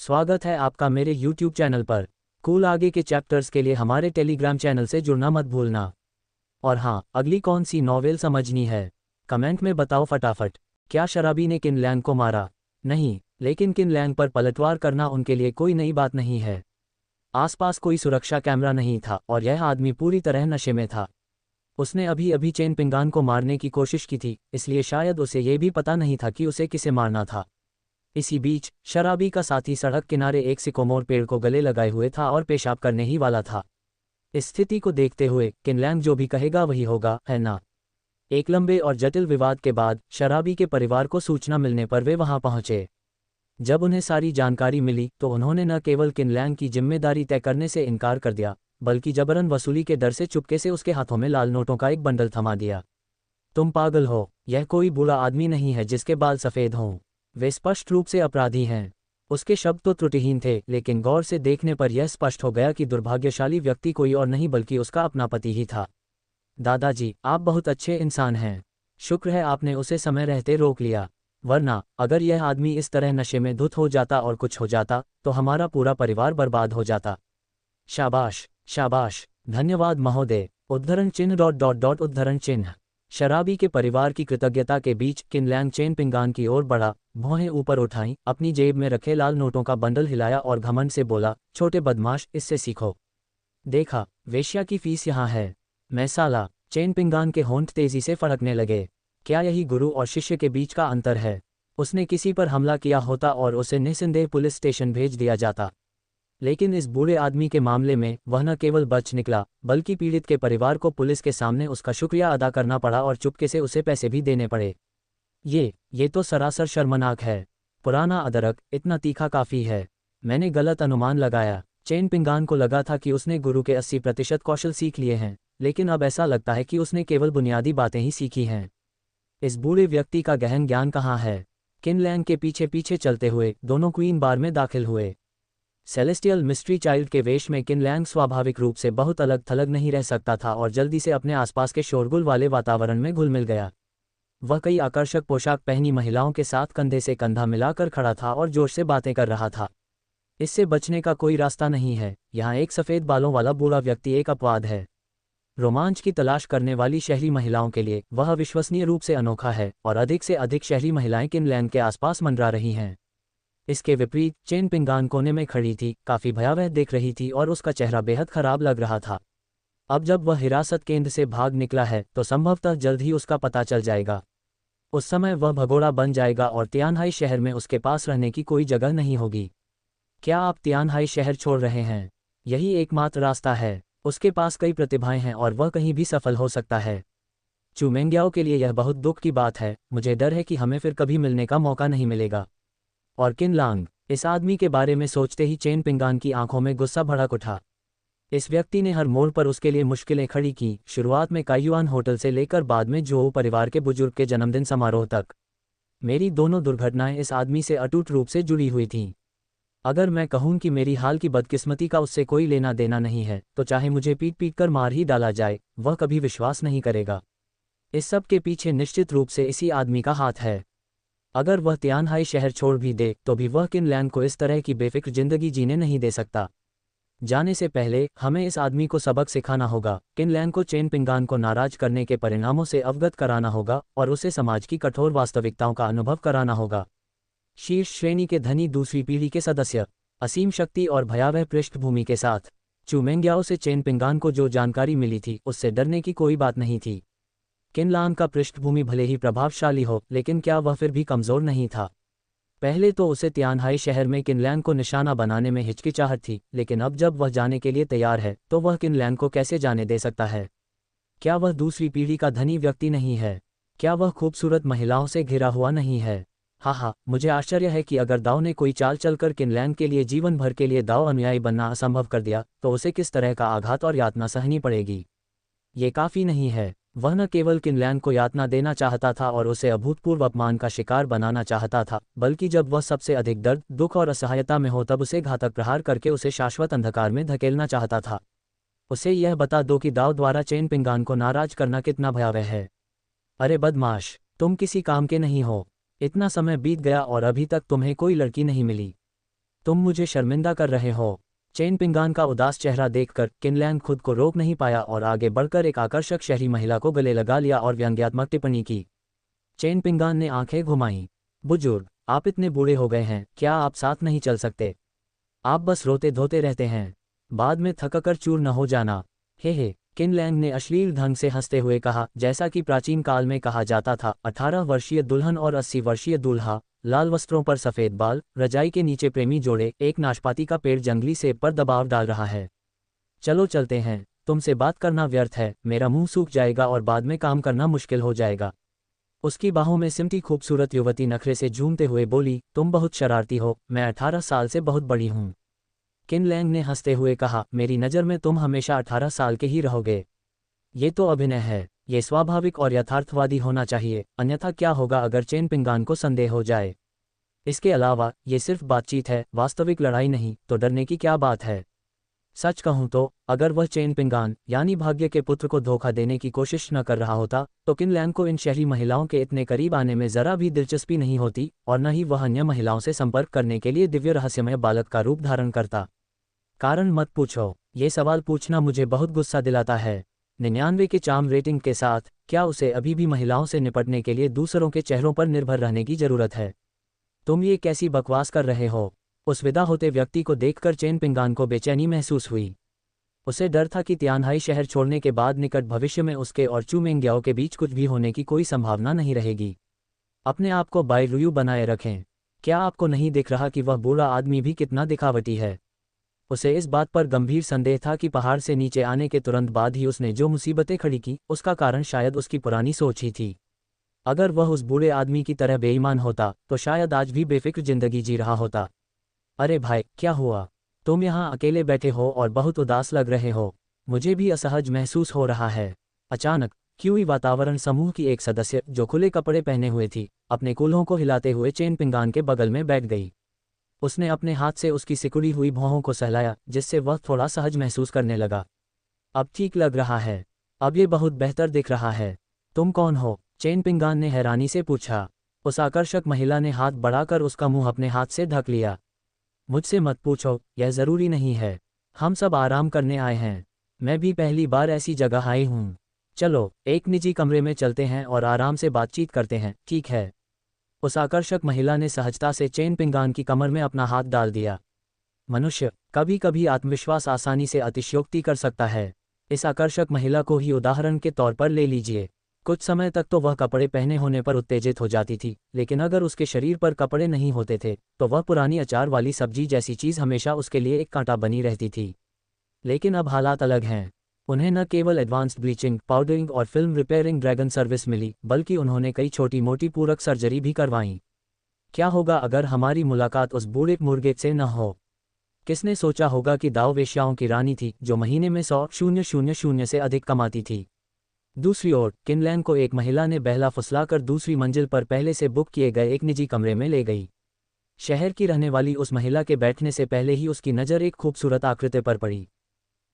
स्वागत है आपका मेरे YouTube चैनल पर। कूल आगे के चैप्टर्स के लिए हमारे टेलीग्राम चैनल से जुड़ना मत भूलना। और हाँ, अगली कौन सी नॉवेल समझनी है कमेंट में बताओ फटाफट। क्या शराबी ने किन लैंग को मारा? नहीं, लेकिन किन लैंग पर पलटवार करना उनके लिए कोई नई बात नहीं है। आसपास कोई सुरक्षा कैमरा नहीं था और यह आदमी पूरी तरह नशे में था। उसने अभी अभी चेन पिंगान को मारने की कोशिश की थी, इसलिए शायद उसे ये भी पता नहीं था कि उसे किसे मारना था। इसी बीच शराबी का साथी सड़क किनारे एक सिकोमोर पेड़ को गले लगाए हुए था और पेशाब करने ही वाला था। इस स्थिति को देखते हुए किनलैंग जो भी कहेगा वही होगा, है ना? एक लंबे और जटिल विवाद के बाद शराबी के परिवार को सूचना मिलने पर वे वहां पहुंचे। जब उन्हें सारी जानकारी मिली तो उन्होंने न केवल किनलैंग की जिम्मेदारी तय करने से इनकार कर दिया, बल्कि जबरन वसूली के डर से चुपके से उसके हाथों में लाल नोटों का एक बंडल थमा दिया। तुम पागल हो, यह कोई बुरा आदमी नहीं है जिसके बाल सफ़ेद हों। वे स्पष्ट रूप से अपराधी हैं। उसके शब्द तो त्रुटिहीन थे, लेकिन गौर से देखने पर यह स्पष्ट हो गया कि दुर्भाग्यशाली व्यक्ति कोई और नहीं बल्कि उसका अपना पति ही था। दादाजी, आप बहुत अच्छे इंसान हैं। शुक्र है आपने उसे समय रहते रोक लिया, वरना अगर यह आदमी इस तरह नशे में धुत हो जाता और कुछ हो जाता तो हमारा पूरा परिवार बर्बाद हो जाता। शाबाश शाबाश, धन्यवाद महोदय। उद्धरण चिन्ह डॉट डॉट डॉट उद्धरण चिन्ह। शराबी के परिवार की कृतज्ञता के बीच किनलैंग चेन पिंगान की ओर बढ़ा, भौहें ऊपर उठाईं, अपनी जेब में रखे लाल नोटों का बंडल हिलाया और घमंड से बोला, छोटे बदमाश, इससे सीखो। देखा, वेश्या की फीस यहाँ है। मैं साला। चेन पिंगान के होंठ तेजी से फड़कने लगे। क्या यही गुरु और शिष्य के बीच का अंतर है? उसने किसी पर हमला किया होता और उसे निस्संदेह पुलिस स्टेशन भेज दिया जाता, लेकिन इस बूढ़े आदमी के मामले में वह न केवल बच निकला, बल्कि पीड़ित के परिवार को पुलिस के सामने उसका शुक्रिया अदा करना पड़ा और चुपके से उसे पैसे भी देने पड़े। ये तो सरासर शर्मनाक है। पुराना अदरक, इतना तीखा काफ़ी है। मैंने गलत अनुमान लगाया। चेन पिंगान को लगा था कि उसने गुरु के 80% कौशल सीख लिए हैं, लेकिन अब ऐसा लगता है कि उसने केवल बुनियादी बातें ही सीखी हैं। इस बूढ़े व्यक्ति का गहन ज्ञान कहाँ है? किनलैंग के पीछे पीछे चलते हुए दोनों क्वीन बार में दाखिल हुए। सेलेस्टियल मिस्ट्री चाइल्ड के वेश में किनलैंग स्वाभाविक रूप से बहुत अलग थलग नहीं रह सकता था और जल्दी से अपने आसपास के शोरगुल वाले वातावरण में घुल मिल गया। वह कई आकर्षक पोशाक पहनी महिलाओं के साथ कंधे से कंधा मिलाकर खड़ा था और जोर से बातें कर रहा था। इससे बचने का कोई रास्ता नहीं है। यहाँ एक सफ़ेद बालों वाला बूढ़ा व्यक्ति एक अपवाद है। रोमांच की तलाश करने वाली शहरी महिलाओं के लिए वह विश्वसनीय रूप से अनोखा है और अधिक से अधिक शहरी महिलाएं किनलैंग के आसपास मंडरा रही हैं। इसके विपरीत चेन पिंगान कोने में खड़ी थी, काफ़ी भयावह दिख रही थी और उसका चेहरा बेहद खराब लग रहा था। अब जब वह हिरासत केंद्र से भाग निकला है तो संभवतः जल्द ही उसका पता चल जाएगा। उस समय वह भगोड़ा बन जाएगा और तियानहाई शहर में उसके पास रहने की कोई जगह नहीं होगी। क्या आप तियानहाई शहर छोड़ रहे हैं? यही एकमात्र रास्ता है। उसके पास कई प्रतिभाएं हैं और वह कहीं भी सफल हो सकता है। चुमेंग्याओ के लिए यह बहुत दुख की बात है। मुझे डर है कि हमें फिर कभी मिलने का मौका नहीं मिलेगा। और किनलैंग, इस आदमी के बारे में सोचते ही चेन पिंगान की आंखों में गुस्सा भड़क उठा। इस व्यक्ति ने हर मोड़ पर उसके लिए मुश्किलें खड़ी की, शुरुआत में कायुआन होटल से लेकर बाद में जो परिवार के बुजुर्ग के जन्मदिन समारोह तक। मेरी दोनों दुर्घटनाएं इस आदमी से अटूट रूप से जुड़ी हुई थीं। अगर मैं कहूं कि मेरी हाल की बदकिस्मती का उससे कोई लेना देना नहीं है, तो चाहे मुझे पीट पीट कर मार ही डाला जाए, वह कभी विश्वास नहीं करेगा। इस सब के पीछे निश्चित रूप से इसी आदमी का हाथ है। अगर वह तियानहाई शहर छोड़ भी दे तो भी वह किनलैंग को इस तरह की बेफिक्र जिंदगी जीने नहीं दे सकता। जाने से पहले हमें इस आदमी को सबक सिखाना होगा। किनलैंग को चेन पिंगान को नाराज करने के परिणामों से अवगत कराना होगा और उसे समाज की कठोर वास्तविकताओं का अनुभव कराना होगा। शीर्ष श्रेणी के धनी दूसरी पीढ़ी के सदस्य, असीम शक्ति और भयावह पृष्ठभूमि के साथ। चुमेंग्याओ से चेन पिंगान को जो जानकारी मिली थी उससे डरने की कोई बात नहीं थी। किनलैंग का पृष्ठभूमि भले ही प्रभावशाली हो, लेकिन क्या वह फिर भी कमज़ोर नहीं था? पहले तो उसे तियानहाई शहर में किनलैंग को निशाना बनाने में हिचकिचाहट थी, लेकिन अब जब वह जाने के लिए तैयार है तो वह किनलैंग को कैसे जाने दे सकता है? क्या वह दूसरी पीढ़ी का धनी व्यक्ति नहीं है? क्या वह खूबसूरत महिलाओं से घिरा हुआ नहीं है? हाँ, मुझे आश्चर्य है कि अगर दाव ने कोई चाल चलकर किनलैंग के लिए जीवन भर के लिए दाव अनुयायी बनना असंभव कर दिया तो उसे किस तरह का आघात और यातना सहनी पड़ेगी। ये काफ़ी नहीं है। वह न केवल किनलैंग को यातना देना चाहता था और उसे अभूतपूर्व अपमान का शिकार बनाना चाहता था, बल्कि जब वह सबसे अधिक दर्द, दुख और असहायता में हो तब उसे घातक प्रहार करके उसे शाश्वत अंधकार में धकेलना चाहता था। उसे यह बता दो कि दाव द्वारा चेन पिंगान को नाराज करना कितना भयावह है। अरे बदमाश, तुम किसी काम के नहीं हो। इतना समय बीत गया और अभी तक तुम्हें कोई लड़की नहीं मिली। तुम मुझे शर्मिंदा कर रहे हो। चेन पिंगान का उदास चेहरा देखकर किनलैंग खुद को रोक नहीं पाया और आगे बढ़कर एक आकर्षक शहरी महिला को गले लगा लिया और व्यंग्यात्मक टिप्पणी की। चेन पिंगान ने आंखें घुमाईं। बुजुर्ग, आप इतने बूढ़े हो गए हैं, क्या आप साथ नहीं चल सकते? आप बस रोते धोते रहते हैं, बाद में थककर चूर न हो जाना। हे, किनलैंग ने अश्लील ढंग से हंसते हुए कहा, जैसा कि प्राचीन काल में कहा जाता था, 18 वर्षीय दुल्हन और 80 वर्षीय दूल्हा, लाल वस्त्रों पर सफ़ेद बाल, रजाई के नीचे प्रेमी जोड़े, एक नाशपाती का पेड़ जंगली सेब पर दबाव डाल रहा है। चलो चलते हैं, तुमसे बात करना व्यर्थ है, मेरा मुंह सूख जाएगा और बाद में काम करना मुश्किल हो जाएगा। उसकी बाहों में सिमटी खूबसूरत युवती नखरे से झूमते हुए बोली, तुम बहुत शरारती हो, मैं 18 साल से बहुत बड़ी हूँ। किनलैंग ने हंसते हुए कहा, मेरी नज़र में तुम हमेशा 18 साल के ही रहोगे। ये तो अभिनय है, ये स्वाभाविक और यथार्थवादी होना चाहिए, अन्यथा क्या होगा अगर चेन पिंगान को संदेह हो जाए? इसके अलावा ये सिर्फ बातचीत है, वास्तविक लड़ाई नहीं, तो डरने की क्या बात है? सच कहूं तो अगर वह चेन पिंगान यानी भाग्य के पुत्र को धोखा देने की कोशिश न कर रहा होता तो किनलैंग को इन शहरी महिलाओं के इतने करीब आने में जरा भी दिलचस्पी नहीं होती और न ही वह अन्य महिलाओं से संपर्क करने के लिए दिव्य रहस्यमय बालक का रूप धारण करता। कारण मत पूछो, ये सवाल पूछना मुझे बहुत गुस्सा दिलाता है। 99 के चार्म रेटिंग के साथ क्या उसे अभी भी महिलाओं से निपटने के लिए दूसरों के चेहरों पर निर्भर रहने की जरूरत है? तुम ये कैसी बकवास कर रहे हो? उस विदा होते व्यक्ति को देखकर चेन पिंगान को बेचैनी महसूस हुई। उसे डर था कि तियानहाई शहर छोड़ने के बाद निकट भविष्य में उसके और चू मिंग्याओ के बीच कुछ भी होने की कोई संभावना नहीं रहेगी। अपने आप को बायरुयू बनाए रखें। क्या आपको नहीं दिख रहा कि वह बूढ़ा आदमी भी कितना दिखावटी है? उसे इस बात पर गंभीर संदेह था कि पहाड़ से नीचे आने के तुरंत बाद ही उसने जो मुसीबतें खड़ी की उसका कारण शायद उसकी पुरानी सोच ही थी। अगर वह उस बूढ़े आदमी की तरह बेईमान होता तो शायद आज भी बेफिक्र जिंदगी जी रहा होता। अरे भाई, क्या हुआ? तुम यहाँ अकेले बैठे हो और बहुत उदास लग रहे हो। मुझे भी असहज महसूस हो रहा है। अचानक क्यूई वातावरण समूह की एक सदस्य जो खुले कपड़े पहने हुए थी अपने कूल्हों को हिलाते हुए चेन पिंगान के बगल में बैठ गई। उसने अपने हाथ से उसकी सिकुड़ी हुई भौहों को सहलाया जिससे वह थोड़ा सहज महसूस करने लगा। अब ठीक लग रहा है, अब ये बहुत बेहतर दिख रहा है। तुम कौन हो? चेन पिंगान ने हैरानी से पूछा। उस आकर्षक महिला ने हाथ बढ़ाकर उसका मुंह अपने हाथ से ढक लिया। मुझसे मत पूछो, यह ज़रूरी नहीं है। हम सब आराम करने आए हैं। मैं भी पहली बार ऐसी जगह आई हूँ। चलो एक निजी कमरे में चलते हैं और आराम से बातचीत करते हैं, ठीक है? उस आकर्षक महिला ने सहजता से चेन पिंगान की कमर में अपना हाथ डाल दिया। मनुष्य कभी कभी आत्मविश्वास आसानी से अतिशयोक्ति कर सकता है। इस आकर्षक महिला को ही उदाहरण के तौर पर ले लीजिए। कुछ समय तक तो वह कपड़े पहने होने पर उत्तेजित हो जाती थी, लेकिन अगर उसके शरीर पर कपड़े नहीं होते थे तो वह पुरानी अचार वाली सब्जी जैसी चीज़ हमेशा उसके लिए एक कांटा बनी रहती थी। लेकिन अब हालात अलग हैं। उन्हें न केवल एडवांस्ड ब्लीचिंग, पाउडरिंग और फिल्म रिपेयरिंग ड्रैगन सर्विस मिली, बल्कि उन्होंने कई छोटी मोटी पूरक सर्जरी भी करवाईं। क्या होगा अगर हमारी मुलाकात उस बूढ़े मुर्गे से न हो? किसने सोचा होगा कि दाव वेश्याओं की रानी थी जो महीने में 100,000 से अधिक कमाती थी। दूसरी ओर किनलैंग को एक महिला ने बहला फुसलाकर दूसरी मंजिल पर पहले से बुक किए गए एक निजी कमरे में ले गई। शहर की रहने वाली उस महिला के बैठने से पहले ही उसकी नज़र एक खूबसूरत आकृति पर पड़ी।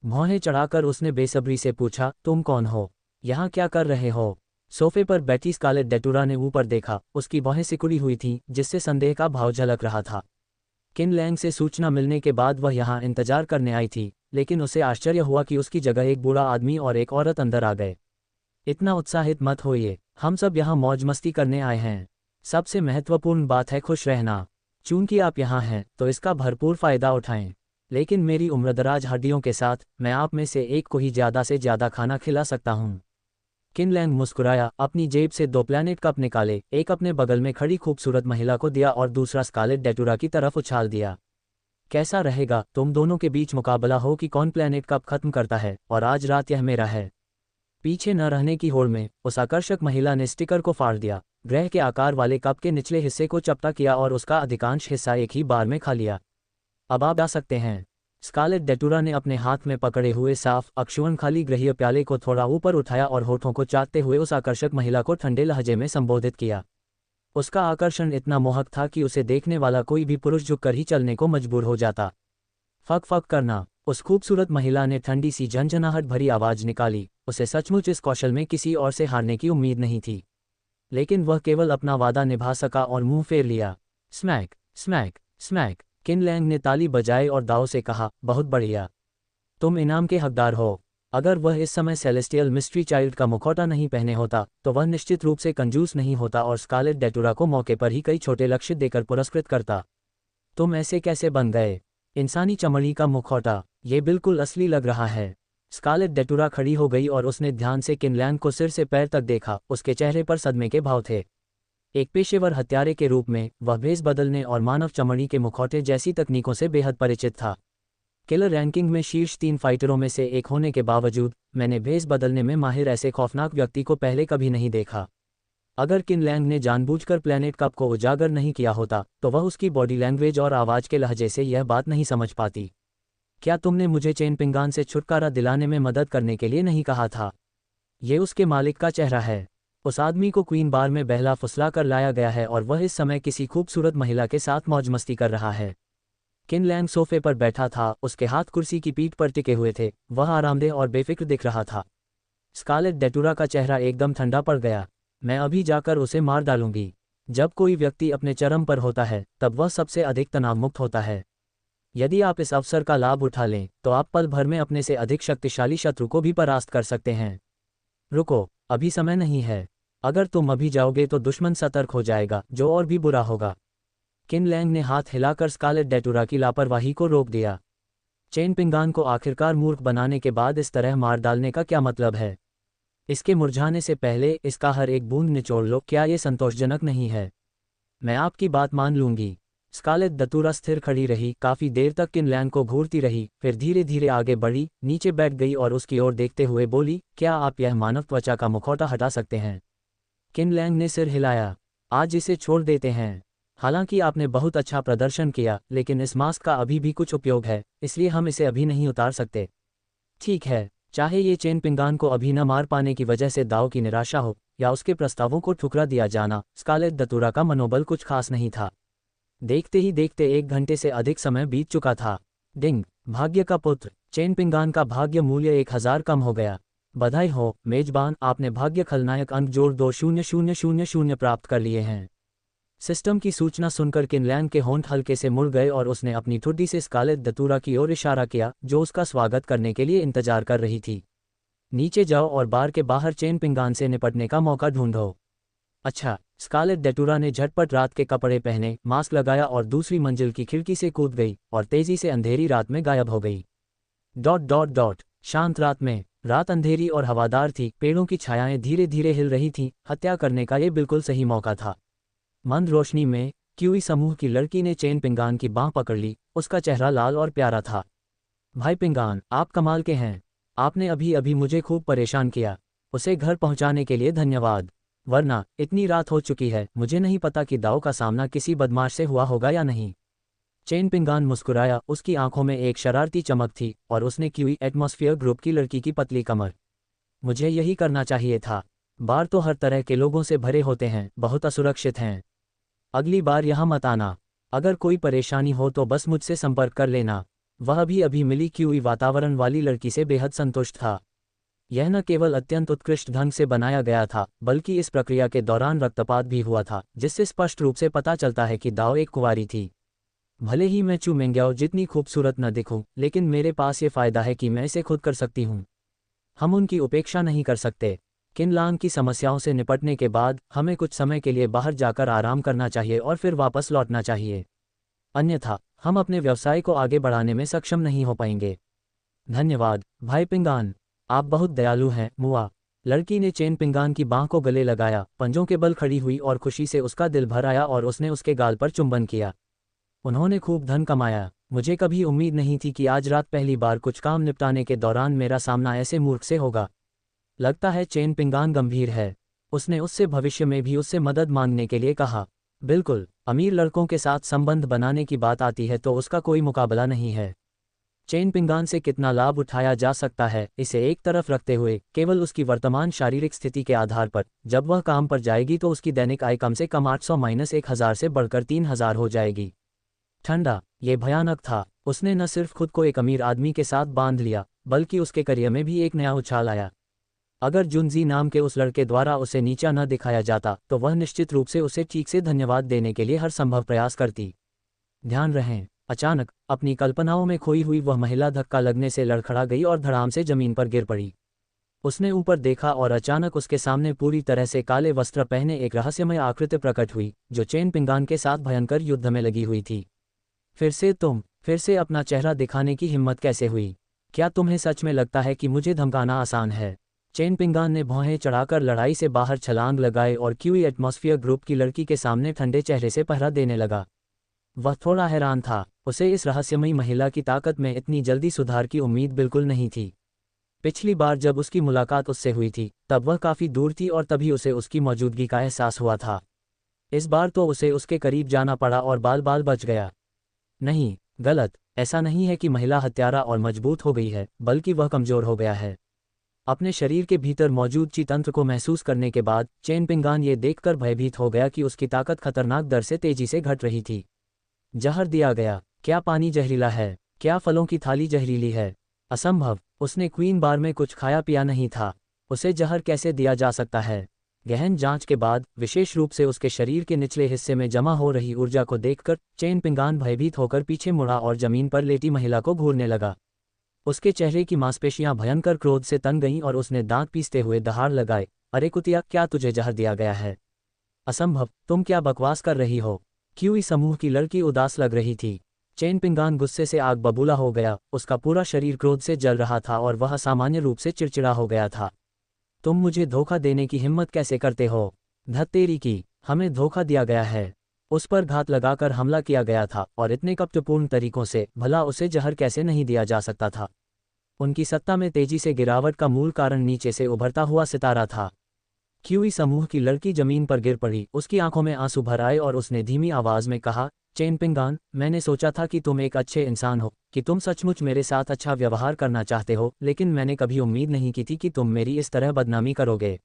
भौहें चढ़ाकर उसने बेसब्री से पूछा, तुम कौन हो? यहाँ क्या कर रहे हो? सोफे पर बैठी स्कारलेट डेटुरा ने ऊपर देखा। उसकी भौहें सिकुड़ी हुई थीं जिससे संदेह का भाव झलक रहा था। किनलैंग से सूचना मिलने के बाद वह यहाँ इंतजार करने आई थी, लेकिन उसे आश्चर्य हुआ कि उसकी जगह एक बूढ़ा आदमी और एक औरत अंदर आ गए। इतना उत्साहित मत होइए, हम सब यहाँ मौज मस्ती करने आए हैं। सबसे महत्वपूर्ण बात है खुश रहना। चूंकि आप यहाँ हैं तो इसका भरपूर फ़ायदा उठाएं। लेकिन मेरी उम्रदराज हड्डियों के साथ मैं आप में से एक को ही ज़्यादा से ज़्यादा खाना खिला सकता हूँ। किनलैंग मुस्कुराया, अपनी जेब से 2 प्लैनेट कप निकाले, एक अपने बगल में खड़ी खूबसूरत महिला को दिया और दूसरा स्कारलेट डेटुरा की तरफ उछाल दिया। कैसा रहेगा तुम दोनों के बीच मुकाबला हो कि कौन प्लैनेट कप खत्म करता है, और आज रात यह मेरा है। पीछे न रहने की होड़ में उस आकर्षक महिला ने स्टिकर को फाड़ दिया, ग्रह के आकार वाले कप के निचले हिस्से को चपटा किया और उसका अधिकांश हिस्सा एक ही बार में खा लिया। अब आप आ सकते हैं। स्कारलेट डेटुरा ने अपने हाथ में पकड़े हुए साफ अक्षुवण खाली ग्रहीय प्याले को थोड़ा ऊपर उठाया और होठों को चाटते हुए उस आकर्षक महिला को ठंडे लहजे में संबोधित किया। उसका आकर्षण इतना मोहक था कि उसे देखने वाला कोई भी पुरुष झुककर ही चलने को मजबूर हो जाता। फक फक करना। उस खूबसूरत महिला ने ठंडी सी झंझनाहट भरी आवाज निकाली। उसे सचमुच इस कौशल में किसी और से हारने की उम्मीद नहीं थी, लेकिन वह केवल अपना वादा निभा सका और मुंह फेर लिया। Smack smack smack. किन लैंग ने ताली बजाई और दाओ से कहा, बहुत बढ़िया, तुम इनाम के हकदार हो। अगर वह इस समय सेलेस्टियल मिस्ट्री चाइल्ड का मुखौटा नहीं पहने होता तो वह निश्चित रूप से कंजूस नहीं होता और स्कारलेट डेटुरा को मौके पर ही कई छोटे लक्ष्य देकर पुरस्कृत करता। तुम ऐसे कैसे बन गए? इंसानी चमड़ी का मुखौटा, ये बिल्कुल असली लग रहा है। स्कारलेट डेटुरा खड़ी हो गई और उसने ध्यान से किन लैंग को सिर से पैर तक देखा। उसके चेहरे पर सदमे के भाव थे। एक पेशेवर हत्यारे के रूप में वह भेस बदलने और मानव चमड़ी के मुखौटे जैसी तकनीकों से बेहद परिचित था। किलर रैंकिंग में शीर्ष 3 फाइटरों में से एक होने के बावजूद मैंने भेस बदलने में माहिर ऐसे खौफनाक व्यक्ति को पहले कभी नहीं देखा। अगर किन लैंग ने जानबूझकर प्लैनेट कप को उजागर नहीं किया होता तो वह उसकी बॉडी लैंग्वेज और आवाज़ के लहजे से यह बात नहीं समझ पाती। क्या तुमने मुझे चेन पिंगान से छुटकारा दिलाने में मदद करने के लिए नहीं कहा था? ये उसके मालिक का चेहरा है। उस आदमी को क्वीन बार में बहला फुसला कर लाया गया है और वह इस समय किसी खूबसूरत महिला के साथ मौज मस्ती कर रहा है। किन लैंग सोफे पर बैठा था, उसके हाथ कुर्सी की पीठ पर टिके हुए थे। वह आरामदेह और बेफिक्र दिख रहा था। स्कारलेट डेटुरा का चेहरा एकदम ठंडा पड़ गया। मैं अभी जाकर उसे मार डालूंगी। जब कोई व्यक्ति अपने चरम पर होता है तब वह सबसे अधिक तनावमुक्त होता है। यदि आप इस अवसर का लाभ उठा लें तो आप पल भर में अपने से अधिक शक्तिशाली शत्रु को भी परास्त कर सकते हैं। रुको, अभी समय नहीं है। अगर तुम अभी जाओगे तो दुश्मन सतर्क हो जाएगा, जो और भी बुरा होगा। किन लैंग ने हाथ हिलाकर स्कारलेट डेटुरा की लापरवाही को रोक दिया। चेन पिंगान को आखिरकार मूर्ख बनाने के बाद इस तरह मार डालने का क्या मतलब है? इसके मुरझाने से पहले इसका हर एक बूंद निचोड़ लो। क्या ये संतोषजनक नहीं है? मैं आपकी बात मान लूंगी। स्कारलेट डेटुरा स्थिर खड़ी रही, काफी देर तक किन लैंग को घूरती रही, फिर धीरे धीरे आगे बढ़ी, नीचे बैठ गई और उसकी ओर देखते हुए बोली, क्या आप यह मानव त्वचा का मुखौटा हटा सकते हैं? किन लैंग ने सिर हिलाया। आज इसे छोड़ देते हैं। हालांकि आपने बहुत अच्छा प्रदर्शन किया, लेकिन इस मास्क का अभी भी कुछ उपयोग है, इसलिए हम इसे अभी नहीं उतार सकते। ठीक है, चाहे ये चेन पिंगान को अभी न मार पाने की वजह से दाव की निराशा हो या उसके प्रस्तावों को ठुकरा दिया जाना, स्कारलेट डेटुरा का मनोबल कुछ खास नहीं था। देखते ही देखते 1 घंटे से अधिक समय बीत चुका था। डिंग, भाग्य का पुत्र, चेन पिंगान का भाग्य मूल्य 1000 कम हो गया। बधाई हो मेजबान, आपने भाग्य खलनायक अंक जोड़ 20000 प्राप्त कर लिए हैं। सिस्टम की सूचना सुनकर किन लैंग के होंठ हल्के से मुड़ गए और उसने अपनी ठुड्डी से स्कारलेट डेटुरा की ओर इशारा किया, जो उसका स्वागत करने के लिए इंतजार कर रही थी। नीचे जाओ और बार के बाहर चेन पिंगान से निपटने का मौका ढूंढो। अच्छा। स्कारलेट डेटुरा ने झटपट रात के कपड़े पहने, मास्क लगाया और दूसरी मंजिल की खिड़की से कूद गई और तेजी से अंधेरी रात में गायब हो गई। ... शांत रात में। रात अंधेरी और हवादार थी, पेड़ों की छायाएं धीरे धीरे हिल रही थीं। हत्या करने का ये बिल्कुल सही मौका था। मंद रोशनी में क्यूई समूह की लड़की ने चेन पिंगान की बांह पकड़ ली। उसका चेहरा लाल और प्यारा था। भाई पिंगान, आप कमाल के हैं। आपने अभी अभी मुझे खूब परेशान किया। उसे घर पहुंचाने के लिए धन्यवाद, वरना इतनी रात हो चुकी है, मुझे नहीं पता कि दाव का सामना किसी बदमाश से हुआ होगा या नहीं। चेन पिंगान मुस्कुराया, उसकी आंखों में एक शरारती चमक थी और उसने क्यूई एटमॉस्फेयर ग्रुप की लड़की की पतली कमर। मुझे यही करना चाहिए था। बार तो हर तरह के लोगों से भरे होते हैं, बहुत असुरक्षित हैं। अगली बार यहाँ मत आना। अगर कोई परेशानी हो तो बस मुझसे संपर्क कर लेना। वह अभी अभी मिली क्यूई वातावरण वाली लड़की से बेहद संतुष्ट था। यह न केवल अत्यंत उत्कृष्ट ढंग से बनाया गया था, बल्कि इस प्रक्रिया के दौरान रक्तपात भी हुआ था, जिससे स्पष्ट रूप से पता चलता है कि दाव एक कुंवारी थी। भले ही मैं चू मेंग्याओ जितनी खूबसूरत न दिखूं, लेकिन मेरे पास ये फायदा है कि मैं इसे खुद कर सकती हूँ। हम उनकी उपेक्षा नहीं कर सकते। किन लैंग की समस्याओं से निपटने के बाद हमें कुछ समय के लिए बाहर जाकर आराम करना चाहिए और फिर वापस लौटना चाहिए। अन्यथा हम अपने व्यवसाय को आगे बढ़ाने में सक्षम नहीं हो पाएंगे। धन्यवाद भाई पिंगान, आप बहुत दयालु हैं। मुआ। लड़की ने चेन पिंगान की बांह को गले लगाया, पंजों के बल खड़ी हुई और खुशी से उसका दिल भर आया और उसने उसके गाल पर चुंबन किया। उन्होंने खूब धन कमाया। मुझे कभी उम्मीद नहीं थी कि आज रात पहली बार कुछ काम निपटाने के दौरान मेरा सामना ऐसे मूर्ख से होगा। लगता है चेन पिंगान गंभीर है। उसने उससे भविष्य में भी उससे मदद मांगने के लिए कहा। बिल्कुल, अमीर लड़कों के साथ संबंध बनाने की बात आती है तो उसका कोई मुकाबला नहीं है। चेन पिंगान से कितना लाभ उठाया जा सकता है, इसे एक तरफ रखते हुए केवल उसकी वर्तमान शारीरिक स्थिति के आधार पर जब वह काम पर जाएगी तो उसकी दैनिक आय कम से कम 800-1000 से बढ़कर 3000 हो जाएगी। ठंडा, ये भयानक था। उसने न सिर्फ खुद को एक अमीर आदमी के साथ बांध लिया, बल्कि उसके करियर में भी एक नया उछाल आया। अगर जुनजी नाम के उस लड़के द्वारा उसे नीचा न दिखाया जाता तो वह निश्चित रूप से उसे ठीक से धन्यवाद देने के लिए हर संभव प्रयास करती। ध्यान रहे, अचानक अपनी कल्पनाओं में खोई हुई वह महिला धक्का लगने से लड़खड़ा गई और धड़ाम से जमीन पर गिर पड़ी। उसने ऊपर देखा और अचानक उसके सामने पूरी तरह से काले वस्त्र पहने एक रहस्यमय आकृति प्रकट हुई, जो चेन पिंगान के साथ भयंकर युद्ध में लगी हुई थी। फिर से अपना चेहरा दिखाने की हिम्मत कैसे हुई? क्या तुम्हें सच में लगता है कि मुझे धमकाना आसान है? चेन पिंगान ने भौहें चढ़ाकर लड़ाई से बाहर छलांग लगाए और क्यूई एटमॉस्फेयर ग्रुप की लड़की के सामने ठंडे चेहरे से पहरा देने लगा। वह थोड़ा हैरान था, उसे इस रहस्यमयी महिला की ताकत में इतनी जल्दी सुधार की उम्मीद बिल्कुल नहीं थी। पिछली बार जब उसकी मुलाकात उससे हुई थी तब वह काफ़ी दूर थी और तभी उसे उसकी मौजूदगी का एहसास हुआ था। इस बार तो उसे उसके करीब जाना पड़ा और बाल बाल बच गया। नहीं, गलत, ऐसा नहीं है कि महिला हत्यारा और मजबूत हो गई है, बल्कि वह कमज़ोर हो गया है। अपने शरीर के भीतर मौजूद ची तंत्र को महसूस करने के बाद चेन पिंगान ये देखकर भयभीत हो गया कि उसकी ताकत खतरनाक दर से तेजी से घट रही थी। जहर दिया गया। क्या पानी जहरीला है? क्या फलों की थाली जहरीली है? असंभव, उसने क्वीन बार में कुछ खाया पिया नहीं था। उसे जहर कैसे दिया जा सकता है? गहन जांच के बाद, विशेष रूप से उसके शरीर के निचले हिस्से में जमा हो रही ऊर्जा को देखकर चेन पिंगान भयभीत होकर पीछे मुड़ा और जमीन पर लेटी महिला को घूरने लगा। उसके चेहरे की मांसपेशियां भयंकर क्रोध से तन गईं और उसने दांत पीसते हुए दहाड़ लगाए, अरे कुतिया, क्या तुझे जहर दिया गया है? असंभव, तुम क्या बकवास कर रही हो? क्यूई समूह की लड़की उदास लग रही थी। चेन पिंगान गुस्से से आग बबूला हो गया, उसका पूरा शरीर क्रोध से जल रहा था और वह सामान्य रूप से चिड़चिड़ा हो गया था। तुम मुझे धोखा देने की हिम्मत कैसे करते हो? धत तेरी की, हमें धोखा दिया गया है। उस पर घात लगाकर हमला किया गया था और इतने कपटपूर्ण तरीकों से, भला उसे जहर कैसे नहीं दिया जा सकता था? उनकी सत्ता में तेजी से गिरावट का मूल कारण नीचे से उभरता हुआ सितारा था। क्यूई समूह की लड़की जमीन पर गिर पड़ी, उसकी आंखों में आंसू भर आए और उसने धीमी आवाज में कहा, चेन पिंगान, मैंने सोचा था कि तुम एक अच्छे इंसान हो, कि तुम सचमुच मेरे साथ अच्छा व्यवहार करना चाहते हो, लेकिन मैंने कभी उम्मीद नहीं की थी कि तुम मेरी इस तरह बदनामी करोगे।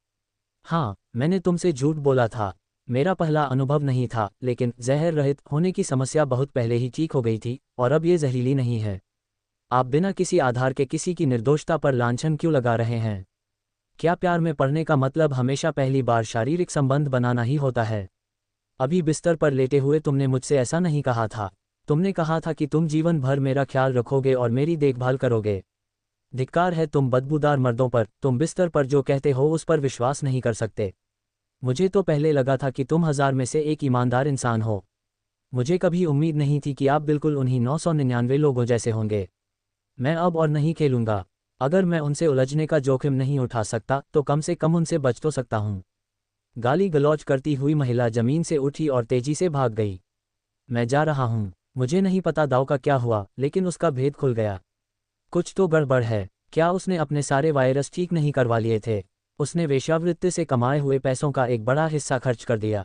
हाँ, मैंने तुमसे झूठ बोला था। मेरा पहला अनुभव नहीं था, लेकिन जहर रहित होने की समस्या बहुत पहले ही ठीक हो गई थी, और अब ये जहरीली नहीं है। आप बिना किसी आधार के किसी की निर्दोषता पर लांछन क्यों लगा रहे हैं? क्या प्यार में पड़ने का मतलब हमेशा पहली बार शारीरिक संबंध बनाना ही होता है? अभी बिस्तर पर लेटे हुए तुमने मुझसे ऐसा नहीं कहा था। तुमने कहा था कि तुम जीवन भर मेरा ख्याल रखोगे और मेरी देखभाल करोगे। धिक्कार है तुम बदबूदार मर्दों पर, तुम बिस्तर पर जो कहते हो उस पर विश्वास नहीं कर सकते। मुझे तो पहले लगा था कि तुम 1000 में से एक ईमानदार इंसान हो। मुझे कभी उम्मीद नहीं थी कि आप बिल्कुल उन्हीं 999 लोगों जैसे होंगे। मैं अब और नहीं खेलूंगा। अगर मैं उनसे उलझने का जोखिम नहीं उठा सकता तो कम से कम उनसे बच तो सकता हूँ। गाली गलौज करती हुई महिला जमीन से उठी और तेजी से भाग गई। मैं जा रहा हूँ। मुझे नहीं पता दाव का क्या हुआ, लेकिन उसका भेद खुल गया। कुछ तो गड़बड़ है। क्या उसने अपने सारे वायरस ठीक नहीं करवा लिए थे? उसने वेश्यावृत्ति से कमाए हुए पैसों का एक बड़ा हिस्सा खर्च कर दिया।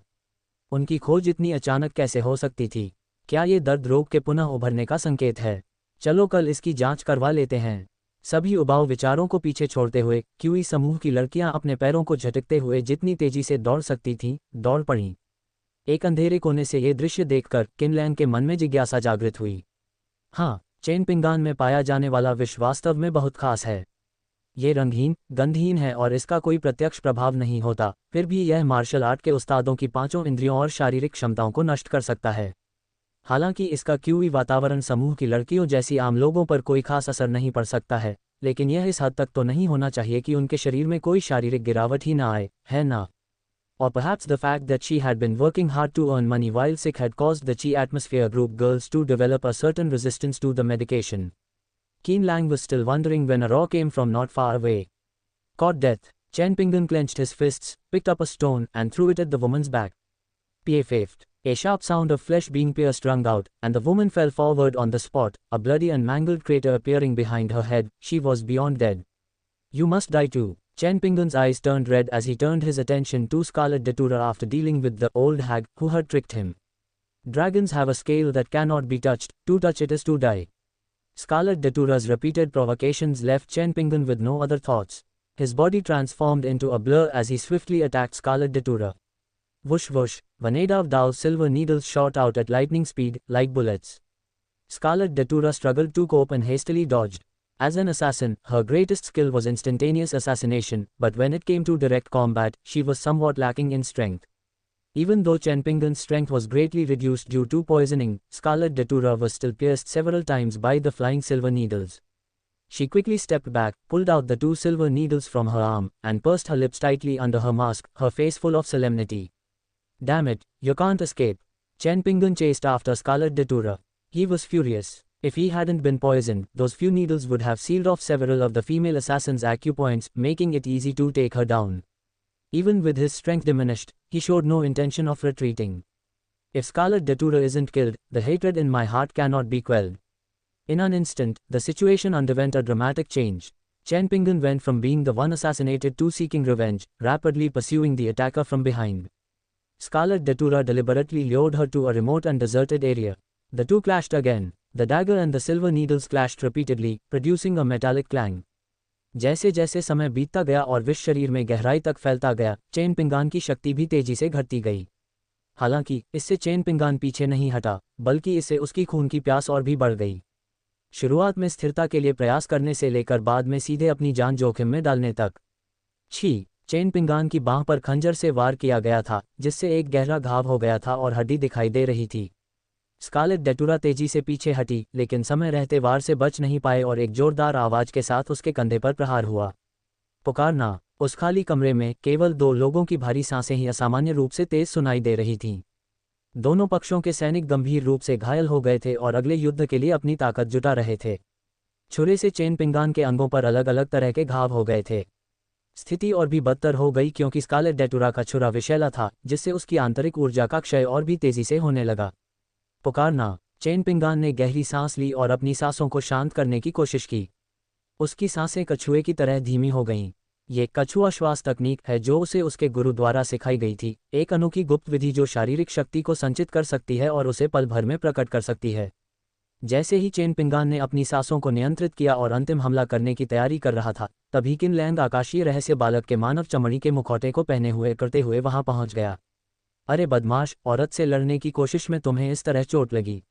उनकी खोज इतनी अचानक कैसे हो सकती थी? क्या ये दर्द रोग के पुनः उभरने का संकेत है? चलो कल इसकी जांच करवा लेते हैं। सभी उबाऊ विचारों को पीछे छोड़ते हुए क्यूई समूह की लड़कियां अपने पैरों को झटकते हुए जितनी तेजी से दौड़ सकती थीं, दौड़ पड़ीं। एक अंधेरे कोने से ये दृश्य देखकर किनलैंग के मन में जिज्ञासा जागृत हुई। हाँ, चेन पिंगान में पाया जाने वाला विष वास्तव में बहुत खास है। ये रंगहीन, गंधहीन है और इसका कोई प्रत्यक्ष प्रभाव नहीं होता, फिर भी यह मार्शल आर्ट के उस्तादों की 5 इंद्रियों और शारीरिक क्षमताओं को नष्ट कर सकता है। हालांकि इसका क्यूई वातावरण समूह की लड़कियों जैसी आम लोगों पर कोई खास असर नहीं पड़ सकता है, लेकिन यह इस हद तक तो नहीं होना चाहिए कि उनके शरीर में कोई शारीरिक गिरावट ही ना आए, है ना? Or perhaps the fact that she had been working hard to earn money while sick had caused the Chi Atmosphere Group girls to develop a certain resistance to the medication. Keen Lang was still wondering when a roar came from not far away. Caught death, Chen Pingan clenched his fists, picked up a stone, and threw it at the woman's back. Piafeft. A sharp sound of flesh being pierced rung out, and the woman fell forward on the spot, a bloody and mangled crater appearing behind her head. She was beyond dead. You must die too. Chen Pingan's eyes turned red as he turned his attention to Scarlet Datura after dealing with the old hag who had tricked him. Dragons have a scale that cannot be touched, to touch it is to die. Scarlet Datura's repeated provocations left Chen Pingan with no other thoughts. His body transformed into a blur as he swiftly attacked Scarlet Datura. Whoosh whoosh, Vaneda of Dao's silver needles shot out at lightning speed, like bullets. Scarlet Datura struggled to cope and hastily dodged. As an assassin, her greatest skill was instantaneous assassination, but when it came to direct combat, she was somewhat lacking in strength. Even though Chen Pingan's strength was greatly reduced due to poisoning, Scarlet Datura was still pierced several times by the flying silver needles. She quickly stepped back, pulled out the 2 silver needles from her arm, and pursed her lips tightly under her mask, her face full of solemnity. Damn it, you can't escape. Chen Pingan chased after Scarlet Datura. He was furious. If he hadn't been poisoned, those few needles would have sealed off several of the female assassin's acupoints, making it easy to take her down. Even with his strength diminished, he showed no intention of retreating. If Scarlet Datura isn't killed, the hatred in my heart cannot be quelled. In an instant, the situation underwent a dramatic change. Chen Pingan went from being the one assassinated to seeking revenge, rapidly pursuing the attacker from behind. Scarlet Datura deliberately lured her to a remote and deserted area. The two clashed again. The dagger and the silver needles clashed repeatedly, producing a metallic clang. जैसे जैसे समय बीतता गया और विष शरीर में गहराई तक फैलता गया, चेन पिंगान की शक्ति भी तेजी से घटती गई। हालांकि इससे चेन पिंगान पीछे नहीं हटा, बल्कि इससे उसकी खून की प्यास और भी बढ़ गई। शुरुआत में स्थिरता के लिए प्रयास करने से लेकर बाद में सीधे अपनी जान जोखिम में डालने तक। छी! चेन पिंगान की बांह पर खंजर से वार किया गया था, जिससे एक गहरा घाव हो गया था और हड्डी दिखाई दे रही थी। स्कारलेट डेटुरा तेजी से पीछे हटी, लेकिन समय रहते वार से बच नहीं पाए और एक जोरदार आवाज के साथ उसके कंधे पर प्रहार हुआ। पुकारना! उस खाली कमरे में केवल 2 लोगों की भारी सांसें ही असामान्य रूप से तेज सुनाई दे रही थीं। दोनों पक्षों के सैनिक गंभीर रूप से घायल हो गए थे और अगले युद्ध के लिए अपनी ताकत जुटा रहे थे। छुरे से चेन पिंगान के अंगों पर अलग अलग तरह के घाव हो गए थे। स्थिति और भी बदतर हो गई क्योंकि स्कारलेट डेटुरा का छुरा विषैला था, जिससे उसकी आंतरिक ऊर्जा का क्षय और भी तेजी से होने लगा। पुकारना! चेन पिंगान ने गहरी सांस ली और अपनी सांसों को शांत करने की कोशिश की। उसकी सांसें कछुए की तरह धीमी हो गईं। ये कछुआ श्वास तकनीक है जो उसे उसके गुरु द्वारा सिखाई गई थी, एक अनोखी गुप्त विधि जो शारीरिक शक्ति को संचित कर सकती है और उसे पल भर में प्रकट कर सकती है। जैसे ही चेन पिंगान ने अपनी सांसों को नियंत्रित किया और अंतिम हमला करने की तैयारी कर रहा था, तभी किन लैंग आकाशीय रहस्य बालक के मानव चमड़ी के मुखौटे को पहने हुए करते हुए वहां पहुंच गया। अरे बदमाश, औरत से लड़ने की कोशिश में तुम्हें इस तरह चोट लगी।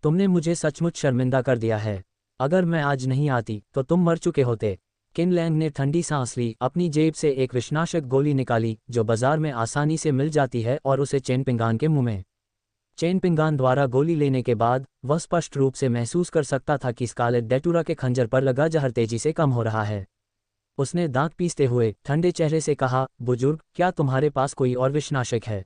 तुमने मुझे सचमुच शर्मिंदा कर दिया है। अगर मैं आज नहीं आती तो तुम मर चुके होते। किन लैंग ने ठंडी सांस ली, अपनी जेब से एक विषनाशक गोली निकाली जो बाजार में आसानी से मिल जाती है और उसे चेन पिंगान के मुंह में। चेन पिंगान द्वारा गोली लेने के बाद वह स्पष्ट रूप से महसूस कर सकता था कि स्कारलेट डेटुरा के खंजर पर लगा जहर तेजी से कम हो रहा है। उसने दांत पीसते हुए ठंडे चेहरे से कहा, बुजुर्ग, क्या तुम्हारे पास कोई और विषनाशक है?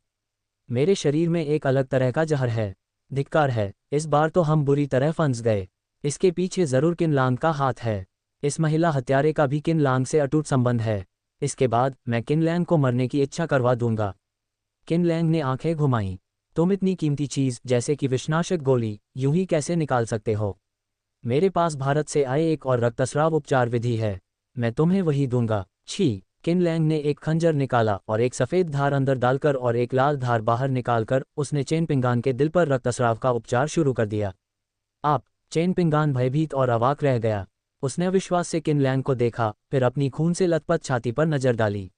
मेरे शरीर में एक अलग तरह का जहर है। धिक्कार है, इस बार तो हम बुरी तरह फंस गए। इसके पीछे जरूर किन लांग का हाथ है। इस महिला हत्यारे का भी किन लांग से अटूट संबंध है। इसके बाद मैं किन लैंग को मरने की इच्छा करवा दूंगा। किन लैंग ने आंखें घुमाईं। तुम इतनी कीमती चीज जैसे कि विषनाशक गोली यूं ही कैसे निकाल सकते हो? मेरे पास भारत से आए एक और रक्तस्राव उपचार विधि है, मैं तुम्हें वही दूंगा। छी! किन लैंग ने एक खंजर निकाला और एक सफ़ेद धार अंदर डालकर और एक लाल धार बाहर निकालकर उसने चेन पिंगान के दिल पर रक्तस्राव का उपचार शुरू कर दिया। आप! चेन पिंगान भयभीत और अवाक रह गया। उसने अविश्वास से किन लैंग को देखा, फिर अपनी खून से लथपथ छाती पर नजर डाली।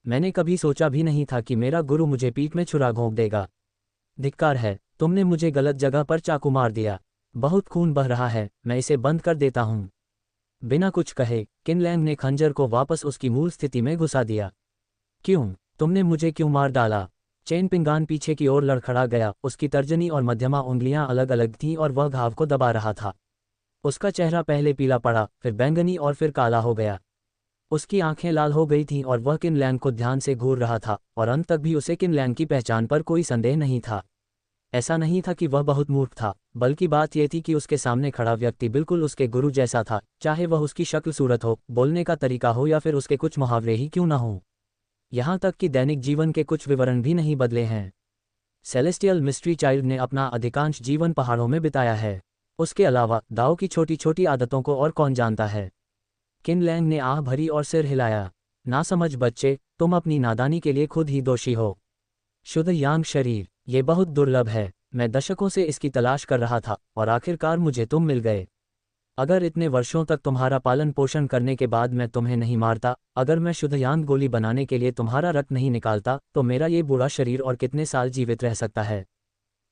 मैंने कभी सोचा भी नहीं था कि मेरा गुरु मुझे पीठ में छुरा घोंप देगा। धिक्कार है, तुमने मुझे गलत जगह पर चाकू मार दिया। बहुत खून बह रहा है, मैं इसे बंद कर देता हूँ। बिना कुछ कहे किन लैंग ने खंजर को वापस उसकी मूल स्थिति में घुसा दिया। क्यों? तुमने मुझे क्यों मार डाला? चेन पिंगान पीछे की ओर लड़खड़ा गया, उसकी तर्जनी और मध्यमा उंगलियां अलग अलग थीं और वह घाव को दबा रहा था। उसका चेहरा पहले पीला पड़ा, फिर बैंगनी और फिर काला हो गया। उसकी आंखें लाल हो गई थीं और वह किन लैंग को ध्यान से घूर रहा था और अंत तक भी उसे किन लैंग की पहचान पर कोई संदेह नहीं था। ऐसा नहीं था कि वह बहुत मूर्ख था, बल्कि बात यह थी कि उसके सामने खड़ा व्यक्ति बिल्कुल उसके गुरु जैसा था, चाहे वह उसकी शक्ल सूरत हो, बोलने का तरीका हो या फिर उसके कुछ मुहावरे ही क्यों ना हो। यहाँ तक कि दैनिक जीवन के कुछ विवरण भी नहीं बदले हैं। सेलेस्टियल मिस्ट्री चाइल्ड ने अपना अधिकांश जीवन पहाड़ों में बिताया है। उसके अलावा दाओ की छोटी छोटी आदतों को और कौन जानता है। किन लैंग ने आह भरी और सिर हिलाया। नासमझ बच्चे, तुम अपनी नादानी के लिए खुद ही दोषी हो। शुद्ध यांग शरीर, ये बहुत दुर्लभ है। मैं दशकों से इसकी तलाश कर रहा था और आखिरकार मुझे तुम मिल गए। अगर इतने वर्षों तक तुम्हारा पालन पोषण करने के बाद मैं तुम्हें नहीं मारता, अगर मैं शुद्ध यांग गोली बनाने के लिए तुम्हारा रक्त नहीं निकालता, तो मेरा ये बुरा शरीर और कितने साल जीवित रह सकता है।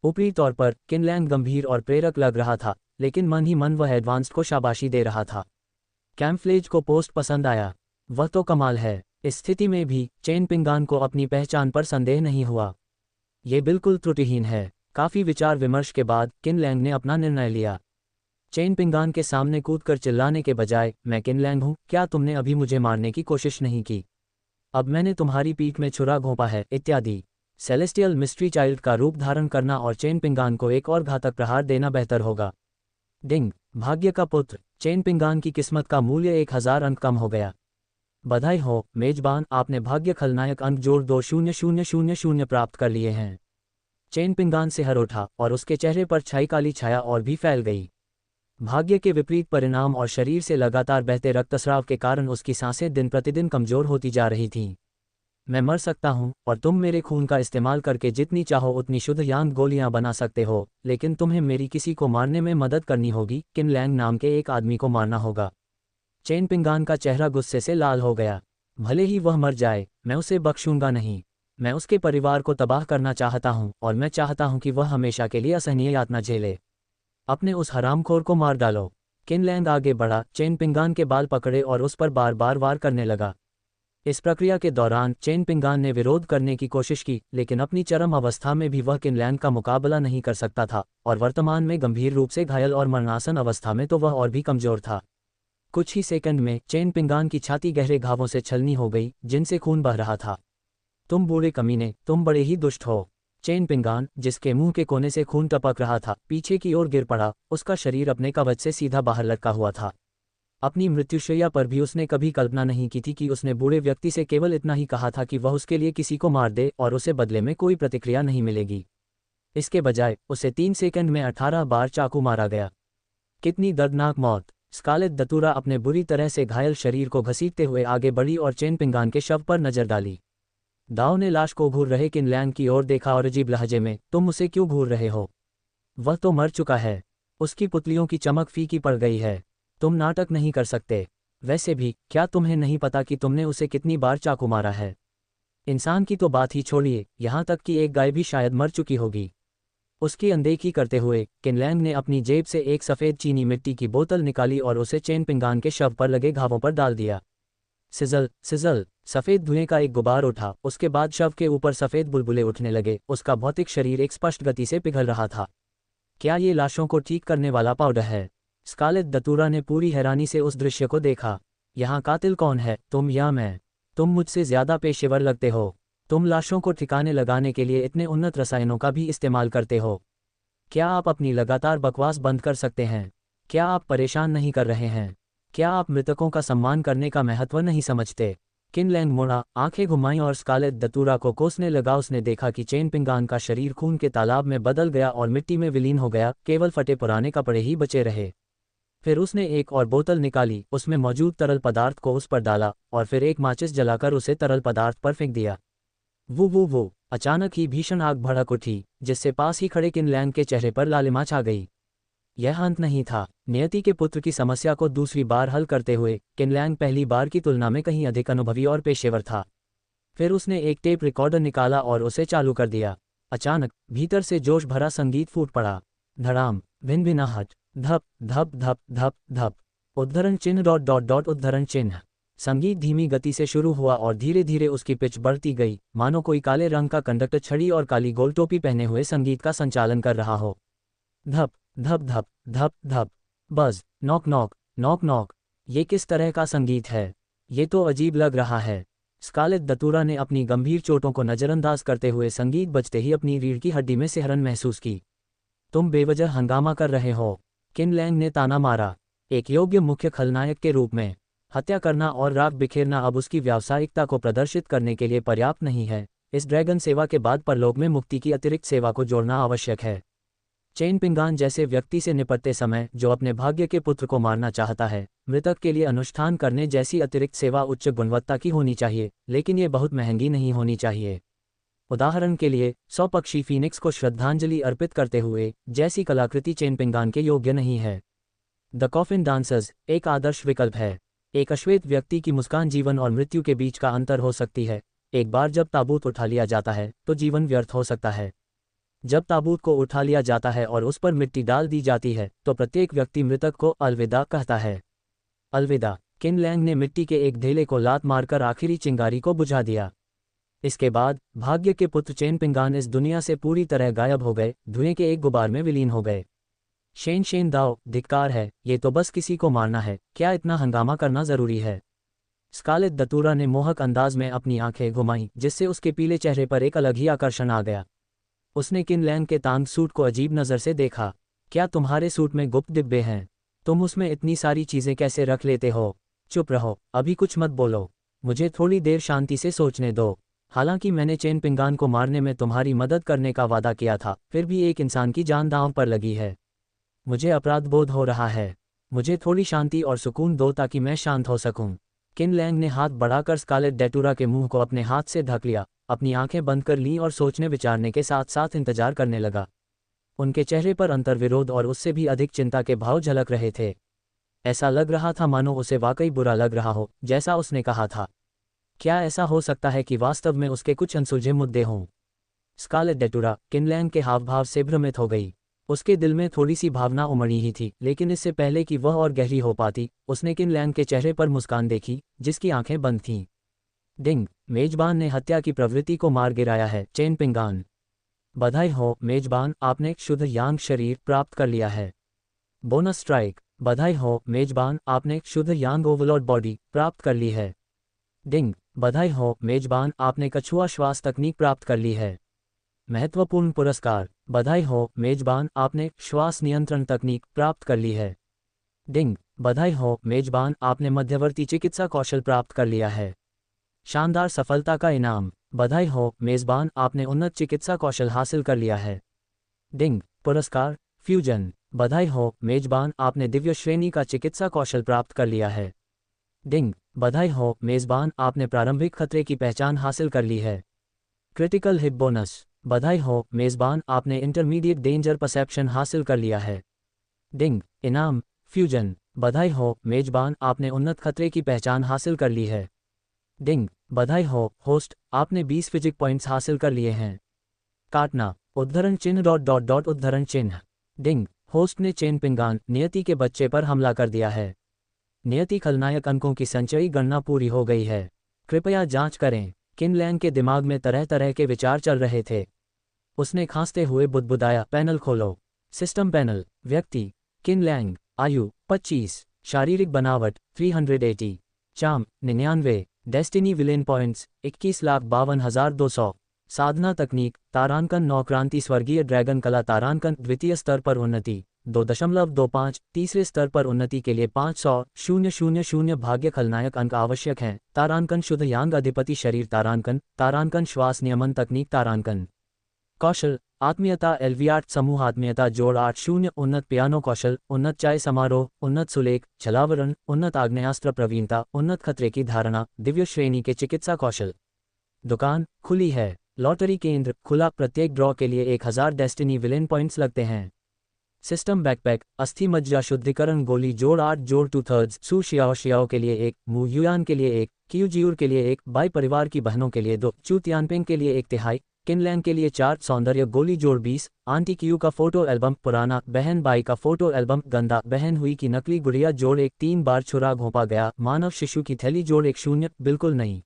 ऊपरी तौर पर किन लैंग गंभीर और प्रेरक लग रहा था, लेकिन मन ही मन वह एडवांस्ड को शाबाशी दे रहा था। कैम्फ्लेज को पोस्ट पसंद आया। वह तो कमाल है। इस स्थिति में भी चेन पिंगान को अपनी पहचान पर संदेह नहीं हुआ। ये बिल्कुल त्रुटिहीन है। काफी विचार विमर्श के बाद किन लैंग ने अपना निर्णय लिया। चेन पिंगान के सामने कूदकर चिल्लाने के बजाय, मैं किन लैंग हूँ, क्या तुमने अभी मुझे मारने की कोशिश नहीं की? अब मैंने तुम्हारी पीठ में छुरा घोंपा है, इत्यादि। सेलेस्टियल मिस्ट्री चाइल्ड का रूप धारण करना और चेन पिंगान को एक और घातक प्रहार देना बेहतर होगा। डिंग। भाग्य का पुत्र। चेन पिंगान की किस्मत का मूल्य 1000 अंक कम हो गया। बधाई हो मेजबान, आपने भाग्य खलनायक अंक जोड़ 2000 प्राप्त कर लिए हैं। चेन पिंगान सिहर उठा और उसके चेहरे पर छाई काली छाया और भी फैल गई। भाग्य के विपरीत परिणाम और शरीर से लगातार बहते रक्तस्राव के कारण उसकी सांसें दिन प्रतिदिन कमजोर होती जा रही थीं। मैं मर सकता हूं और तुम मेरे खून का इस्तेमाल करके जितनी चाहो उतनी शुद्ध यांग गोलियां बना सकते हो, लेकिन तुम्हें मेरी किसी को मारने में मदद करनी होगी। किन लैंग नाम के एक आदमी को मारना होगा। चेन पिंगान का चेहरा गुस्से से लाल हो गया। भले ही वह मर जाए, मैं उसे बख्शूंगा नहीं। मैं उसके परिवार को तबाह करना चाहता हूं और मैं चाहता हूं कि वह हमेशा के लिए असहनीय यातना झेले। अपने उस हरामखोर को मार डालो। किन लैंग आगे बढ़ा, चेन पिंगान के बाल पकड़े और उस पर बार बार वार करने लगा। इस प्रक्रिया के दौरान चेन पिंगान ने विरोध करने की कोशिश की, लेकिन अपनी चरम अवस्था में भी वह किन लैंग का मुकाबला नहीं कर सकता था, और वर्तमान में गंभीर रूप से घायल और मरणासन अवस्था में तो वह और भी कमजोर था। कुछ ही सेकंड में चेन पिंगान की छाती गहरे घावों से छलनी हो गई, जिनसे खून बह रहा था। तुम बूढ़े कमीने, तुम बड़े ही दुष्ट हो। चेन पिंगान, जिसके मुंह के कोने से खून टपक रहा था, पीछे की ओर गिर पड़ा। उसका शरीर अपने कवच से सीधा बाहर लटका हुआ था। अपनी मृत्युशैया पर भी उसने कभी कल्पना नहीं की थी कि उसने बूढ़े व्यक्ति से केवल इतना ही कहा था कि वह उसके लिए किसी को मार दे और उसे बदले में कोई प्रतिक्रिया नहीं मिलेगी। इसके बजाय उसे 3 सेकंड में 18 बार चाकू मारा गया। कितनी दर्दनाक मौत। स्कारलेट दतूरा अपने बुरी तरह से घायल शरीर को घसीटते हुए आगे बढ़ी और चेन पिंगान के शव पर नजर डाली। दाव ने लाश को घूर रहे किन लैंग की ओर देखा और अजीब लहजे में, तुम उसे क्यों घूर रहे हो? वह तो मर चुका है। उसकी पुतलियों की चमक फीकी पड़ गई है। तुम नाटक नहीं कर सकते। वैसे भी, क्या तुम्हें नहीं पता कि तुमने उसे कितनी बार चाकू मारा है? इंसान की तो बात ही छोड़िए, यहाँ तक कि एक गाय भी शायद मर चुकी होगी। उसकी अनदेखी करते हुए किन लैंग ने अपनी जेब से एक सफ़ेद चीनी मिट्टी की बोतल निकाली और उसे चेन पिंगान के शव पर लगे घावों पर डाल दिया। सिजल सिजल, सफ़ेद धुएं का एक गुबार उठा। उसके बाद शव के ऊपर सफ़ेद बुलबुले उठने लगे। उसका भौतिक शरीर एक स्पष्ट गति से पिघल रहा था। क्या ये लाशों को ठीक करने वाला पाउडर है? स्कारलेट दतूरा ने पूरी हैरानी से उस दृश्य को देखा। यहाँ कातिल कौन है, तुम या मैं? तुम मुझसे ज्यादा पेशेवर लगते हो। तुम लाशों को ठिकाने लगाने के लिए इतने उन्नत रसायनों का भी इस्तेमाल करते हो। क्या आप अपनी लगातार बकवास बंद कर सकते हैं? क्या आप परेशान नहीं कर रहे हैं? क्या आप मृतकों का सम्मान करने का महत्व नहीं समझते? किन लैंग मुड़ा, आंखें घुमाईं और स्कारलेट दतूरा को कोसने लगा। उसने देखा कि चेन पिंगान का शरीर खून के तालाब में बदल गया और मिट्टी में विलीन हो गया। केवल फटे पुराने कपड़े ही बचे रहे। फिर उसने एक और बोतल निकाली, उसमें मौजूद तरल पदार्थ को उस पर डाला और फिर एक माचिस जलाकर उसे तरल पदार्थ पर फेंक दिया। वो अचानक ही भीषण आग भड़क उठी, जिससे पास ही खड़े किन लैंग के चेहरे पर लालिमा छा गई। यह अंत नहीं था। नियति के पुत्र की समस्या को दूसरी बार हल करते हुए किन लैंग पहली बार की तुलना में कहीं अधिक अनुभवी और पेशेवर था। फिर उसने एक टेप रिकॉर्डर निकाला और उसे चालू कर दिया। अचानक भीतर से जोश भरा संगीत फूट पड़ा। धड़ाम, भिनभिनाहट, धप धप धप धप धप, उद्धरण चिन्ह डॉट डॉट डॉट उद्धरण चिन्ह। संगीत धीमी गति से शुरू हुआ और धीरे धीरे उसकी पिच बढ़ती गई, मानो कोई काले रंग का कंडक्टर छड़ी और काली गोल टोपी पहने हुए संगीत का संचालन कर रहा हो। धप धप धप धप धप, बज, नॉक नॉक नॉक नॉक। ये किस तरह का संगीत है? ये तो अजीब लग रहा है। स्कारलेट दतूरा ने अपनी गंभीर चोटों को नज़रअंदाज करते हुए संगीत बजते ही अपनी रीढ़ की हड्डी में सिहरन महसूस की। तुम बेवजह हंगामा कर रहे हो, किन लैंग ने ताना मारा। एक योग्य मुख्य खलनायक के रूप में हत्या करना और राख बिखेरना अब उसकी व्यावसायिकता को प्रदर्शित करने के लिए पर्याप्त नहीं है। इस ड्रैगन सेवा के बाद परलोक में मुक्ति की अतिरिक्त सेवा को जोड़ना आवश्यक है। चेन पिंगान जैसे व्यक्ति से निपटते समय जो अपने भाग्य के पुत्र को मारना चाहता है, मृतक के लिए अनुष्ठान करने जैसी अतिरिक्त सेवा उच्च गुणवत्ता की होनी चाहिए, लेकिन ये बहुत महंगी नहीं होनी चाहिए। उदाहरण के लिए, 100 पक्षी फीनिक्स को श्रद्धांजलि अर्पित करते हुए जैसी कलाकृति चेन पिंगान के योग्य नहीं है। द कॉफिन डांसर्स एक आदर्श विकल्प है। एक अश्वेत व्यक्ति की मुस्कान जीवन और मृत्यु के बीच का अंतर हो सकती है। एक बार जब ताबूत उठा लिया जाता है तो जीवन व्यर्थ हो सकता है। जब ताबूत को उठा लिया जाता है और उस पर मिट्टी डाल दी जाती है तो प्रत्येक व्यक्ति मृतक को अलविदा कहता है। अलविदा। किन लैंग ने मिट्टी के एक ढेले को लात मारकर आखिरी चिंगारी को बुझा दिया। इसके बाद भाग्य के पुत्र चेन पिंगान इस दुनिया से पूरी तरह गायब हो गए, धुएं के एक गुबार में विलीन हो गए। शेन शेन दाओ, धिक्कार है, ये तो बस किसी को मारना है, क्या इतना हंगामा करना जरूरी है? स्कारलेट दतूरा ने मोहक अंदाज में अपनी आंखें घुमाईं, जिससे उसके पीले चेहरे पर एक अलग ही आकर्षण आ गया। उसने किन लैंग के तांग सूट को अजीब नज़र से देखा। क्या तुम्हारे सूट में गुप्त डिब्बे हैं? तुम उसमें इतनी सारी चीज़ें कैसे रख लेते हो? चुप रहो, अभी कुछ मत बोलो, मुझे थोड़ी देर शांति से सोचने दो। हालांकि मैंने चेन पिंगान को मारने में तुम्हारी मदद करने का वादा किया था, फिर भी एक इंसान की जान दांव पर लगी है। मुझे अपराध बोध हो रहा है। मुझे थोड़ी शांति और सुकून दो ताकि मैं शांत हो सकूं। किन लैंग ने हाथ बढ़ाकर स्कारलेट डेटूरा के मुंह को अपने हाथ से ढक लिया, अपनी आंखें बंद कर लीं और सोचने विचारने के साथ साथ इंतजार करने लगा। उनके चेहरे पर अंतर्विरोध और उससे भी अधिक चिंता के भाव झलक रहे थे। ऐसा लग रहा था मानो उसे वाकई बुरा लग रहा हो, जैसा उसने कहा था। क्या ऐसा हो सकता है कि वास्तव में उसके कुछ अनसुलझे मुद्दे हों? स्कारलेट डेटूरा किन लैंग के हाव भाव से भ्रमित हो गई। उसके दिल में थोड़ी सी भावना उमड़ी ही थी, लेकिन इससे पहले कि वह और गहरी हो पाती, उसने किन लैंग के चेहरे पर मुस्कान देखी, जिसकी आंखें बंद थीं। डिंग, मेजबान ने हत्या की प्रवृत्ति को मार गिराया है, चेन पिंगान। बधाई हो मेजबान, आपने शुद्ध यांग शरीर प्राप्त कर लिया है। बोनस स्ट्राइक, बधाई हो मेजबान, आपने शुद्ध यांग ओवरलॉर्ड बॉडी प्राप्त कर ली है। डिंग, बधाई हो मेजबान, आपने कछुआ श्वास तकनीक प्राप्त कर ली है। महत्वपूर्ण पुरस्कार, बधाई हो मेजबान, आपने श्वास नियंत्रण तकनीक प्राप्त कर ली है। डिंग, बधाई हो मेजबान, आपने मध्यवर्ती चिकित्सा कौशल प्राप्त कर लिया है। शानदार सफलता का इनाम, बधाई हो मेजबान, आपने उन्नत चिकित्सा कौशल हासिल कर लिया है। डिंग, पुरस्कार फ्यूजन, बधाई हो मेजबान, आपने दिव्य श्रेणी का चिकित्सा कौशल प्राप्त कर लिया है। डिंग, बधाई हो मेजबान, आपने प्रारंभिक खतरे की पहचान हासिल कर ली है। क्रिटिकल हिट बोनस, बधाई हो मेजबान, आपने इंटरमीडिएट डेंजर परसेप्शन हासिल कर लिया है। डिंग, इनाम फ्यूजन, बधाई हो मेजबान, आपने उन्नत खतरे की पहचान हासिल कर ली है। डिंग, बधाई हो होस्ट, आपने 20 फिजिक पॉइंट्स हासिल कर लिए हैं। काटना, उद्धरण चिन्ह ... उद्धरण चिन्ह। डिंग, होस्ट ने चेन पिंगान नियति के बच्चे पर हमला कर दिया है। नियति खलनायक अंकों की संचयी गणना पूरी हो गई है। कृपया जांच करें। किन लैंग के दिमाग में तरह तरह के विचार चल रहे थे। उसने खांसते हुए बुदबुदाया, पैनल खोलो। सिस्टम पैनल, व्यक्ति किन लैंग, आयु 25, शारीरिक बनावट 380, चार्म 99, डेस्टिनी विलेन पॉइंट्स 21,52,200, साधना तकनीक तारांकन 9, क्रांति स्वर्गीय ड्रैगन कला तारांकन द्वितीय स्तर पर उन्नति 2.25, तीसरे स्तर पर उन्नति के लिए 500,000 भाग्य खलनायक अंक आवश्यक हैं। तारांकन शुद्ध यांग अधिपति शरीर तारांकन, तारांकन श्वास नियमन तकनीक तारांकन। कौशल आत्मीयता LV8 समूह आत्मीयता जोड़ 80, उन्नत पियानो कौशल, उन्नत चाय समारोह, उन्नत सुलेख छलावरण, उन्नत आग्नेयास्त्र प्रवीणता, उन्नत खतरे की धारणा, दिव्य श्रेणी के चिकित्सा कौशल। दुकान खुली है। लॉटरी केंद्र खुला, प्रत्येक ड्रॉ के लिए 1000 डेस्टिनी विलेन पॉइंट्स लगते हैं। सिस्टम बैकपैक अस्थि मज्जा शुद्धिकरण गोली जोड़ 8 जोड़ 2/3, सू शियाओ शियाओ के लिए 1, मू युयान के लिए 1, क्यूजियूर के लिए 1, बाई परिवार की बहनों के लिए 2, चू तियानपिंग के लिए 1/3, किनलैंग के लिए 4, सौंदर्य गोली जोड़ 20, आंटी क्यू का फोटो एल्बम, पुराना बहन बाई का फोटो एल्बम, गंदा बहन हुई की नकली गुड़िया जोड़ 1, 3 बार छुरा घोंपा गया, मानव शिशु की थैली जोड़ 1, 0 बिल्कुल नहीं।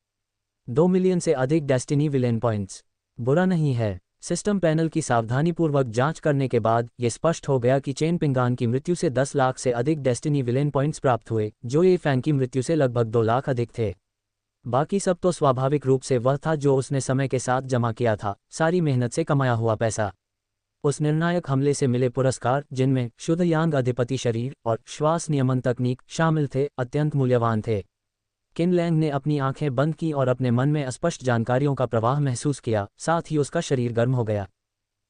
2 मिलियन से अधिक डेस्टिनी विलेन पॉइंट्स, बुरा नहीं है। सिस्टम पैनल की सावधानीपूर्वक जांच करने के बाद ये स्पष्ट हो गया कि चेन पिंगान की मृत्यु से 10 लाख से अधिक डेस्टिनी विलेन पॉइंट्स प्राप्त हुए, जो ये फैंग की मृत्यु से लगभग 2 लाख अधिक थे। बाकी सब तो स्वाभाविक रूप से वह था जो उसने समय के साथ जमा किया था, सारी मेहनत से कमाया हुआ पैसा। उस निर्णायक हमले से मिले पुरस्कार, जिनमें शुद्ध यांग अधिपति शरीर और श्वास नियमन तकनीक शामिल थे, अत्यंत मूल्यवान थे। किन लैंग ने अपनी आंखें बंद की और अपने मन में अस्पष्ट जानकारियों का प्रवाह महसूस किया, साथ ही उसका शरीर गर्म हो गया।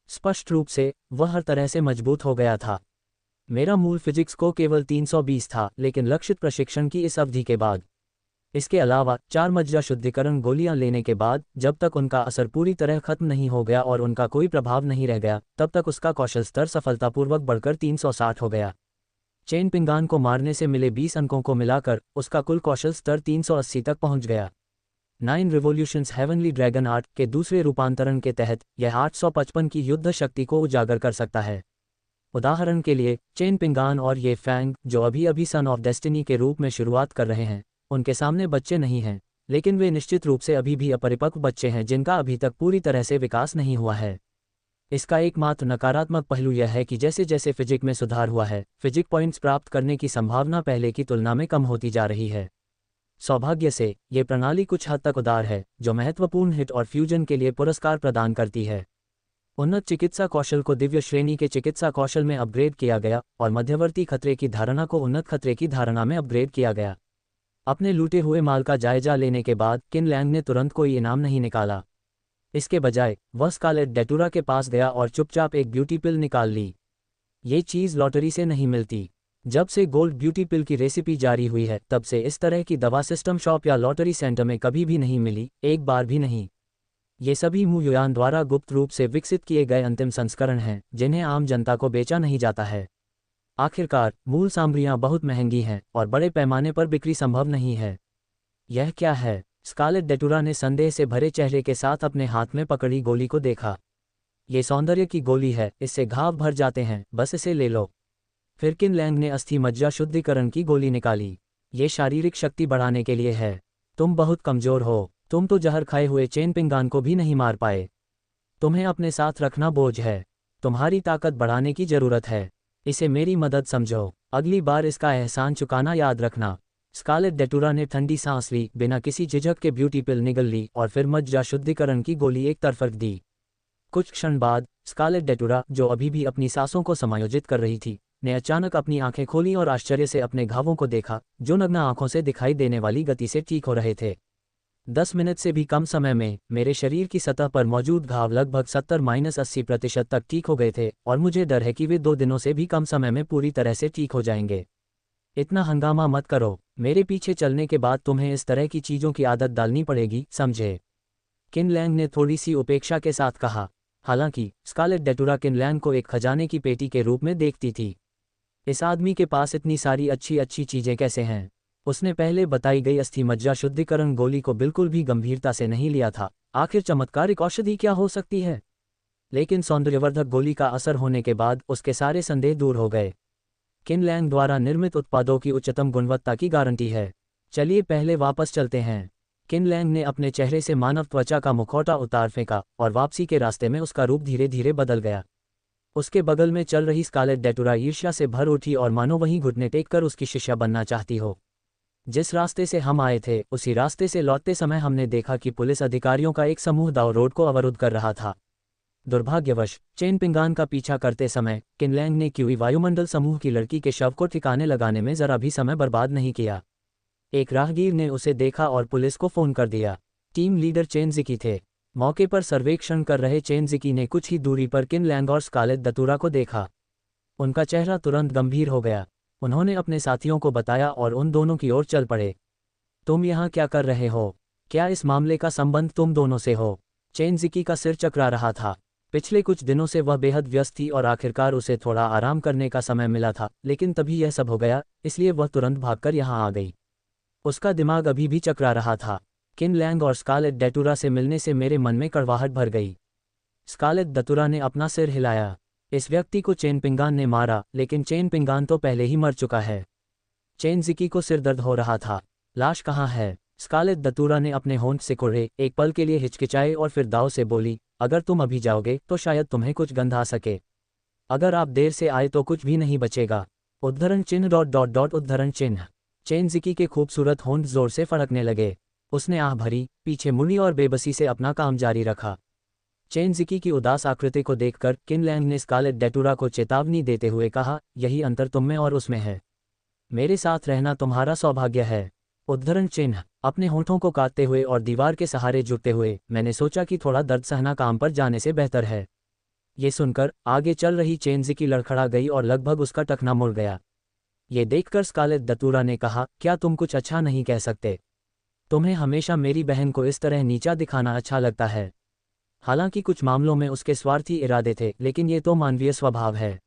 स्पष्ट रूप से वह हर तरह से मजबूत हो गया था। मेरा मूल फिजिक्स को केवल 320 था, लेकिन लक्षित प्रशिक्षण की इस अवधि के बाद, इसके अलावा 4 मज्जा शुद्धिकरण गोलियां लेने के बाद, जब तक उनका असर पूरी तरह खत्म नहीं हो गया और उनका कोई प्रभाव नहीं रह गया, तब तक उसका कौशल स्तर सफलतापूर्वक बढ़कर 360 हो गया। चेन पिंगान को मारने से मिले 20 अंकों को मिलाकर उसका कुल कौशल स्तर 380 तक पहुंच गया। 9 रिवॉल्यूशंस हेवनली ड्रैगन आर्ट के दूसरे रूपांतरण के तहत यह 855 की युद्ध शक्ति को उजागर कर सकता है। उदाहरण के लिए, चेन पिंगान और ये फैंग, जो अभी अभी सन ऑफ डेस्टिनी के रूप में शुरुआत कर रहे हैं, उनके सामने बच्चे नहीं हैं, लेकिन वे निश्चित रूप से अभी भी अपरिपक्व बच्चे हैं जिनका अभी तक पूरी तरह से विकास नहीं हुआ है। इसका एकमात्र नकारात्मक पहलू यह है कि जैसे जैसे फिजिक में सुधार हुआ है, फिजिक पॉइंट्स प्राप्त करने की संभावना पहले की तुलना में कम होती जा रही है। सौभाग्य से ये प्रणाली कुछ हद तक उदार है, जो महत्वपूर्ण हिट और फ्यूजन के लिए पुरस्कार प्रदान करती है। उन्नत चिकित्सा कौशल को दिव्य श्रेणी के चिकित्सा कौशल में अपग्रेड किया गया और मध्यवर्ती खतरे की धारणा को उन्नत खतरे की धारणा में अपग्रेड किया गया। अपने लूटे हुए माल का जायजा लेने के बाद किन लैंग ने तुरंत कोई इनाम नहीं निकाला। इसके बजाय वह स्कारलेट डेटुरा के पास गया और चुपचाप एक ब्यूटी पिल निकाल ली। ये चीज़ लॉटरी से नहीं मिलती। जब से गोल्ड ब्यूटी पिल की रेसिपी जारी हुई है, तब से इस तरह की दवा सिस्टम शॉप या लॉटरी सेंटर में कभी भी नहीं मिली, एक बार भी नहीं। ये सभी मू युआन द्वारा गुप्त रूप से विकसित किए गए अंतिम संस्करण हैं, जिन्हें आम जनता को बेचा नहीं जाता है। आखिरकार मूल सामग्रियां बहुत महंगी हैं और बड़े पैमाने पर बिक्री संभव नहीं है। यह क्या है? स्कारलेट डेटुरा ने संदेह से भरे चेहरे के साथ अपने हाथ में पकड़ी गोली को देखा। ये सौंदर्य की गोली है, इससे घाव भर जाते हैं, बस इसे ले लो। फिर किन लैंग ने अस्थि मज्जा शुद्धिकरण की गोली निकाली। ये शारीरिक शक्ति बढ़ाने के लिए है। तुम बहुत कमजोर हो, तुम तो जहर खाए हुए चेन पिंगान को भी नहीं मार पाए। तुम्हें अपने साथ रखना बोझ है, तुम्हारी ताकत बढ़ाने की जरूरत है। इसे मेरी मदद समझो, अगली बार इसका एहसान चुकाना याद रखना। स्कारलेट डेटुरा ने ठंडी सांस ली, बिना किसी झिझक के ब्यूटी पिल निगल ली और फिर मज्जा शुद्धिकरण की गोली एक तरफ रख दी। कुछ क्षण बाद स्कारलेट डेटुरा, जो अभी भी अपनी सांसों को समायोजित कर रही थी, ने अचानक अपनी आंखें खोली और आश्चर्य से अपने घावों को देखा, जो नग्न आंखों से दिखाई देने वाली गति से ठीक हो रहे थे। 10 मिनट से भी कम समय में मेरे शरीर की सतह पर मौजूद घाव लगभग 70-80% तक ठीक हो गए थे और मुझे डर है कि वे 2 दिनों से भी कम समय में पूरी तरह से ठीक हो जाएंगे। इतना हंगामा मत करो, मेरे पीछे चलने के बाद तुम्हें इस तरह की चीज़ों की आदत डालनी पड़ेगी, समझे? किन लैंग ने थोड़ी सी उपेक्षा के साथ कहा। हालांकि स्कारलेट डेटुरा किन लैंग को एक खजाने की पेटी के रूप में देखती थी। इस आदमी के पास इतनी सारी अच्छी अच्छी चीज़ें कैसे हैं? उसने पहले बताई गई अस्थि मज्जा शुद्धिकरण गोली को बिल्कुल भी गंभीरता से नहीं लिया था। आखिर चमत्कारिक औषधि क्या हो सकती है? लेकिन सौंदर्यवर्धक गोली का असर होने के बाद उसके सारे संदेह दूर हो गए। किन लैंग द्वारा निर्मित उत्पादों की उच्चतम गुणवत्ता की गारंटी है। चलिए पहले वापस चलते हैं। किन लैंग ने अपने चेहरे से मानव त्वचा का मुखौटा उतार फेंका और वापसी के रास्ते में उसका रूप धीरे धीरे बदल गया। उसके बगल में चल रही स्कारलेट डेटुरा ईर्ष्या से भर उठी और मानो वहीं घुटने टेक कर उसकी शिष्या बनना चाहती हो। जिस रास्ते से हम आए थे, उसी रास्ते से लौटते समय हमने देखा कि पुलिस अधिकारियों का एक समूह दाव रोड को अवरुद्ध कर रहा था। दुर्भाग्यवश चेन पिंगान का पीछा करते समय किन लैंग ने क्यूई वायुमंडल समूह की लड़की के शव को ठिकाने लगाने में जरा भी समय बर्बाद नहीं किया। एक राहगीर ने उसे देखा और पुलिस को फोन कर दिया। टीम लीडर चेन जिकी थे। मौके पर सर्वेक्षण कर रहे चेन जिकी ने कुछ ही दूरी पर किन लैंग और स्कारलेट डेटुरा को देखा। उनका चेहरा तुरंत गंभीर हो गया। उन्होंने अपने साथियों को बताया और उन दोनों की ओर चल पड़े। तुम यहाँ क्या कर रहे हो? क्या इस मामले का संबंध तुम दोनों से हो? चेन जिकी का सिर चकरा रहा था। पिछले कुछ दिनों से वह बेहद व्यस्त थी और आखिरकार उसे थोड़ा आराम करने का समय मिला था, लेकिन तभी यह सब हो गया, इसलिए वह तुरंत भागकर यहाँ आ गई। उसका दिमाग अभी भी चकरा रहा था। किन लैंग और स्कारलेट डेटुरा से मिलने से मेरे मन में कड़वाहट भर गई। स्कारलेट डेटुरा ने अपना सिर हिलाया। इस व्यक्ति को चेन पिंगान ने मारा, लेकिन चेन पिंगान तो पहले ही मर चुका है। चेन जिकी को सिर दर्द हो रहा था। लाश कहाँ है? स्कारलेट डेटुरा ने अपने होंठ सिकुड़े, एक पल के लिए हिचकिचाए और फिर दाव से बोली, अगर तुम अभी जाओगे तो शायद तुम्हें कुछ गंध आ सके। अगर आप देर से आए तो कुछ भी नहीं बचेगा। उद्धरण चिन्ह ... उद्धरण चिन्ह। चेन जिकी के खूबसूरत होंठ जोर से फड़कने लगे। उसने आह भरी, पीछे मुड़ी और बेबसी से अपना काम जारी रखा। चेन जिकी की उदास आकृति को देखकर किन लैंग ने स्कारलेट डेटुरा को चेतावनी देते हुए कहा, यही अंतर तुम में और उसमें है। मेरे साथ रहना तुम्हारा सौभाग्य है। उद्धरण चिन्ह। अपने होंठों को काटते हुए और दीवार के सहारे झुकते हुए मैंने सोचा कि थोड़ा दर्द सहना काम पर जाने से बेहतर है। ये सुनकर आगे चल रही चेन जिकी लड़खड़ा गई और लगभग उसका टखना मुड़ गया। ये देखकर स्कारलेट डेटुरा ने कहा, क्या तुम कुछ अच्छा नहीं कह सकते? तुम्हें हमेशा मेरी बहन को इस तरह नीचा दिखाना अच्छा लगता है। हालांकि कुछ मामलों में उसके स्वार्थी इरादे थे, लेकिन ये तो मानवीय स्वभाव है।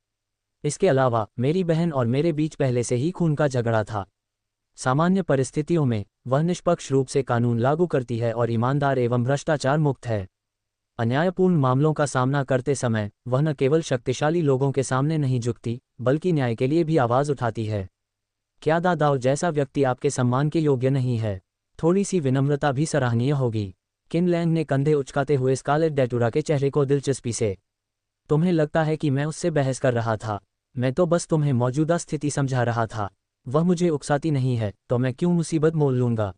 इसके अलावा मेरी बहन और मेरे बीच पहले से ही खून का झगड़ा था। सामान्य परिस्थितियों में वह निष्पक्ष रूप से कानून लागू करती है और ईमानदार एवं भ्रष्टाचार मुक्त है। अन्यायपूर्ण मामलों का सामना करते समय वह न केवल शक्तिशाली लोगों के सामने नहीं झुकती, बल्कि न्याय के लिए भी आवाज़ उठाती है। क्या दादाओ जैसा व्यक्ति आपके सम्मान के योग्य नहीं है? थोड़ी सी विनम्रता भी सराहनीय होगी। किन लैंग ने कंधे उचकाते हुए स्कारलेट डेटुरा के चेहरे को दिलचस्पी से। तुम्हें लगता है कि मैं उससे बहस कर रहा था? मैं तो बस तुम्हें मौजूदा स्थिति समझा रहा था। वह मुझे उकसाती नहीं है तो मैं क्यों मुसीबत मोल लूंगा।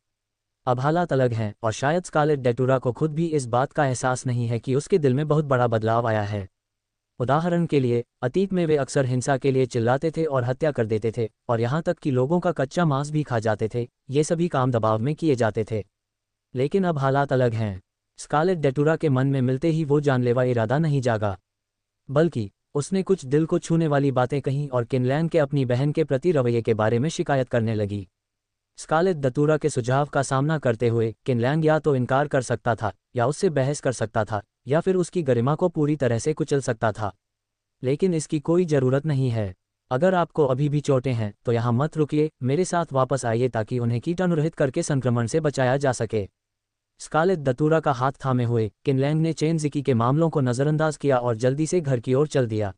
अब हालात अलग हैं और शायद स्कारलेट डेटुरा को खुद भी इस बात का एहसास नहीं है कि उसके दिल में बहुत बड़ा बदलाव आया है। उदाहरण के लिए, अतीत में वे अक्सर हिंसा के लिए चिल्लाते थे और हत्या कर देते थे, और यहाँ तक कि लोगों का कच्चा मांस भी खा जाते थे। ये सभी काम दबाव में किए जाते थे। लेकिन अब हालात अलग हैं। स्कारलेट डेटुरा के मन में मिलते ही वो जानलेवा इरादा नहीं जागा, बल्कि उसने कुछ दिल को छूने वाली बातें कहीं और किनलैंग के अपनी बहन के प्रति रवैये के बारे में शिकायत करने लगी। स्कारलेट डेटुरा के सुझाव का सामना करते हुए किनलैंग या तो इनकार कर सकता था, या उससे बहस कर सकता था, या फिर उसकी गरिमा को पूरी तरह से कुचल सकता था। लेकिन इसकी कोई ज़रूरत नहीं है। अगर आपको अभी भी चोटें हैं तो यहाँ मत रुकिए, मेरे साथ वापस आइए ताकि उन्हें कीटाणुरहित करके संक्रमण से बचाया जा सके। स्कारलेट डेटुरा का हाथ थामे हुए किनलैंग ने चेन जिकी के मामलों को नज़रअंदाज किया और जल्दी से घर की ओर चल दिया।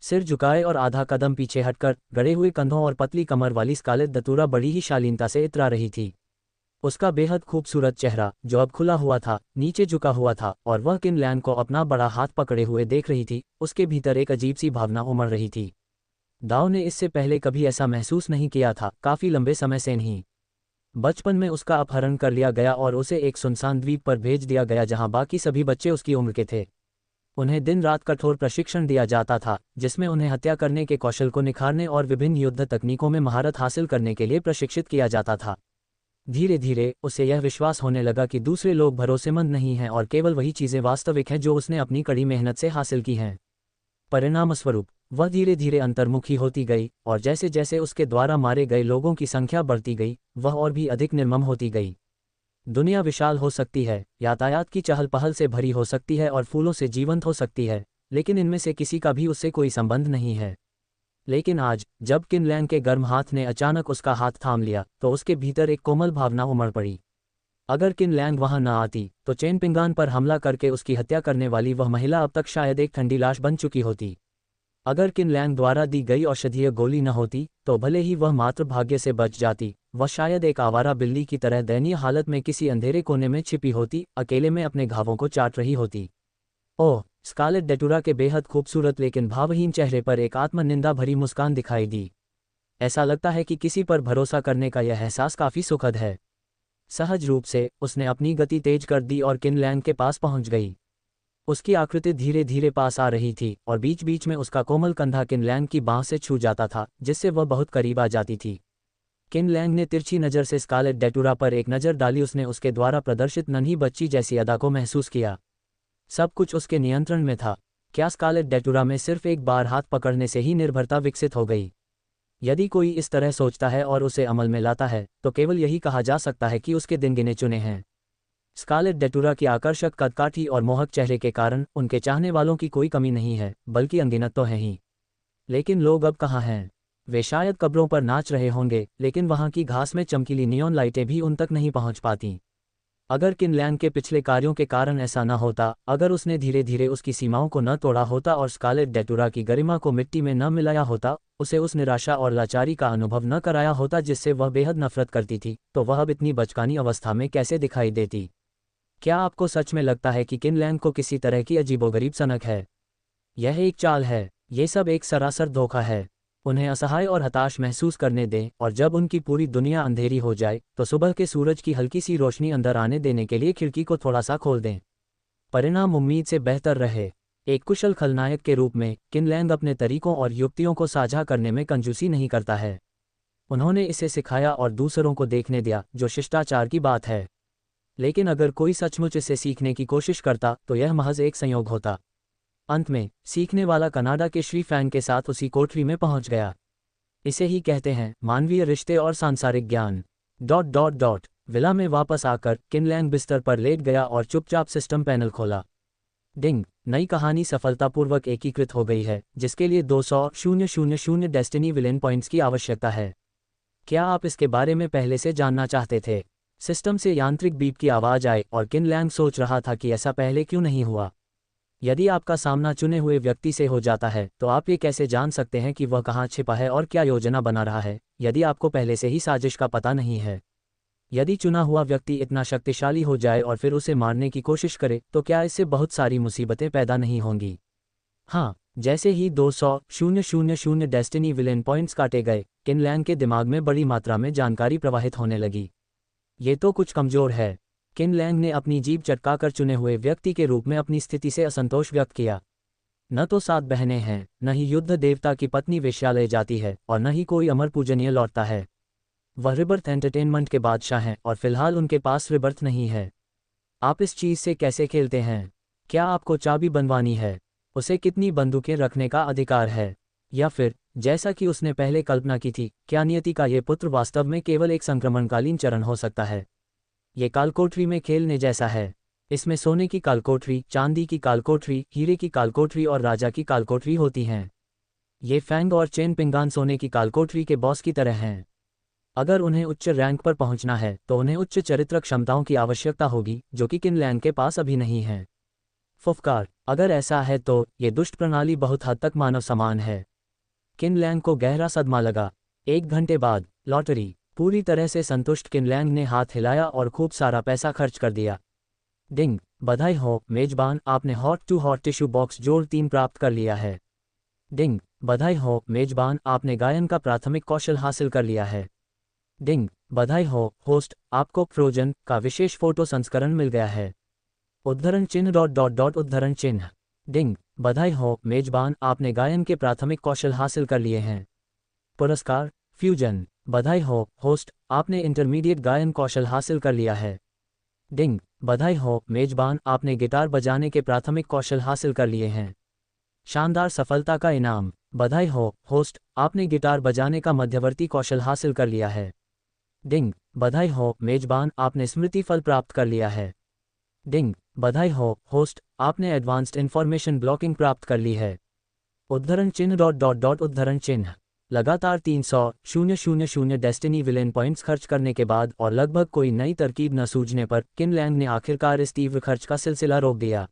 सिर झुकाए और आधा कदम पीछे हटकर गड़े हुए कंधों और पतली कमर वाली स्कारलेट डेटुरा बड़ी ही शालीनता से इतरा रही थी। उसका बेहद खूबसूरत चेहरा, जो अब खुला हुआ था, नीचे झुका हुआ था, और वह किनलैंग को अपना बड़ा हाथ पकड़े हुए देख रही थी। उसके भीतर एक अजीब सी भावना उमड़ रही थी। दाव ने इससे पहले कभी ऐसा महसूस नहीं किया था, काफ़ी लंबे समय से नहीं। बचपन में उसका अपहरण कर लिया गया और उसे एक सुनसान द्वीप पर भेज दिया गया जहां बाकी सभी बच्चे उसकी उम्र के थे। उन्हें दिन रात कठोर प्रशिक्षण दिया जाता था, जिसमें उन्हें हत्या करने के कौशल को निखारने और विभिन्न युद्ध तकनीकों में महारत हासिल करने के लिए प्रशिक्षित किया जाता था। धीरे धीरे उसे यह विश्वास होने लगा कि दूसरे लोग भरोसेमंद नहीं हैं और केवल वही चीज़ें वास्तविक हैं जो उसने अपनी कड़ी मेहनत से हासिल की हैं। परिणामस्वरूप वह धीरे धीरे अंतर्मुखी होती गई, और जैसे जैसे उसके द्वारा मारे गए लोगों की संख्या बढ़ती गई, वह और भी अधिक निर्मम होती गई। दुनिया विशाल हो सकती है, यातायात की चहल पहल से भरी हो सकती है और फूलों से जीवंत हो सकती है, लेकिन इनमें से किसी का भी उससे कोई संबंध नहीं है। लेकिन आज, जब किनलैंग के गर्म हाथ ने अचानक उसका हाथ थाम लिया, तो उसके भीतर एक कोमल भावना उमड़ पड़ी। अगर किनलैंग वहां न आती तो चेन पिंगान पर हमला करके उसकी हत्या करने वाली वह महिला अब तक शायद एक ठंडी लाश बन चुकी होती। अगर किनलैंग द्वारा दी गई औषधीय गोली न होती तो भले ही वह मात्र भाग्य से बच जाती, वह शायद एक आवारा बिल्ली की तरह दयनीय हालत में किसी अंधेरे कोने में छिपी होती, अकेले में अपने घावों को चाट रही होती। ओह! स्कारलेट डेटुरा के बेहद खूबसूरत लेकिन भावहीन चेहरे पर एक आत्मनिंदा भरी मुस्कान दिखाई दी। ऐसा लगता है कि किसी पर भरोसा करने का यह एहसास काफ़ी सुखद है। सहज रूप से उसने अपनी गति तेज कर दी और किनलैंग के पास पहुंच गई। उसकी आकृति धीरे धीरे पास आ रही थी और बीच बीच में उसका कोमल कंधा किनलैंग की बांह से छू जाता था, जिससे वह बहुत करीब आ जाती थी। किनलैंग ने तिरछी नज़र से स्कारलेट डेटुरा पर एक नज़र डाली। उसने उसके द्वारा प्रदर्शित नन्ही बच्ची जैसी अदा को महसूस किया। सब कुछ उसके नियंत्रण में था। क्या स्कारलेट डेटुरा में सिर्फ एक बार हाथ पकड़ने से ही निर्भरता विकसित हो गई? यदि कोई इस तरह सोचता है और उसे अमल में लाता है तो केवल यही कहा जा सकता है कि उसके दिन गिने चुने हैं। स्कारलेट डेटुरा की आकर्षक कदकाठी और मोहक चेहरे के कारण उनके चाहने वालों की कोई कमी नहीं है, बल्कि अनगिनत तो हैं ही। लेकिन लोग अब कहाँ हैं? वे शायद कब्रों पर नाच रहे होंगे, लेकिन वहाँ की घास में चमकीली नियॉन लाइटें भी उन तक नहीं पहुँच पाती। अगर किनलैंग के पिछले कार्यों के कारण ऐसा न होता, अगर उसने धीरे धीरे उसकी सीमाओं को न तोड़ा होता और स्कारलेट डेटुरा की गरिमा को मिट्टी में न मिलाया होता, उसे उस निराशा और लाचारी का अनुभव न कराया होता जिससे वह बेहद नफरत करती थी, तो वह अब इतनी बचकानी अवस्था में कैसे दिखाई देती? क्या आपको सच में लगता है कि किनलैंग को किसी तरह की अजीबोगरीब सनक है? यह एक चाल है। ये सब एक सरासर धोखा है। उन्हें असहाय और हताश महसूस करने दें, और जब उनकी पूरी दुनिया अंधेरी हो जाए तो सुबह के सूरज की हल्की सी रोशनी अंदर आने देने के लिए खिड़की को थोड़ा सा खोल दें। परिणाम उम्मीद से बेहतर रहे। एक कुशल खलनायक के रूप में किनलैंग अपने तरीकों और युक्तियों को साझा करने में कंजूसी नहीं करता है। उन्होंने इसे सिखाया और दूसरों को देखने दिया, जो शिष्टाचार की बात है। लेकिन अगर कोई सचमुच इसे सीखने की कोशिश करता तो यह महज एक संयोग होता। अंत में सीखने वाला कनाडा के श्री फैंग के साथ उसी कोठरी में पहुंच गया। इसे ही कहते हैं मानवीय रिश्ते और सांसारिक ज्ञान। विला में वापस आकर किनलैंग बिस्तर पर लेट गया और चुपचाप सिस्टम पैनल खोला। डिंग! नई कहानी सफलतापूर्वक एकीकृत हो गई है, जिसके लिए 200,000 डेस्टिनी विलेन पॉइंट्स की आवश्यकता है। क्या आप इसके बारे में पहले से जानना चाहते थे? सिस्टम से यांत्रिक बीप की आवाज़ आई और किनलैंग सोच रहा था कि ऐसा पहले क्यों नहीं हुआ। यदि आपका सामना चुने हुए व्यक्ति से हो जाता है तो आप ये कैसे जान सकते हैं कि वह कहाँ छिपा है और क्या योजना बना रहा है, यदि आपको पहले से ही साजिश का पता नहीं है? यदि चुना हुआ व्यक्ति इतना शक्तिशाली हो जाए और फिर उसे मारने की कोशिश करे तो क्या इससे बहुत सारी मुसीबतें पैदा नहीं होंगी? हाँ, जैसे ही 200,000 डेस्टिनी विलेन पॉइंट्स काटे गए, किन लैंग के दिमाग में बड़ी मात्रा में जानकारी प्रवाहित होने लगी। ये तो कुछ कमज़ोर है। किन लैंग ने अपनी जीभ चटकाकर चुने हुए व्यक्ति के रूप में अपनी स्थिति से असंतोष व्यक्त किया। न तो 7 बहनें हैं, न ही युद्ध देवता की पत्नी वेश्यालय जाती है, और न ही कोई अमर पूजनीय लौटता है। वह रिबर्थ एंटरटेनमेंट के बादशाह हैं और फिलहाल उनके पास रिबर्थ नहीं है। आप इस चीज़ से कैसे खेलते हैं? क्या आपको चाबी बनवानी है? उसे कितनी बंदूकें रखने का अधिकार है? या फिर, जैसा कि उसने पहले कल्पना की थी, क्या नियति का ये पुत्र वास्तव में केवल एक संक्रमणकालीन चरण हो सकता है? ये कालकोठरी में खेलने जैसा है। इसमें सोने की कालकोठरी, चांदी की कालकोठरी, हीरे की कालकोठरी और राजा की कालकोठरी होती हैं। ये फैंग और चेन पिंगान सोने की कालकोठरी के बॉस की तरह हैं। अगर उन्हें उच्च रैंक पर पहुंचना है तो उन्हें उच्च चरित्र क्षमताओं की आवश्यकता होगी, जो कि किन लैंग के पास अभी नहीं है। फुफकार, अगर ऐसा है तो ये दुष्ट प्रणाली बहुत हद तक मानव समान है। किन लैंग को गहरा सदमा लगा। 1 घंटे बाद, लॉटरी। पूरी तरह से संतुष्ट किन लैंग ने हाथ हिलाया और खूब सारा पैसा खर्च कर दिया। डिंग, बधाई हो मेजबान, आपने hot to hot tissue box जोड़ 3 प्राप्त कर लिया है। डिंग, बधाई हो मेजबान, आपने गायन का प्राथमिक कौशल हासिल कर लिया है। डिंग, बधाई हो होस्ट, आपको फ्रोजन का विशेष फोटो संस्करण मिल गया है। उद्धरण चिन्ह डॉट डॉट डॉट उद्धरण चिन्ह। डिंग, बधाई हो मेजबान, आपने गायन के प्राथमिक कौशल हासिल कर लिए हैं। पुरस्कार, फ्यूजन। बधाई हो होस्ट, आपने इंटरमीडिएट गायन कौशल हासिल कर लिया है। डिंग, बधाई हो मेजबान, आपने गिटार बजाने के प्राथमिक कौशल हासिल कर लिए हैं। शानदार सफलता का इनाम। बधाई हो होस्ट, आपने गिटार बजाने का मध्यवर्ती कौशल हासिल कर लिया है। डिंग, बधाई हो मेजबान, आपने स्मृति फल प्राप्त कर लिया है। डिंग, बधाई हो होस्ट, आपने एडवांस्ड इंफॉर्मेशन ब्लॉकिंग प्राप्त कर ली है। उद्धरण चिन्ह डॉट डॉट डॉट उद्धरण चिन्ह। लगातार 300,000 डेस्टिनी विलेन पॉइंट्स खर्च करने के बाद और लगभग कोई नई तरकीब न सूझने पर किन लैंग ने आखिरकार इस तीव्र खर्च का सिलसिला रोक दिया।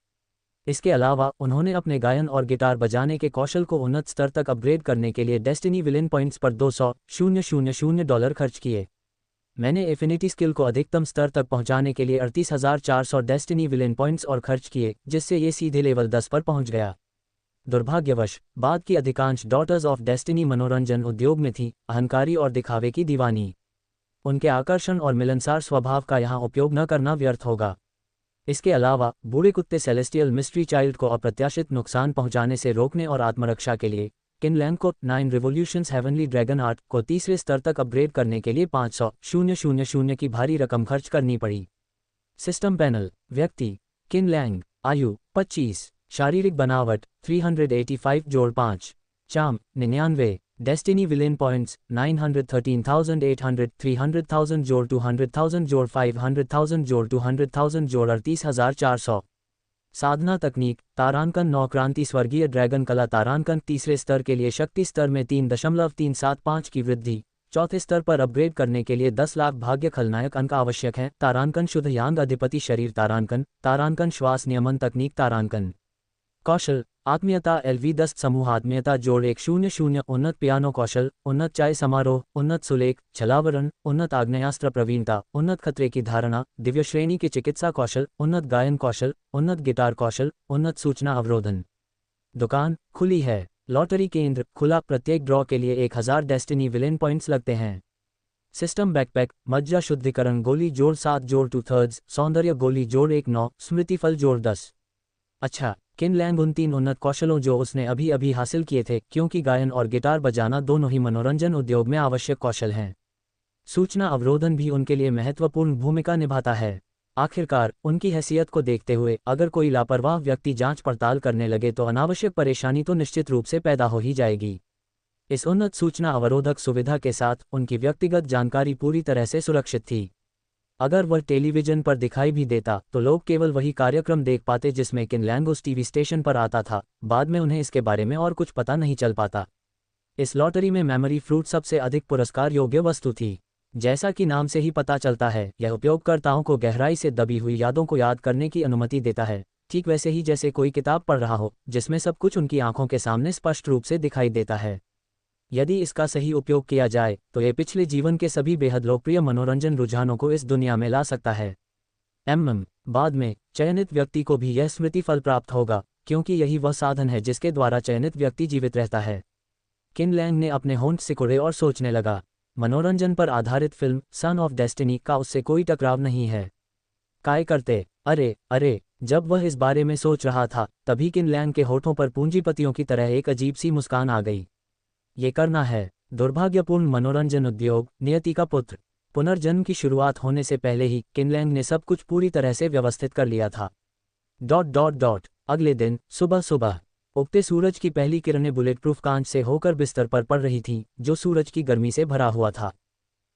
इसके अलावा उन्होंने अपने गायन और गिटार बजाने के कौशल को उन्नत स्तर तक अपग्रेड करने के लिए डेस्टिनी विलेन पॉइंट्स पर $200,000 खर्च किए। मैंने एफिनिटी स्किल को अधिकतम स्तर तक पहुंचाने के लिए 38,400 डेस्टिनी विलेन पॉइंट्स और खर्च किए, जिससे ये सीधे लेवल 10 पर पहुंच गया। दुर्भाग्यवश, बाद की अधिकांश डॉटर्स ऑफ डेस्टिनी मनोरंजन उद्योग में थी, अहंकारी और दिखावे की दीवानी। उनके आकर्षण और मिलनसार स्वभाव का यहाँ उपयोग न करना व्यर्थ होगा। इसके अलावा, बूढ़े कुत्ते सेलेस्टियल मिस्ट्री चाइल्ड को अप्रत्याशित नुकसान पहुंचाने से रोकने और आत्मरक्षा के लिए किन लैंग को 9 रिवोल्यूशंस हेवनली ड्रैगन आर्ट को तीसरे स्तर तक अपग्रेड करने के लिए 500,000 की भारी रकम खर्च करनी पड़ी। System panel. व्यक्ति, किन लैंग। आयु 25। शारीरिक बनावट 385 जोड़ 5। चार्म 99। डेस्टिनी विलेन पॉइंट्स 913,800 300,000 जोड़ 200,000 जोड़ 500,000 जोड़ 200,000 जोड़ 38,400। साधना तकनीक, तारांकन 9 क्रांति स्वर्गीय ड्रैगन कला तारांकन तीसरे स्तर के लिए शक्ति स्तर में 3.375 की वृद्धि। चौथे स्तर पर अपग्रेड करने के लिए 10 लाख भाग्य खलनायक अंक आवश्यक हैं। तारांकन शुद्ध यांग अधिपति शरीर तारांकन, तारांकन श्वास नियमन तकनीक तारांकन। कौशल, आत्मीयता LV10 समूह आत्मीयता जोड़ 100 उन्नत पियानो कौशल, उन्नत चाय समारोह, उन्नत सुलेख, छलावरण, उन्नत आग्नेयास्त्र प्रवीणता, उन्नत खतरे की धारणा, दिव्य श्रेणी के चिकित्सा कौशल, उन्नत गायन कौशल, उन्नत गिटार कौशल, उन्नत सूचना अवरोधन। दुकान खुली है। लॉटरी केंद्र खुला, प्रत्येक ड्रॉ के लिए 1000 डेस्टिनी विलेन पॉइंट्स लगते हैं। सिस्टम बैकपैक, मज्जा शुद्धिकरण गोली जोड़ 7 जोड़ 2/3, सौंदर्य गोली जोड़ 1 9, स्मृति फल जोड़ 10। अच्छा, किन लैंग उन 3 उन्नत कौशलों जो उसने अभी अभी हासिल किए थे, क्योंकि गायन और गिटार बजाना दोनों ही मनोरंजन उद्योग में आवश्यक कौशल हैं। सूचना अवरोधन भी उनके लिए महत्वपूर्ण भूमिका निभाता है। आखिरकार, उनकी हैसियत को देखते हुए अगर कोई लापरवाह व्यक्ति जांच पड़ताल करने लगे तो अनावश्यक परेशानी तो निश्चित रूप से पैदा हो ही जाएगी। इस उन्नत सूचना अवरोधक सुविधा के साथ उनकी व्यक्तिगत जानकारी पूरी तरह से सुरक्षित थी। अगर वह टेलीविजन पर दिखाई भी देता तो लोग केवल वही कार्यक्रम देख पाते जिसमें किन लैंग उस टीवी स्टेशन पर आता था। बाद में उन्हें इसके बारे में और कुछ पता नहीं चल पाता। इस लॉटरी में मेमोरी फ्रूट सबसे अधिक पुरस्कार योग्य वस्तु थी। जैसा कि नाम से ही पता चलता है, यह उपयोगकर्ताओं को गहराई से दबी हुई यादों को याद करने की अनुमति देता है, ठीक वैसे ही जैसे कोई किताब पढ़ रहा हो जिसमें सब कुछ उनकी आंखों के सामने स्पष्ट रूप से दिखाई देता है। यदि इसका सही उपयोग किया जाए तो ये पिछले जीवन के सभी बेहद लोकप्रिय मनोरंजन रुझानों को इस दुनिया में ला सकता है। बाद में चयनित व्यक्ति को भी यह स्मृति फल प्राप्त होगा, क्योंकि यही वह साधन है जिसके द्वारा चयनित व्यक्ति जीवित रहता है। किन लैंग ने अपने होंठ सिकुड़े और सोचने लगा। मनोरंजन पर आधारित फिल्म सन ऑफ डेस्टिनी का उससे कोई टकराव नहीं है। काय करते, अरे, जब वह इस बारे में सोच रहा था तभी किन लैंग के होठों पर पूंजीपतियों की तरह एक अजीब सी मुस्कान आ गई। ये करना है। दुर्भाग्यपूर्ण मनोरंजन उद्योग, नियति का पुत्र। पुनर्जन्म की शुरुआत होने से पहले ही किन लैंग ने सब कुछ पूरी तरह से व्यवस्थित कर लिया था। ... अगले दिन सुबह उगते सूरज की पहली किरणें बुलेट प्रूफ कांच से होकर बिस्तर पर पड़ रही थीं, जो सूरज की गर्मी से भरा हुआ था।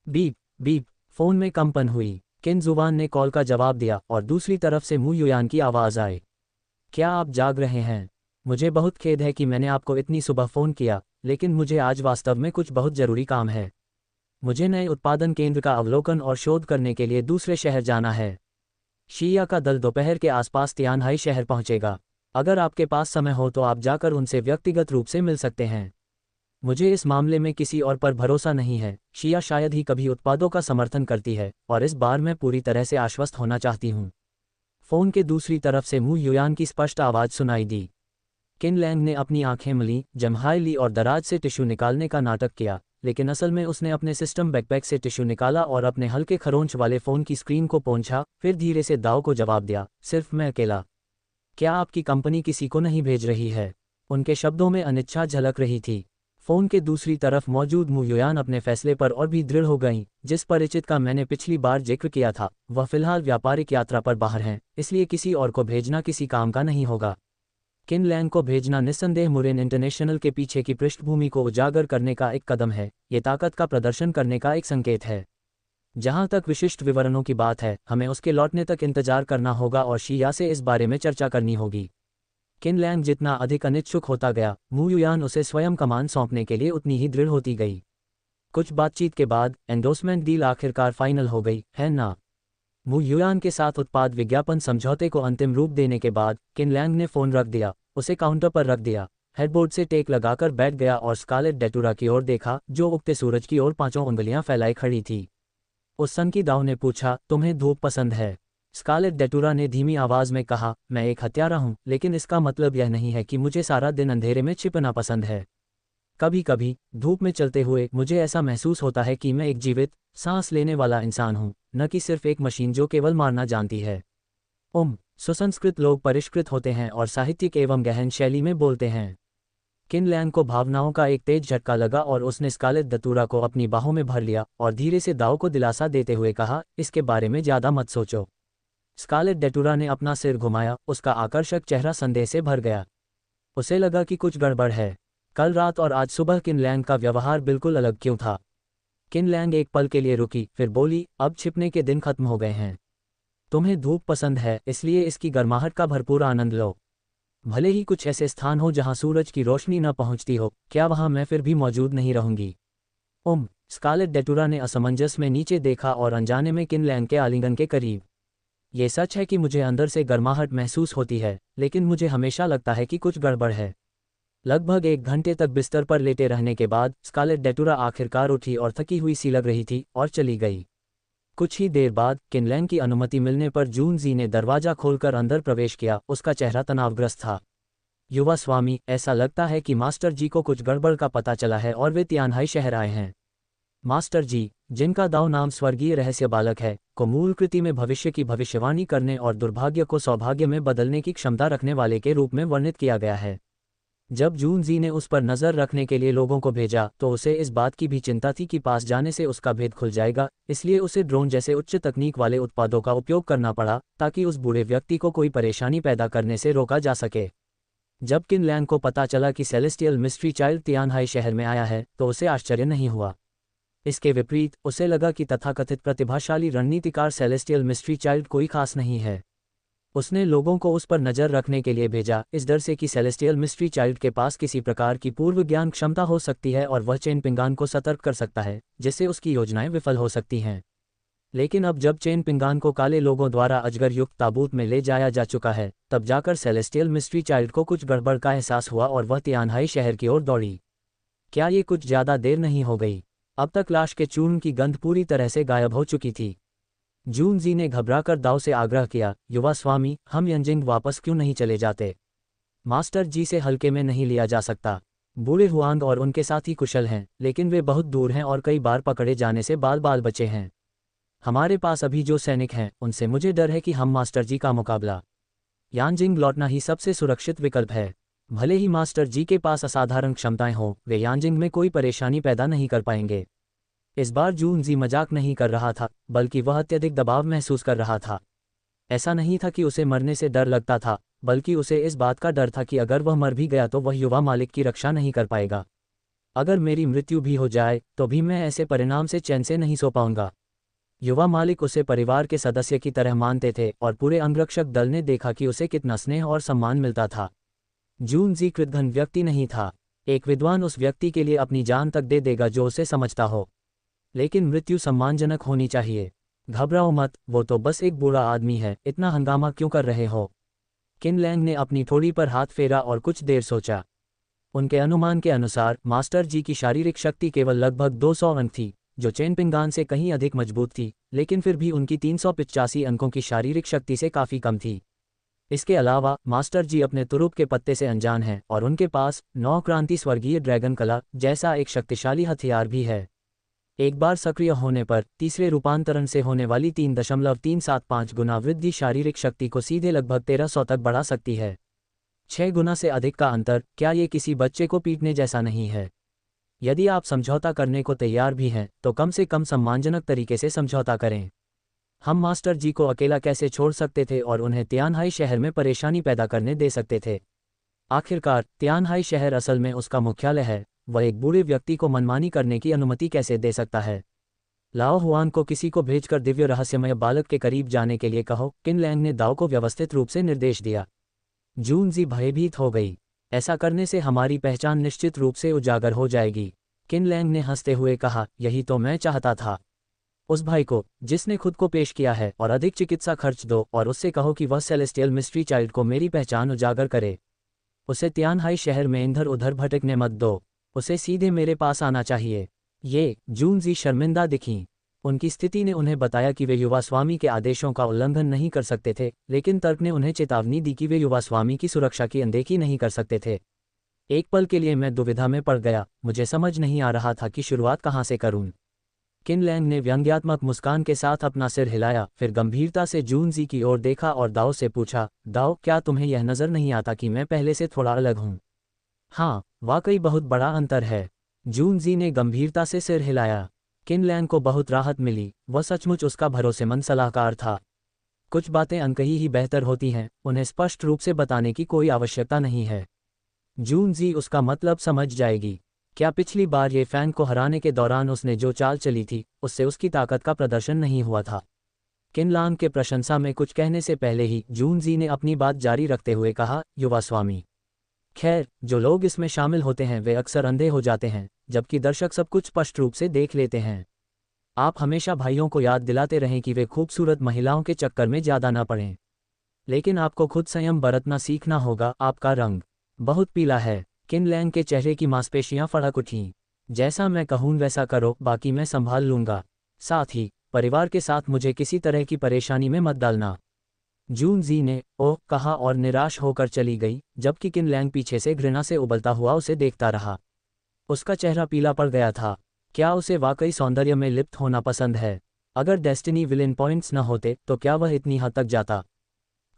बीप, फोन में कंपन हुई। किन जुवान ने कॉल का जवाब दिया और दूसरी तरफ से मू युयान की आवाज़ आई। क्या आप जाग रहे हैं? मुझे बहुत खेद है कि मैंने आपको इतनी सुबह फ़ोन किया, लेकिन मुझे आज वास्तव में कुछ बहुत ज़रूरी काम है। मुझे नए उत्पादन केंद्र का अवलोकन और शोध करने के लिए दूसरे शहर जाना है। शिया का दल दोपहर के आसपास तियानहाई शहर पहुंचेगा। अगर आपके पास समय हो तो आप जाकर उनसे व्यक्तिगत रूप से मिल सकते हैं। मुझे इस मामले में किसी और पर भरोसा नहीं है। शिया शायद ही कभी उत्पादों का समर्थन करती है और इस बार मैं पूरी तरह से आश्वस्त होना चाहती हूँ। फ़ोन के दूसरी तरफ से मू युयान की स्पष्ट आवाज़ सुनाई दी। किन लैंग ने अपनी आंखें मली, जम्हाई ली और दराज से टिश्यू निकालने का नाटक किया, लेकिन असल में उसने अपने सिस्टम बैकपैक से टिश्यू निकाला और अपने हल्के खरोंच वाले फ़ोन की स्क्रीन को पोंछा, फिर धीरे से दाव को जवाब दिया, सिर्फ मैं अकेला। क्या आपकी कंपनी किसी को नहीं भेज रही है? उनके शब्दों में अनिच्छा झलक रही थी। फ़ोन के दूसरी तरफ मौजूद मू युयान अपने फैसले पर और भी दृढ़ हो गईं। जिस परिचित का मैंने पिछली बार जिक्र किया था, वह फिलहाल व्यापारिक यात्रा पर बाहर हैं, इसलिए किसी और को भेजना किसी काम का नहीं होगा। किन लैंग को भेजना निस्संदेह मुरेन इंटरनेशनल के पीछे की पृष्ठभूमि को उजागर करने का एक कदम है। ये ताकत का प्रदर्शन करने का एक संकेत है। जहां तक विशिष्ट विवरणों की बात है, हमें उसके लौटने तक इंतजार करना होगा और शिया से इस बारे में चर्चा करनी होगी। किन लैंग जितना अधिक अनिच्छुक होता गया, मू युयान उसे स्वयं कमान सौंपने के लिए उतनी ही दृढ़ होती गई। कुछ बातचीत के बाद एंडोर्समेंट डील आखिरकार फाइनल हो गई, है ना? मू युयान के साथ उत्पाद विज्ञापन समझौते को अंतिम रूप देने के बाद किन लैंग ने फ़ोन रख दिया, उसे काउंटर पर रख दिया, हेडबोर्ड से टेक लगाकर बैठ गया और स्कारलेट डेटुरा की ओर देखा, जो उगते सूरज की ओर 5 उंगलियां फैलाए खड़ी थी। उस सनकी दाव ने पूछा, तुम्हें धूप पसंद है? स्कारलेट डेटुरा ने धीमी आवाज़ में कहा, मैं एक हत्यारा हूँ, लेकिन इसका मतलब यह नहीं है कि मुझे सारा दिन अंधेरे में छिपना पसंद है। कभी कभी धूप में चलते हुए मुझे ऐसा महसूस होता है कि मैं एक जीवित, सांस लेने वाला इंसान हूँ, न कि सिर्फ एक मशीन जो केवल मारना जानती है। सुसंस्कृत लोग परिष्कृत होते हैं और साहित्यिक एवं गहन शैली में बोलते हैं। किन लैंग को भावनाओं का एक तेज झटका लगा और उसने स्कारलेट डेटुरा को अपनी बाहों में भर लिया और धीरे से दाव को दिलासा देते हुए कहा, इसके बारे में ज़्यादा मत सोचो। स्कारलेट डेटुरा ने अपना सिर घुमाया, उसका आकर्षक चेहरा संदेह से भर गया। उसे लगा कि कुछ गड़बड़ है। कल रात और आज सुबह किन लैंग का व्यवहार बिल्कुल अलग क्यों था? किन लैंग एक पल के लिए रुकी, फिर बोली, अब छिपने के दिन खत्म हो गए हैं। तुम्हें धूप पसंद है, इसलिए इसकी गर्माहट का भरपूर आनंद लो। भले ही कुछ ऐसे स्थान हो जहां सूरज की रोशनी न पहुंचती हो, क्या वहां मैं फिर भी मौजूद नहीं रहूंगी? स्कारलेट डेटुरा ने असमंजस में नीचे देखा और अनजाने में किन लैंग के आलिंगन के करीब। ये सच है कि मुझे अंदर से गर्माहट महसूस होती है, लेकिन मुझे हमेशा लगता है कि कुछ गड़बड़ है। लगभग 1 घंटे तक बिस्तर पर लेटे रहने के बाद स्कारलेट डेटुरा आखिरकार उठी और थकी हुई सी लग रही थी और चली गई। कुछ ही देर बाद किन लैंग की अनुमति मिलने पर जून जी ने दरवाजा खोलकर अंदर प्रवेश किया। उसका चेहरा तनावग्रस्त था। युवा स्वामी, ऐसा लगता है कि मास्टर जी को कुछ गड़बड़ का पता चला है और वे तियानहाई शहर आए हैं। मास्टर जी, जिनका दाव नाम स्वर्गीय रहस्य बालक है, को मूल कृति में भविष्य की भविष्यवाणी करने और दुर्भाग्य को सौभाग्य में बदलने की क्षमता रखने वाले के रूप में वर्णित किया गया है। जब जून जी ने उस पर नज़र रखने के लिए लोगों को भेजा तो उसे इस बात की भी चिंता थी कि पास जाने से उसका भेद खुल जाएगा, इसलिए उसे ड्रोन जैसे उच्च तकनीक वाले उत्पादों का उपयोग करना पड़ा ताकि उस बूढ़े व्यक्ति को कोई परेशानी पैदा करने से रोका जा सके। जब किन लैंग को पता चला कि सेलेस्टियल मिस्ट्री चाइल्ड तियानहाई शहर में आया है तो उसे आश्चर्य नहीं हुआ। इसके विपरीत उसे लगा कि तथाकथित प्रतिभाशाली रणनीतिकार सेलेस्टियल मिस्ट्री चाइल्ड कोई खास नहीं है। उसने लोगों को उस पर नज़र रखने के लिए भेजा, इस डर से कि सेलेस्टियल मिस्ट्री चाइल्ड के पास किसी प्रकार की पूर्व ज्ञान क्षमता हो सकती है और वह चेन पिंगान को सतर्क कर सकता है, जिससे उसकी योजनाएं विफल हो सकती हैं। लेकिन अब जब चेन पिंगान को काले लोगों द्वारा अजगर युक्त ताबूत में ले जाया जा चुका है, तब जाकर सेलेस्टियल मिस्ट्री चाइल्ड को कुछ गड़बड़ का एहसास हुआ और वह तियानहाई शहर की ओर दौड़ी। क्या ये कुछ ज्यादा देर नहीं हो गई? अब तक लाश के चूर्ण की गंध पूरी तरह से गायब हो चुकी थी। जूनजी ने घबराकर दाऊ से आग्रह किया, युवा स्वामी, हम यंजिंग वापस क्यों नहीं चले जाते? मास्टर जी से हल्के में नहीं लिया जा सकता। बूढ़े हुआंग और उनके साथी कुशल हैं, लेकिन वे बहुत दूर हैं और कई बार पकड़े जाने से बाल बाल बचे हैं। हमारे पास अभी जो सैनिक हैं, उनसे मुझे डर है कि हम मास्टर जी का मुकाबला। यांजिंग लौटना ही सबसे सुरक्षित विकल्प है। भले ही मास्टर जी के पास असाधारण क्षमताएं हों, वे यांजिंग में कोई परेशानी पैदा नहीं कर पाएंगे। इस बार जूनजी मजाक नहीं कर रहा था, बल्कि वह अत्यधिक दबाव महसूस कर रहा था। ऐसा नहीं था कि उसे मरने से डर लगता था, बल्कि उसे इस बात का डर था कि अगर वह मर भी गया तो वह युवा मालिक की रक्षा नहीं कर पाएगा। अगर मेरी मृत्यु भी हो जाए तो भी मैं ऐसे परिणाम से चैन से नहीं सो पाऊंगा। युवा मालिक उसे परिवार के सदस्य की तरह मानते थे और पूरे अंगरक्षक दल ने देखा कि उसे कितना स्नेह और सम्मान मिलता था। जूनजी कृतघ्न व्यक्ति नहीं था। एक विद्वान उस व्यक्ति के लिए अपनी जान तक दे देगा जो उसे समझता हो, लेकिन मृत्यु सम्मानजनक होनी चाहिए। घबराओ मत, वो तो बस एक बूढ़ा आदमी है, इतना हंगामा क्यों कर रहे हो? किन लैंग ने अपनी ठोड़ी पर हाथ फेरा और कुछ देर सोचा। उनके अनुमान के अनुसार मास्टर जी की शारीरिक शक्ति केवल लगभग 200 अंक थी, जो चेन पिंगान से कहीं अधिक मजबूत थी, लेकिन फिर भी उनकी 385 अंकों की शारीरिक शक्ति से काफ़ी कम थी। इसके अलावा मास्टर जी अपने तुरुप के पत्ते से अनजान हैं और उनके पास 9 क्रांति स्वर्गीय ड्रैगन कला जैसा एक शक्तिशाली हथियार भी है। एक बार सक्रिय होने पर तीसरे रूपांतरण से होने वाली 3.375 गुना वृद्धि शारीरिक शक्ति को सीधे लगभग 1300 तक बढ़ा सकती है। 6 गुना से अधिक का अंतर, क्या ये किसी बच्चे को पीटने जैसा नहीं है? यदि आप समझौता करने को तैयार भी हैं, तो कम से कम सम्मानजनक तरीके से समझौता करें। हम मास्टर जी को अकेला कैसे छोड़ सकते थे और उन्हें तियानहाई शहर में परेशानी पैदा करने दे सकते थे? आखिरकार तियानहाई शहर असल में उसका मुख्यालय है, वह एक बूढ़े व्यक्ति को मनमानी करने की अनुमति कैसे दे सकता है? लाओ हुआन को किसी को भेजकर दिव्य रहस्यमय बालक के करीब जाने के लिए कहो, किन लैंग ने दाओ को व्यवस्थित रूप से निर्देश दिया। जूनजी भयभीत हो गई। ऐसा करने से हमारी पहचान निश्चित रूप से उजागर हो जाएगी। किन लैंग ने हंसते हुए कहा, यही तो मैं चाहता था। उस भाई को, जिसने खुद को पेश किया है, और अधिक चिकित्सा खर्च दो और उससे कहो कि वह सेलेस्टियल मिस्ट्री चाइल्ड को मेरी पहचान उजागर करे। उसे तियानहाई शहर में इधर उधर भटकने मत दो, उसे सीधे मेरे पास आना चाहिए। ये जूनजी शर्मिंदा दिखीं। उनकी स्थिति ने उन्हें बताया कि वे युवा स्वामी के आदेशों का उल्लंघन नहीं कर सकते थे, लेकिन तर्क ने उन्हें चेतावनी दी कि वे युवा स्वामी की सुरक्षा की अनदेखी नहीं कर सकते थे। एक पल के लिए मैं दुविधा में पड़ गया, मुझे समझ नहीं आ रहा था कि शुरुआत कहाँ से करूं। किन लैंग ने व्यंग्यात्मक मुस्कान के साथ अपना सिर हिलाया, फिर गंभीरता से जूनजी की ओर देखा और दाओ से पूछा, दाओ, क्या तुम्हें यह नज़र नहीं आता कि मैं पहले से थोड़ा अलग हूँ? हाँ, वाकई बहुत बड़ा अंतर है। जूनजी ने गंभीरता से सिर हिलाया। किन लैंग को बहुत राहत मिली, वह सचमुच उसका भरोसेमंद सलाहकार था। कुछ बातें अनकही ही बेहतर होती हैं, उन्हें स्पष्ट रूप से बताने की कोई आवश्यकता नहीं है। जूनजी उसका मतलब समझ जाएगी। क्या पिछली बार ये फैंग को हराने के दौरान उसने जो चाल चली थी, उससे उसकी ताकत का प्रदर्शन नहीं हुआ था? किन लैंग के प्रशंसा में कुछ कहने से पहले ही जूनजी ने अपनी बात जारी रखते हुए कहा, युवा स्वामी, खैर, जो लोग इसमें शामिल होते हैं वे अक्सर अंधे हो जाते हैं, जबकि दर्शक सब कुछ स्पष्ट रूप से देख लेते हैं। आप हमेशा भाइयों को याद दिलाते रहें कि वे खूबसूरत महिलाओं के चक्कर में ज़्यादा ना पड़ें। लेकिन आपको खुद संयम बरतना सीखना होगा। आपका रंग बहुत पीला है। किन लैंग के चेहरे की मांसपेशियां फड़क उठीं। जैसा मैं कहूँ वैसा करो, बाकी मैं संभाल लूँगा। साथ ही परिवार के साथ मुझे किसी तरह की परेशानी में मत डालना। जूनजी ने ओह कहा और निराश होकर चली गई, जबकि किन लैंग पीछे से घृणा से उबलता हुआ उसे देखता रहा। उसका चेहरा पीला पड़ गया था। क्या उसे वाकई सौंदर्य में लिप्त होना पसंद है? अगर डेस्टिनी विलेन पॉइंट्स न होते तो क्या वह इतनी हद तक जाता?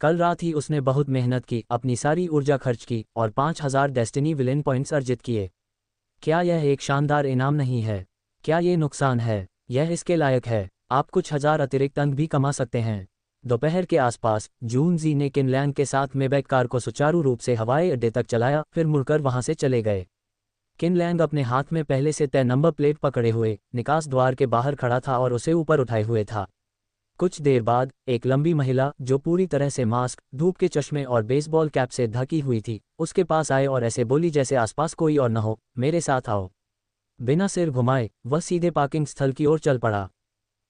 कल रात ही उसने बहुत मेहनत की, अपनी सारी ऊर्जा खर्च की और 5000 डेस्टिनी विलेन पॉइंट्स अर्जित किए। क्या यह एक शानदार इनाम नहीं है? क्या ये नुकसान है? यह इसके लायक है। आप कुछ हजार अतिरिक्त अंक भी कमा सकते हैं। दोपहर के आसपास जूनजी ने किन लैंग के साथ मेबैक कार को सुचारू रूप से हवाई अड्डे तक चलाया, फिर मुड़कर वहां से चले गए। किन लैंग अपने हाथ में पहले से तय नंबर प्लेट पकड़े हुए निकास द्वार के बाहर खड़ा था और उसे ऊपर उठाए हुए था। कुछ देर बाद एक लंबी महिला, जो पूरी तरह से मास्क, धूप के चश्मे और बेसबॉल कैप से ढकी हुई थी, उसके पास आए और ऐसे बोली जैसे आसपास कोई और न हो, मेरे साथ आओ। बिना सिर घुमाए वह सीधे पार्किंग स्थल की ओर चल पड़ा।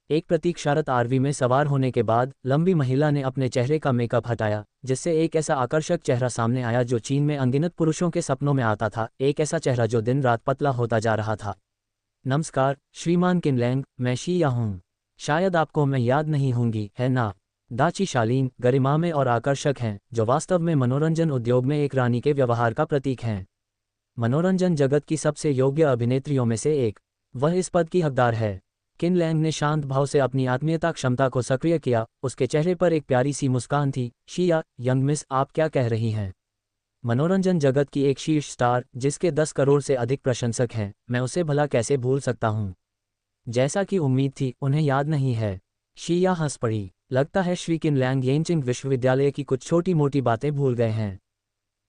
एक प्रतीक्षारत आरवी में सवार होने के बाद लंबी महिला ने अपने चेहरे का मेकअप हटाया, जिससे एक ऐसा आकर्षक चेहरा सामने आया जो चीन में अनगिनत पुरुषों के सपनों में आता था, एक ऐसा चेहरा जो दिन रात पतला होता जा रहा था। नमस्कार श्रीमान किनलैंग, मैं शी या हूँ। शायद आपको मैं याद नहीं होंगी, है ना? दाची शालीन, गरिमामय और आकर्षक हैं, जो वास्तव में मनोरंजन उद्योग में एक रानी के व्यवहार का प्रतीक हैं। मनोरंजन जगत की सबसे योग्य अभिनेत्रियों में से एक, वह इस पद की हकदार है। किनलैंग ने शांत भाव से अपनी आत्मीयता क्षमता को सक्रिय किया, उसके चेहरे पर एक प्यारी सी मुस्कान थी। शिया, यंग मिस, आप क्या कह रही हैं? मनोरंजन जगत की एक शीर्ष स्टार, जिसके 10 करोड़ से अधिक प्रशंसक हैं, मैं उसे भला कैसे भूल सकता हूँ? जैसा कि उम्मीद थी, उन्हें याद नहीं है। शिया हंस पड़ी। लगता है श्री किनलैंग येनचिंग विश्वविद्यालय की कुछ छोटी मोटी बातें भूल गए हैं।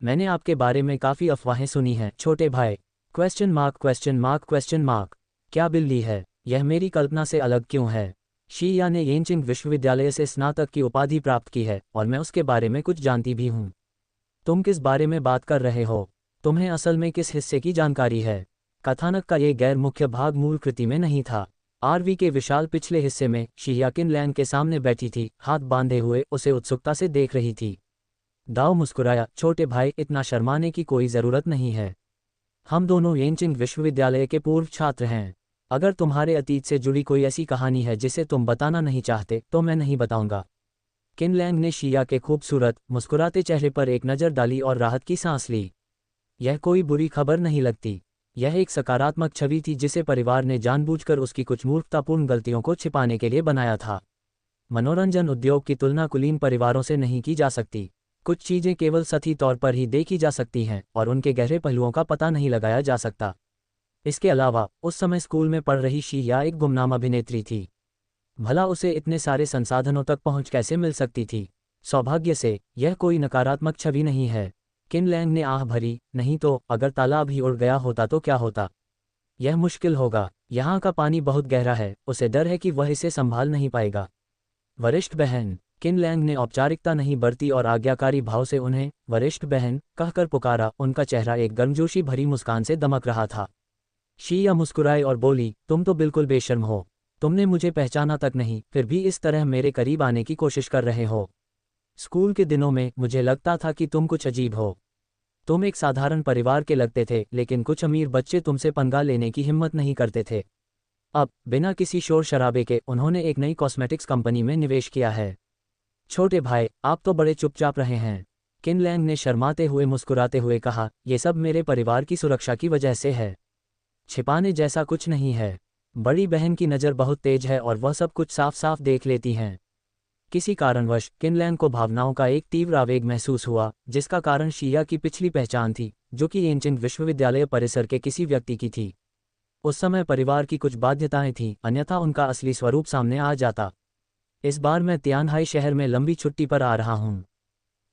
मैंने आपके बारे में काफ़ी अफवाहें सुनी हैं, छोटे भाई। Question mark question mark question mark. क्या बिल्ली है? यह मेरी कल्पना से अलग क्यों है? शिया ने येनचिंग विश्वविद्यालय से स्नातक की उपाधि प्राप्त की है, और मैं उसके बारे में कुछ जानती भी हूँ। तुम किस बारे में बात कर रहे हो? तुम्हें असल में किस हिस्से की जानकारी है? कथानक का ये गैर मुख्य भाग मूल कृति में नहीं था। आरवी के विशाल पिछले हिस्से में शिया किनलैंग के सामने बैठी थी, हाथ बांधे हुए उसे उत्सुकता से देख रही थी। दाओ मुस्कुराया, छोटे भाई, इतना शर्माने की कोई ज़रूरत नहीं है। हम दोनों येनचिंग विश्वविद्यालय के पूर्व छात्र हैं। अगर तुम्हारे अतीत से जुड़ी कोई ऐसी कहानी है जिसे तुम बताना नहीं चाहते, तो मैं नहीं बताऊंगा। किनलैंग ने शिया के खूबसूरत, मुस्कुराते चेहरे पर एक नज़र डाली और राहत की सांस ली। यह कोई बुरी खबर नहीं लगती। यह एक सकारात्मक छवि थी जिसे परिवार ने जानबूझकर उसकी कुछ मूर्खतापूर्ण गलतियों को छिपाने के लिए बनाया था। मनोरंजन उद्योग की तुलना कुलीन परिवारों से नहीं की जा सकती। कुछ चीज़ें केवल सतही तौर पर ही देखी जा सकती हैं, और उनके गहरे पहलुओं का पता नहीं लगाया जा सकता। इसके अलावा उस समय स्कूल में पढ़ रही शिया एक गुमनाम अभिनेत्री थी। भला उसे इतने सारे संसाधनों तक पहुंच कैसे मिल सकती थी? सौभाग्य से यह कोई नकारात्मक छवि नहीं है। किनलैंग ने आह भरी, नहीं तो अगर तालाब ही उड़ गया होता तो क्या होता? यह मुश्किल होगा। यहाँ का पानी बहुत गहरा है, उसे डर है कि वह इसे संभाल नहीं पाएगा। वरिष्ठ बहन, किनलैंग ने औपचारिकता नहीं बरती और आज्ञाकारी भाव से उन्हें वरिष्ठ बहन कहकर पुकारा। उनका चेहरा एक गर्मजोशी भरी मुस्कान से दमक रहा था। शिया मुस्कुराए और बोली, तुम तो बिल्कुल बेशर्म हो। तुमने मुझे पहचाना तक नहीं, फिर भी इस तरह मेरे करीब आने की कोशिश कर रहे हो। स्कूल के दिनों में मुझे लगता था कि तुम कुछ अजीब हो। तुम एक साधारण परिवार के लगते थे, लेकिन कुछ अमीर बच्चे तुमसे पंगा लेने की हिम्मत नहीं करते थे। अब बिना किसी शोर शराबे के उन्होंने एक नई कॉस्मेटिक्स कंपनी में निवेश किया है। छोटे भाई, आप तो बड़े चुपचाप रहे हैं। किनलैंग ने शर्माते हुए मुस्कुराते हुए कहा, यह सब मेरे परिवार की सुरक्षा की वजह से है। छिपाने जैसा कुछ नहीं है। बड़ी बहन की नज़र बहुत तेज है और वह सब कुछ साफ साफ देख लेती हैं। किसी कारणवश किनलैंग को भावनाओं का एक तीव्र आवेग महसूस हुआ, जिसका कारण शिया की पिछली पहचान थी, जो कि येनचिंग विश्वविद्यालय परिसर के किसी व्यक्ति की थी। उस समय परिवार की कुछ बाध्यताएं थीं, अन्यथा उनका असली स्वरूप सामने आ जाता। इस बार मैं तियानहाई शहर में लंबी छुट्टी पर आ रहा हूँ।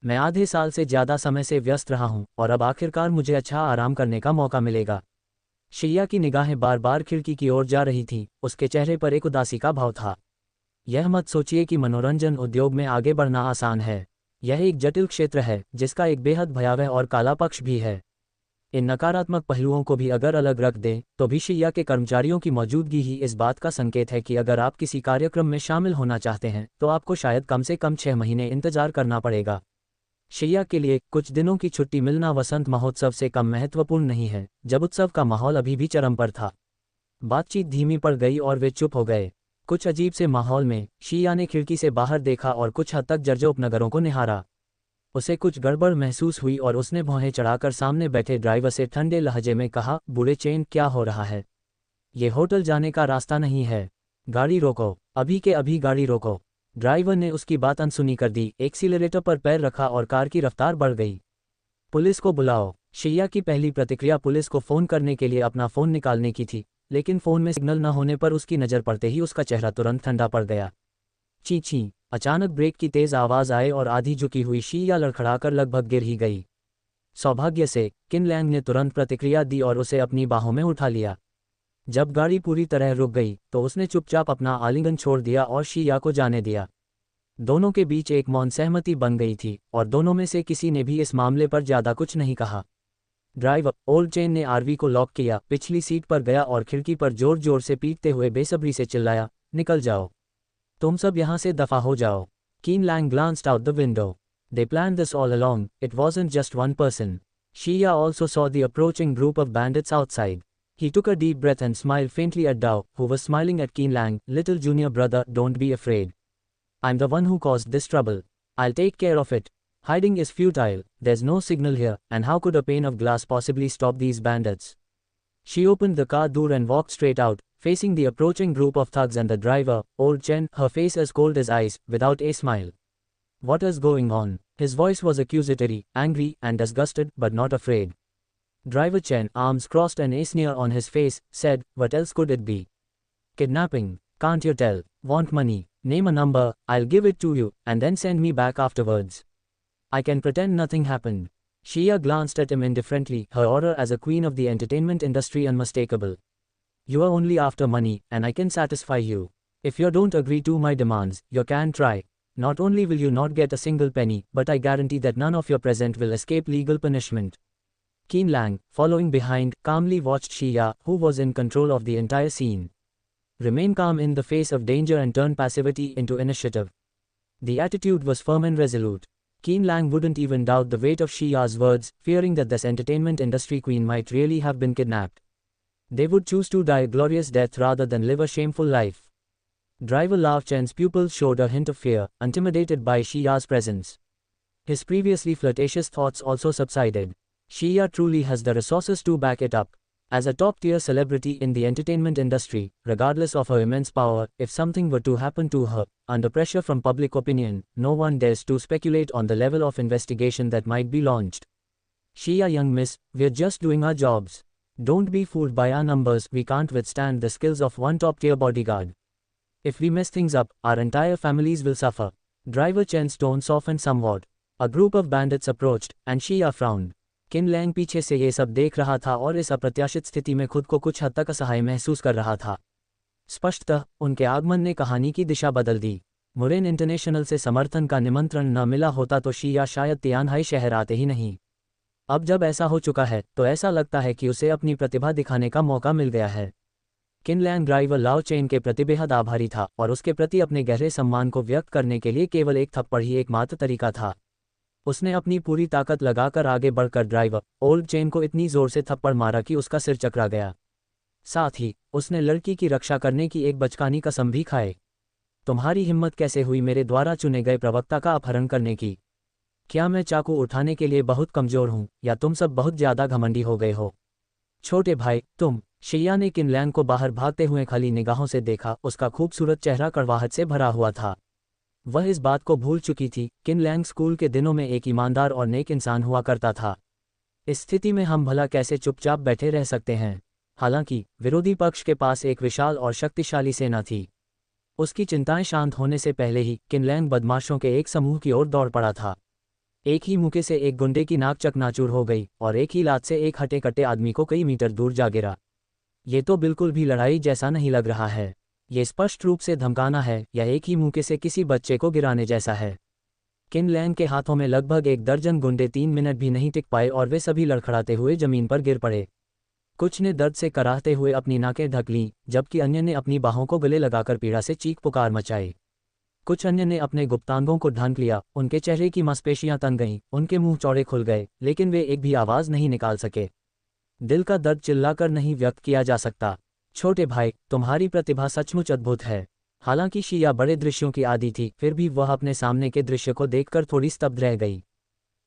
मैं आधे साल से ज़्यादा समय से व्यस्त रहा हूँ, और अब आखिरकार मुझे अच्छा आराम करने का मौका मिलेगा। शिया की निगाहें बार बार खिड़की की ओर जा रही थीं, उसके चेहरे पर एक उदासी का भाव था। यह मत सोचिए कि मनोरंजन उद्योग में आगे बढ़ना आसान है। यह एक जटिल क्षेत्र है, जिसका एक बेहद भयावह और काला पक्ष भी है। इन नकारात्मक पहलुओं को भी अगर अलग रख दें, तो भी शिया के कर्मचारियों की मौजूदगी ही इस बात का संकेत है कि अगर आप किसी कार्यक्रम में शामिल होना चाहते हैं, तो आपको शायद कम से कम 6 महीने इंतजार करना पड़ेगा। शिया के लिए कुछ दिनों की छुट्टी मिलना वसंत महोत्सव से कम महत्वपूर्ण नहीं है, जब उत्सव का माहौल अभी भी चरम पर था। बातचीत धीमी पड़ गई और वे चुप हो गए। कुछ अजीब से माहौल में शिया ने खिड़की से बाहर देखा और कुछ हद तक जर्जर उपनगरों को निहारा। उसे कुछ गड़बड़ महसूस हुई और उसने भौहें चढ़ाकर सामने बैठे ड्राइवर से ठंडे लहजे में कहा, बूढ़े चेन, क्या हो रहा है? ये होटल जाने का रास्ता नहीं है। गाड़ी रोको, अभी के अभी गाड़ी रोको। ड्राइवर ने उसकी बात अनसुनी कर दी, एक्सीलरेटर पर पैर रखा और कार की रफ्तार बढ़ गई। पुलिस को बुलाओ। शिया की पहली प्रतिक्रिया पुलिस को फ़ोन करने के लिए अपना फ़ोन निकालने की थी, लेकिन फ़ोन में सिग्नल न होने पर उसकी नज़र पड़ते ही उसका चेहरा तुरंत ठंडा पड़ गया। ची ची, अचानक ब्रेक की तेज़ आवाज़ आए और आधी झुकी हुई शिया लड़खड़ाकर लगभग गिर ही गई। सौभाग्य से किनलैंग ने तुरंत प्रतिक्रिया दी और उसे अपनी बाहों में उठा लिया। जब गाड़ी पूरी तरह रुक गई, तो उसने चुपचाप अपना आलिंगन छोड़ दिया और शिया को जाने दिया। दोनों के बीच एक मौन सहमति बन गई थी, और दोनों में से किसी ने भी इस मामले पर ज़्यादा कुछ नहीं कहा। ड्राइवर ओल्ड चेन ने आरवी को लॉक किया, पिछली सीट पर गया और खिड़की पर जोर जोर से पीटते हुए बेसब्री से चिल्लाया, निकल जाओ। तुम सब यहाँ से दफा हो जाओ। Keen Lang glanced out the window. They planned this all along, it wasn't just one person. Shia also saw the approaching group of bandits outside. He took a deep breath and smiled faintly at Dao, who was smiling at Keen Lang. Little junior brother, don't be afraid. I'm the one who caused this trouble. I'll take care of it. Hiding is futile, there's no signal here, and how could a pane of glass possibly stop these bandits? She opened the car door and walked straight out, facing the approaching group of thugs and the driver, old Chen, her face as cold as ice, without a smile. What is going on? His voice was accusatory, angry, and disgusted, but not afraid. Driver Chen, arms crossed and a sneer on his face, said, what else could it be? Kidnapping, can't you tell? Want money? Name a number, I'll give it to you, and then send me back afterwards. I can pretend nothing happened. Shia glanced at him indifferently, her aura as a queen of the entertainment industry unmistakable. You are only after money, and I can satisfy you. If you don't agree to my demands, you can try. Not only will you not get a single penny, but I guarantee that none of your present will escape legal punishment. Keen Lang, following behind, calmly watched Shia, who was in control of the entire scene. Remain calm in the face of danger and turn passivity into initiative. The attitude was firm and resolute. Keen Lang wouldn't even doubt the weight of Shia's words, fearing that this entertainment industry queen might really have been kidnapped. They would choose to die a glorious death rather than live a shameful life. Driver Lao Chen's pupils showed a hint of fear, intimidated by Shia's presence. His previously flirtatious thoughts also subsided. Shia truly has the resources to back it up. As a top-tier celebrity in the entertainment industry, regardless of her immense power, if something were to happen to her, under pressure from public opinion, no one dares to speculate on the level of investigation that might be launched. Shia young miss, we're just doing our jobs. Don't be fooled by our numbers, we can't withstand the skills of one top-tier bodyguard. If we mess things up, our entire families will suffer. Driver Chen's tone softened somewhat. A group of bandits approached, and Shia frowned. किन Lang पीछे से ये सब देख रहा था और इस अप्रत्याशित स्थिति में खुद को कुछ हद तक असहाय महसूस कर रहा था। स्पष्टतः उनके आगमन ने कहानी की दिशा बदल दी। मुरेन इंटरनेशनल से समर्थन का निमंत्रण न मिला होता तो शिया शायद तियानहाई शहर आते ही नहीं। अब जब ऐसा हो चुका है तो ऐसा लगता है कि उसे अपनी प्रतिभा दिखाने का मौका मिल गया है। किन लैंग ड्राइवर लाओ चेन के प्रति बेहद आभारी था और उसके प्रति अपने गहरे सम्मान को व्यक्त करने के लिए केवल एक थप्पड़ ही एकमात्र तरीका था। उसने अपनी पूरी ताकत लगाकर आगे बढ़कर ड्राइवर ओल्ड चेन को इतनी जोर से थप्पड़ मारा कि उसका सिर चकरा गया। साथ ही उसने लड़की की रक्षा करने की एक बचकानी कसम भी खाए। तुम्हारी हिम्मत कैसे हुई मेरे द्वारा चुने गए प्रवक्ता का अपहरण करने की? क्या मैं चाकू उठाने के लिए बहुत कमजोर हूं या तुम सब बहुत ज्यादा घमंडी हो गए हो? छोटे भाई तुम। शिया ने किन लैंग को बाहर भागते हुए खाली निगाहों से देखा। उसका खूबसूरत चेहरा कड़वाहट से भरा हुआ था। वह इस बात को भूल चुकी थी किन लैंग स्कूल के दिनों में एक ईमानदार और नेक इंसान हुआ करता था। इस स्थिति में हम भला कैसे चुपचाप बैठे रह सकते हैं? हालांकि विरोधी पक्ष के पास एक विशाल और शक्तिशाली सेना थी। उसकी चिंताएं शांत होने से पहले ही किन लैंग बदमाशों के एक समूह की ओर दौड़ पड़ा था। एक ही मुक्के से एक गुंडे की नाक चकनाचूर हो गई और एक ही लात से एक हटे कट्टे आदमी को कई मीटर दूर जा गिरा। ये तो बिल्कुल भी लड़ाई जैसा नहीं लग रहा है। ये स्पष्ट रूप से धमकाना है या एक ही मुक्के से किसी बच्चे को गिराने जैसा है। किन लैंग के हाथों में लगभग एक दर्जन गुंडे 3 मिनट भी नहीं टिक पाए और वे सभी लड़खड़ाते हुए जमीन पर गिर पड़े। कुछ ने दर्द से कराहते हुए अपनी नाकें ढक लीं, जबकि अन्य ने अपनी बाहों को गले लगाकर पीड़ा से चीख पुकार मचाई। कुछ अन्य ने अपने गुप्तांगों को ढांक लिया, उनके चेहरे की मांसपेशियां तन गईं, उनके मुंह चौड़े खुल गए, लेकिन वे एक भी आवाज़ नहीं निकाल सके। दिल का दर्द चिल्लाकर नहीं व्यक्त किया जा सकता। छोटे भाई, तुम्हारी प्रतिभा सचमुच अद्भुत है। हालांकि शिया बड़े दृश्यों की आदी थी, फिर भी वह अपने सामने के दृश्य को देखकर थोड़ी स्तब्ध रह गई।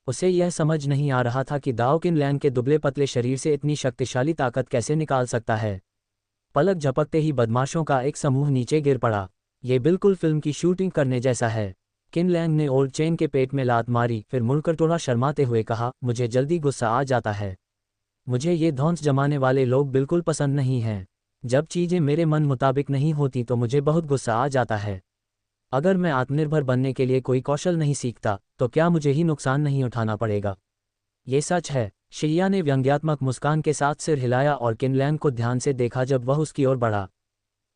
उसे यह समझ नहीं आ रहा था कि दाओ किन लैंग के दुबले पतले शरीर से इतनी शक्तिशाली ताकत कैसे निकाल सकता है। पलक झपकते ही बदमाशों का एक समूह नीचे गिर पड़ा। ये बिल्कुल फिल्म की शूटिंग करने जैसा है। किन लैंग ने ओल्ड चेन के पेट में लात मारी, फिर मुड़कर थोड़ा शर्माते हुए कहा, मुझे जल्दी गुस्सा आ जाता है। मुझे ये धौंस जमाने वाले लोग बिल्कुल पसंद नहीं हैं। जब चीज़ें मेरे मन मुताबिक नहीं होती तो मुझे बहुत गुस्सा आ जाता है। अगर मैं आत्मनिर्भर बनने के लिए कोई कौशल नहीं सीखता तो क्या मुझे ही नुकसान नहीं उठाना पड़ेगा? ये सच है। शिया ने व्यंग्यात्मक मुस्कान के साथ सिर हिलाया और किन लैंग को ध्यान से देखा जब वह उसकी ओर बढ़ा।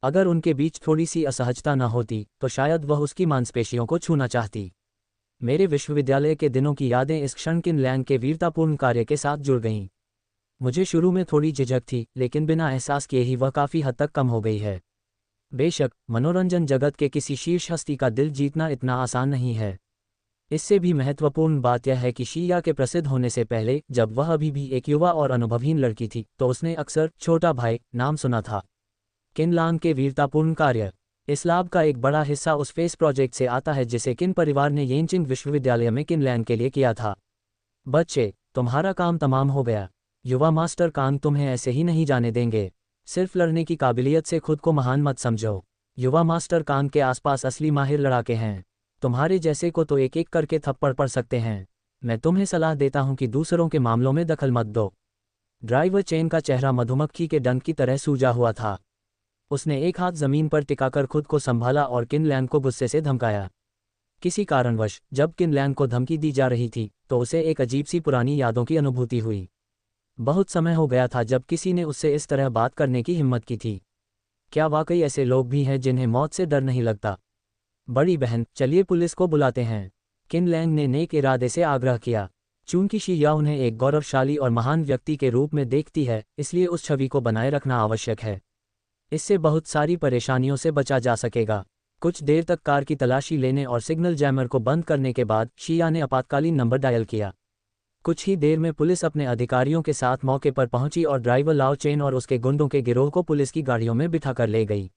अगर उनके बीच थोड़ी सी असहजता न होती तो शायद वह उसकी मांसपेशियों को छूना चाहती। मेरे विश्वविद्यालय के दिनों की यादें इस क्षण किन लैंग के वीरतापूर्ण कार्य के साथ जुड़ गईं। मुझे शुरू में थोड़ी झिझक थी, लेकिन बिना एहसास किए ही वह काफ़ी हद तक कम हो गई है। बेशक मनोरंजन जगत के किसी शीर्ष हस्ती का दिल जीतना इतना आसान नहीं है। इससे भी महत्वपूर्ण बात यह है कि शिया के प्रसिद्ध होने से पहले, जब वह अभी भी एक युवा और अनुभवहीन लड़की थी, तो उसने अक्सर छोटा भाई नाम सुना था। किनलान के वीरतापूर्ण कार्य। इस लाभ का एक बड़ा हिस्सा उस फेस प्रोजेक्ट से आता है जिसे किन परिवार ने येनचिंग विश्वविद्यालय में किनलैन के लिए किया था। बच्चे, तुम्हारा काम तमाम हो गया। युवा मास्टर कांग तुम्हें ऐसे ही नहीं जाने देंगे। सिर्फ लड़ने की काबिलियत से खुद को महान मत समझो। युवा मास्टर कांग के आसपास असली माहिर लड़ाके हैं। तुम्हारे जैसे को तो एक एक करके थप्पड़ पड़ सकते हैं। मैं तुम्हें सलाह देता हूं कि दूसरों के मामलों में दखल मत दो। ड्राइवर चेन का चेहरा मधुमक्खी के डंक की तरह सूजा हुआ था। उसने एक हाथ जमीन पर टिकाकर खुद को संभाला और किनलैन को गुस्से से धमकाया। किसी कारणवश जब किनलैन को धमकी दी जा रही थी तो उसे एक अजीब सी पुरानी यादों की अनुभूति हुई। बहुत समय हो गया था जब किसी ने उससे इस तरह बात करने की हिम्मत की थी। क्या वाकई ऐसे लोग भी हैं जिन्हें मौत से डर नहीं लगता? बड़ी बहन, चलिए पुलिस को बुलाते हैं। किनलैन ने नेक इरादे से आग्रह किया। चूंकि शिया उन्हें एक गौरवशाली और महान व्यक्ति के रूप में देखती है, इसलिए उस छवि को बनाए रखना आवश्यक है। इससे बहुत सारी परेशानियों से बचा जा सकेगा। कुछ देर तक कार की तलाशी लेने और सिग्नल जैमर को बंद करने के बाद शिया ने आपातकालीन नंबर डायल किया। कुछ ही देर में पुलिस अपने अधिकारियों के साथ मौके पर पहुंची और ड्राइवर लाओ चेन और उसके गुंडों के गिरोह को पुलिस की गाड़ियों में बिठाकर ले गई।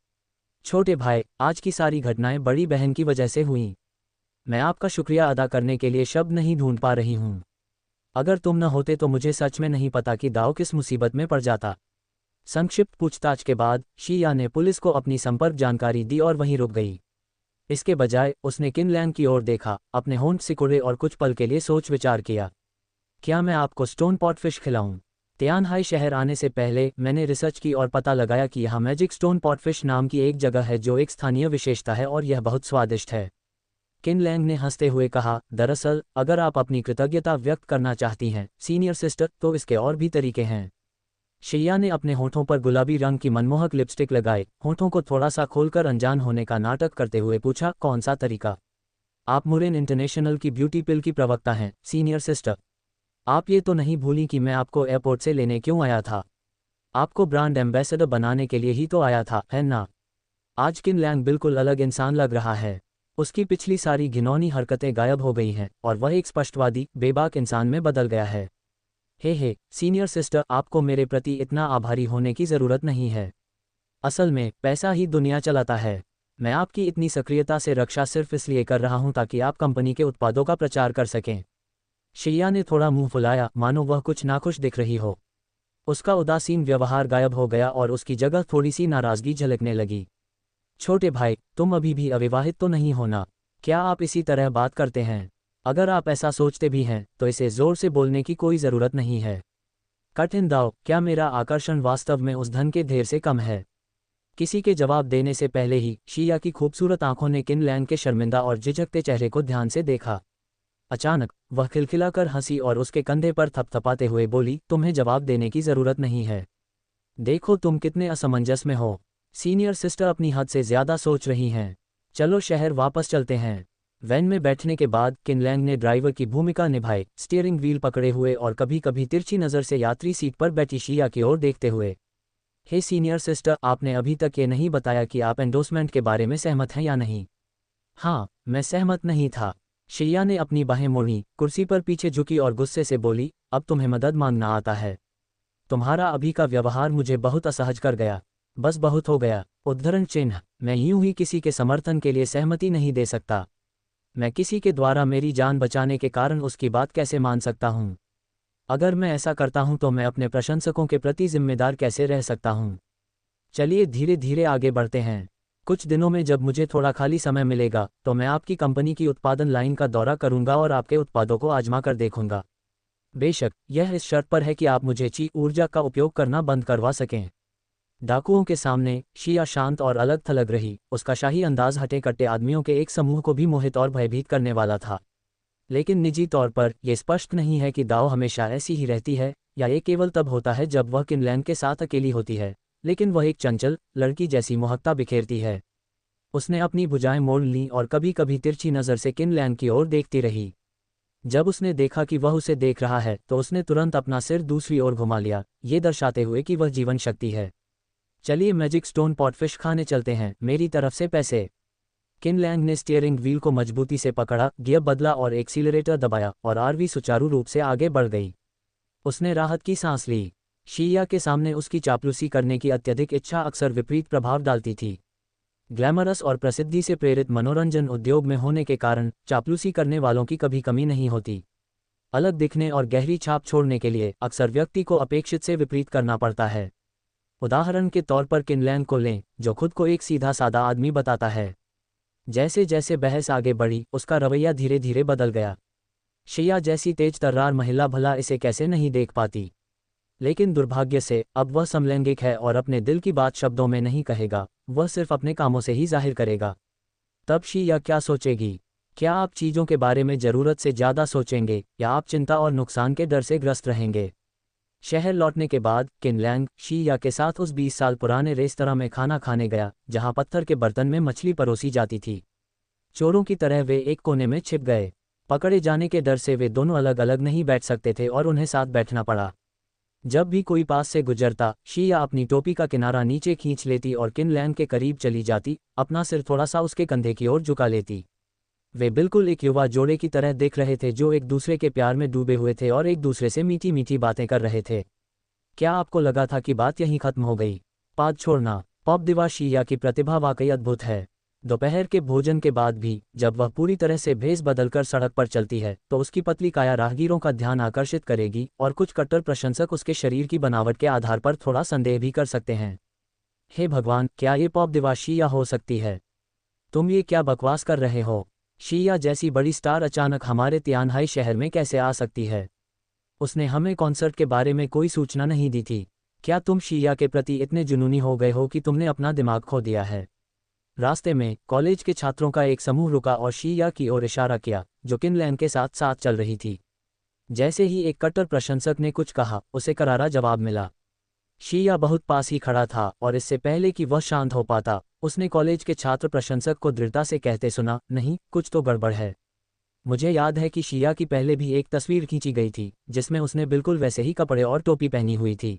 छोटे भाई, आज की सारी घटनाएं बड़ी बहन की वजह से हुईं। मैं आपका शुक्रिया अदा करने के लिए शब्द नहीं ढूंढ पा रही हूं। अगर तुम न होते तो मुझे सच में नहीं पता कि दाओ किस मुसीबत में पड़ जाता। संक्षिप्त पूछताछ के बाद शिया ने पुलिस को अपनी संपर्क जानकारी दी और वहीं रुक गई। इसके बजाय उसने किनलैन की ओर देखा, अपने होंठ सिकुड़े और कुछ पल के लिए सोच विचार किया। क्या मैं आपको स्टोन पॉट फिश खिलाऊं? तियानहाई शहर आने से पहले मैंने रिसर्च की और पता लगाया कि यहाँ मैजिक स्टोन पॉट फिश नाम की एक जगह है जो एक स्थानीय विशेषता है और यह बहुत स्वादिष्ट है। किनलैंग ने हंसते हुए कहा, दरअसल अगर आप अपनी कृतज्ञता व्यक्त करना चाहती हैं सीनियर सिस्टर, तो इसके और भी तरीके हैं। शिया ने अपने होठों पर गुलाबी रंग की मनमोहक लिपस्टिक लगाए, होठों को थोड़ा सा खोलकर अनजान होने का नाटक करते हुए पूछा, कौन सा तरीका? आप मुरेन इंटरनेशनल की ब्यूटी पिल की प्रवक्ता हैं सीनियर सिस्टर। आप ये तो नहीं भूली कि मैं आपको एयरपोर्ट से लेने क्यों आया था? आपको ब्रांड एम्बेसडर बनाने के लिए ही तो आया था, है ना? आज किनलैंग बिल्कुल अलग इंसान लग रहा है। उसकी पिछली सारी घिनौनी हरकतें गायब हो गई हैं और वह एक स्पष्टवादी, बेबाक इंसान में बदल गया है। हे सीनियर सिस्टर, आपको मेरे प्रति इतना आभारी होने की ज़रूरत नहीं है। असल में पैसा ही दुनिया चलाता है। मैं आपकी इतनी सक्रियता से रक्षा सिर्फ इसलिए कर रहा हूं ताकि आप कंपनी के उत्पादों का प्रचार कर सकें। शिया ने थोड़ा मुंह फुलाया, मानो वह कुछ नाखुश दिख रही हो। उसका उदासीन व्यवहार गायब हो गया और उसकी जगह थोड़ी सी नाराज़गी झलकने लगी। छोटे भाई, तुम अभी भी अविवाहित तो नहीं हो ना? क्या आप इसी तरह बात करते हैं? अगर आप ऐसा सोचते भी हैं तो इसे जोर से बोलने की कोई ज़रूरत नहीं है। कठिन दाव, क्या मेरा आकर्षण वास्तव में उस धन के ढेर से कम है? किसी के जवाब देने से पहले ही शिया की खूबसूरत आंखों ने किनलैंग के शर्मिंदा और झिझकते चेहरे को ध्यान से देखा। अचानक वह खिलखिलाकर हंसी और उसके कंधे पर थपथपाते हुए बोली, तुम्हें जवाब देने की ज़रूरत नहीं है। देखो तुम कितने असमंजस में हो। सीनियर सिस्टर अपनी हद से ज़्यादा सोच रही हैं। चलो शहर वापस चलते हैं। वैन में बैठने के बाद किनलैंग ने ड्राइवर की भूमिका निभाई, स्टीयरिंग व्हील पकड़े हुए और कभी कभी तिरछी नज़र से यात्री सीट पर बैठी शिया की ओर देखते हुए। हे सीनियर सिस्टर, आपने अभी तक ये नहीं बताया कि आप एंडोर्समेंट के बारे में सहमत हैं या नहीं। हाँ, मैं सहमत नहीं था। शिया ने अपनी बाहें मोड़ी, कुर्सी पर पीछे झुकी और गुस्से से बोली, अब तुम्हें मदद मांगना आता है? तुम्हारा अभी का व्यवहार मुझे बहुत असहज कर गया। बस बहुत हो गया। उद्धरण चिन्ह, मैं यूं ही किसी के समर्थन के लिए सहमति नहीं दे सकता। मैं किसी के द्वारा मेरी जान बचाने के कारण उसकी बात कैसे मान सकता हूं? अगर मैं ऐसा करता हूं तो मैं अपने प्रशंसकों के प्रति जिम्मेदार कैसे रह सकता हूं? चलिए धीरे धीरे आगे बढ़ते हैं। कुछ दिनों में जब मुझे थोड़ा खाली समय मिलेगा तो मैं आपकी कंपनी की उत्पादन लाइन का दौरा करूंगा और आपके उत्पादों को आजमा कर देखूंगा। बेशक यह इस शर्त पर है कि आप मुझे ची ऊर्जा का उपयोग करना बंद करवा सकें। डाकुओं के सामने शिया शांत और अलग थलग रही। उसका शाही अंदाज हटे कट्टे आदमियों के एक समूह को भी मोहित और भयभीत करने वाला था। लेकिन निजी तौर पर यह स्पष्ट नहीं है कि दाओ हमेशा ऐसी ही रहती है या ये केवल तब होता है जब वह किनलैंग के साथ अकेली होती है। लेकिन वह एक चंचल लड़की जैसी मोहकता बिखेरती है। उसने अपनी भुजाएं मोड़ लीं और कभी कभी तिरछी नज़र से किनलैंग की ओर देखती रही। जब उसने देखा कि वह उसे देख रहा है तो उसने तुरंत अपना सिर दूसरी ओर घुमा लिया, ये दर्शाते हुए कि वह जीवन शक्ति है। चलिए मैजिक स्टोन पॉटफिश खाने चलते हैं, मेरी तरफ से पैसे। किन लैंग ने स्टीयरिंग व्हील को मजबूती से पकड़ा, गियर बदला और एक्सीलरेटर दबाया और आरवी सुचारू रूप से आगे बढ़ गई। उसने राहत की सांस ली। शिया के सामने उसकी चापलूसी करने की अत्यधिक इच्छा अक्सर विपरीत प्रभाव डालती थी। ग्लैमरस और प्रसिद्धि से प्रेरित मनोरंजन उद्योग में होने के कारण चापलूसी करने वालों की कभी कमी नहीं होती। अलग दिखने और गहरी छाप छोड़ने के लिए अक्सर व्यक्ति को अपेक्षित से विपरीत करना पड़ता है। उदाहरण के तौर पर किनलैंग को लें, जो खुद को एक सीधा सादा आदमी बताता है। जैसे जैसे बहस आगे बढ़ी, उसका रवैया धीरे धीरे बदल गया। शिया जैसी तेज तर्रार महिला भला इसे कैसे नहीं देख पाती, लेकिन दुर्भाग्य से अब वह समलैंगिक है और अपने दिल की बात शब्दों में नहीं कहेगा, वह सिर्फ अपने कामों से ही जाहिर करेगा। तब शिया क्या सोचेगी? क्या आप चीज़ों के बारे में ज़रूरत से ज़्यादा सोचेंगे या आप चिंता और नुकसान के डर से ग्रस्त रहेंगे? शहर लौटने के बाद किनलैंग शिया के साथ उस 20 साल पुराने रेस्तरां में खाना खाने गया जहां पत्थर के बर्तन में मछली परोसी जाती थी। चोरों की तरह वे एक कोने में छिप गए। पकड़े जाने के डर से वे दोनों अलग अलग नहीं बैठ सकते थे और उन्हें साथ बैठना पड़ा। जब भी कोई पास से गुजरता, शिया अपनी टोपी का किनारा नीचे खींच लेती और किनलैंग के करीब चली जाती, अपना सिर थोड़ा सा उसके कंधे की ओर झुका लेती। वे बिल्कुल एक युवा जोड़े की तरह दिख रहे थे जो एक दूसरे के प्यार में डूबे हुए थे और एक दूसरे से मीठी मीठी बातें कर रहे थे। क्या आपको लगा था कि बात यहीं खत्म हो गई? पाद छोड़ना। पॉप दिवा शिया की प्रतिभा वाकई अद्भुत है। दोपहर के भोजन के बाद भी जब वह पूरी तरह से भेस बदलकर सड़क पर चलती है तो उसकी पतली काया राहगीरों का ध्यान आकर्षित करेगी और कुछ कट्टर प्रशंसक उसके शरीर की बनावट के आधार पर थोड़ा संदेह भी कर सकते हैं। हे भगवान, क्या ये पॉप दिवा शिया हो सकती है? तुम ये क्या बकवास कर रहे हो? शिया जैसी बड़ी स्टार अचानक हमारे तियानहाई शहर में कैसे आ सकती है? उसने हमें कॉन्सर्ट के बारे में कोई सूचना नहीं दी थी। क्या तुम शिया के प्रति इतने जुनूनी हो गए हो कि तुमने अपना दिमाग खो दिया है? रास्ते में कॉलेज के छात्रों का एक समूह रुका और शिया की ओर इशारा किया, जो किनलैंग के साथ साथ चल रही थी। जैसे ही एक कट्टर प्रशंसक ने कुछ कहा, उसे करारा जवाब मिला। शिया बहुत पास ही खड़ा था और इससे पहले कि वह शांत हो पाता, उसने कॉलेज के छात्र प्रशंसक को दृढ़ता से कहते सुना, नहीं, कुछ तो गड़बड़ है। मुझे याद है कि शिया की पहले भी एक तस्वीर खींची गई थी जिसमें उसने बिल्कुल वैसे ही कपड़े और टोपी पहनी हुई थी।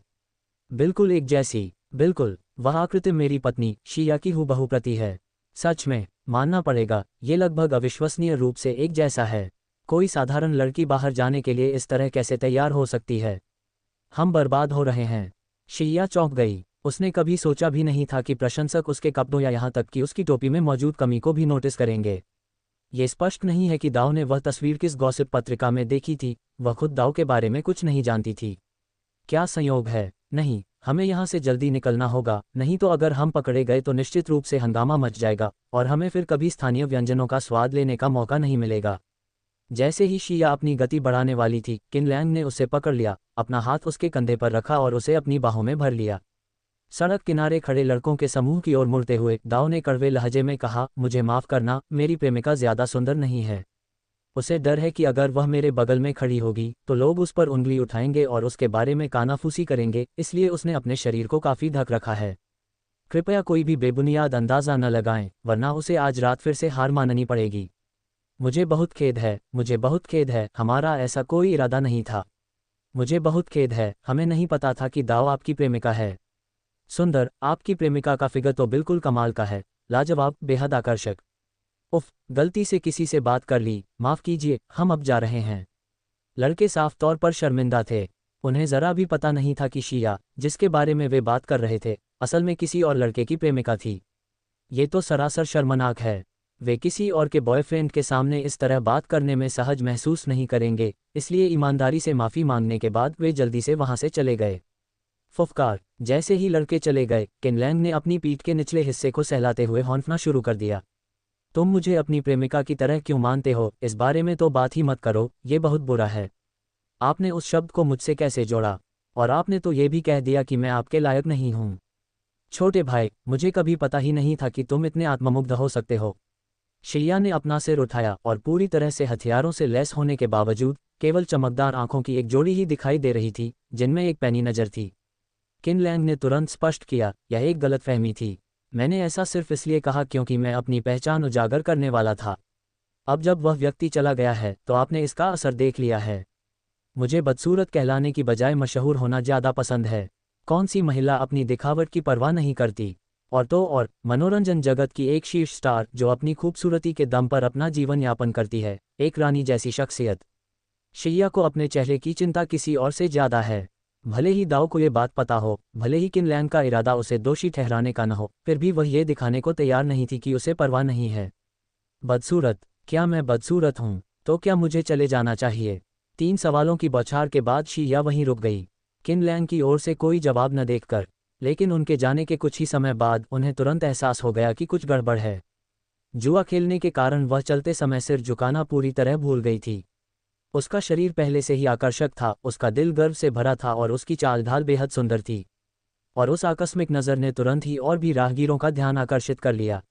बिल्कुल एक जैसी। बिल्कुल, वह आकृति मेरी पत्नी शिया की हूबहू प्रति है। सच में, मानना पड़ेगा, ये लगभग अविश्वसनीय रूप से एक जैसा है। कोई साधारण लड़की बाहर जाने के लिए इस तरह कैसे तैयार हो सकती है? हम बर्बाद हो रहे हैं। शिया चौंक गई। उसने कभी सोचा भी नहीं था कि प्रशंसक उसके कपड़ों या यहाँ तक कि उसकी टोपी में मौजूद कमी को भी नोटिस करेंगे। ये स्पष्ट नहीं है कि दाव ने वह तस्वीर किस गॉसिप पत्रिका में देखी थी। वह खुद दाव के बारे में कुछ नहीं जानती थी। क्या संयोग है? नहीं, हमें यहाँ से जल्दी निकलना होगा, नहीं तो अगर हम पकड़े गए तो निश्चित रूप से हंगामा मच जाएगा और हमें फिर कभी स्थानीय व्यंजनों का स्वाद लेने का मौका नहीं मिलेगा। जैसे ही शिया अपनी गति बढ़ाने वाली थी, किनलैंग ने उसे पकड़ लिया, अपना हाथ उसके कंधे पर रखा और उसे अपनी बाहों में भर लिया। सड़क किनारे खड़े लड़कों के समूह की ओर मुड़ते हुए दाव ने कड़वे लहजे में कहा, मुझे माफ़ करना, मेरी प्रेमिका ज़्यादा सुंदर नहीं है। उसे डर है कि अगर वह मेरे बगल में खड़ी होगी तो लोग उस पर उंगली उठाएंगे और उसके बारे में कानाफूसी करेंगे, इसलिए उसने अपने शरीर को काफ़ी ढक रखा है। कृपया कोई भी बेबुनियाद अंदाज़ा न लगाएं, वरना उसे आज रात फिर से हार माननी पड़ेगी। मुझे बहुत खेद है, मुझे बहुत खेद है, हमारा ऐसा कोई इरादा नहीं था। मुझे बहुत खेद है, हमें नहीं पता था कि दाव आपकी प्रेमिका है। सुंदर, आपकी प्रेमिका का फिगर तो बिल्कुल कमाल का है, लाजवाब, बेहद आकर्षक। उफ, गलती से किसी से बात कर ली, माफ़ कीजिए, हम अब जा रहे हैं। लड़के साफ तौर पर शर्मिंदा थे। उन्हें ज़रा भी पता नहीं था कि शिया, जिसके बारे में वे बात कर रहे थे, असल में किसी और लड़के की प्रेमिका थी। ये तो सरासर शर्मनाक है। वे किसी और के बॉयफ्रेंड के सामने इस तरह बात करने में सहज महसूस नहीं करेंगे, इसलिए ईमानदारी से माफ़ी मांगने के बाद वे जल्दी से वहाँ से चले गए। फुफकार। जैसे ही लड़के चले गए, किनलैंग ने अपनी पीठ के निचले हिस्से को सहलाते हुए हौंकना शुरू कर दिया। तुम मुझे अपनी प्रेमिका की तरह क्यों मानते हो? इस बारे में तो बात ही मत करो, ये बहुत बुरा है। आपने उस शब्द को मुझसे कैसे जोड़ा? और आपने तो ये भी कह दिया कि मैं आपके लायक नहीं हूँ। छोटे भाई, मुझे कभी पता ही नहीं था कि तुम इतने आत्ममुग्ध हो सकते हो। शिया ने अपना सिर उठाया और पूरी तरह से हथियारों से लैस होने के बावजूद केवल चमकदार आंखों की एक जोड़ी ही दिखाई दे रही थी, जिनमें एक पैनी नज़र थी। किनलैंग ने तुरंत स्पष्ट किया, यह एक गलतफहमी थी। मैंने ऐसा सिर्फ इसलिए कहा क्योंकि मैं अपनी पहचान उजागर करने वाला था। अब जब वह व्यक्ति चला गया है तो आपने इसका असर देख लिया है। मुझे बदसूरत कहलाने की बजाय मशहूर होना ज़्यादा पसंद है। कौन सी महिला अपनी दिखावट की परवाह नहीं करती? और तो और मनोरंजन जगत की एक शीर्ष स्टार जो अपनी खूबसूरती के दम पर अपना जीवन यापन करती है, एक रानी जैसी शख्सियत। शिया को अपने चेहरे की चिंता किसी और से ज्यादा है। भले ही दाऊ को ये बात पता हो, भले ही किनलैन का इरादा उसे दोषी ठहराने का न हो, फिर भी वह ये दिखाने को तैयार नहीं थी कि उसे परवाह नहीं है। बदसूरत? क्या मैं बदसूरत हूँ? तो क्या मुझे चले जाना चाहिए? 3 सवालों की बौछार के बाद शिया वहीं रुक गई, किनलैन की ओर से कोई जवाब न देखकर। लेकिन उनके जाने के कुछ ही समय बाद उन्हें तुरंत एहसास हो गया कि कुछ गड़बड़ है। जुआ खेलने के कारण वह चलते समय सिर झुकाना पूरी तरह भूल गई थी। उसका शरीर पहले से ही आकर्षक था, उसका दिल गर्व से भरा था और उसकी चाल ढाल बेहद सुंदर थी। और उस आकस्मिक नज़र ने तुरंत ही और भी राहगीरों का ध्यान आकर्षित कर लिया।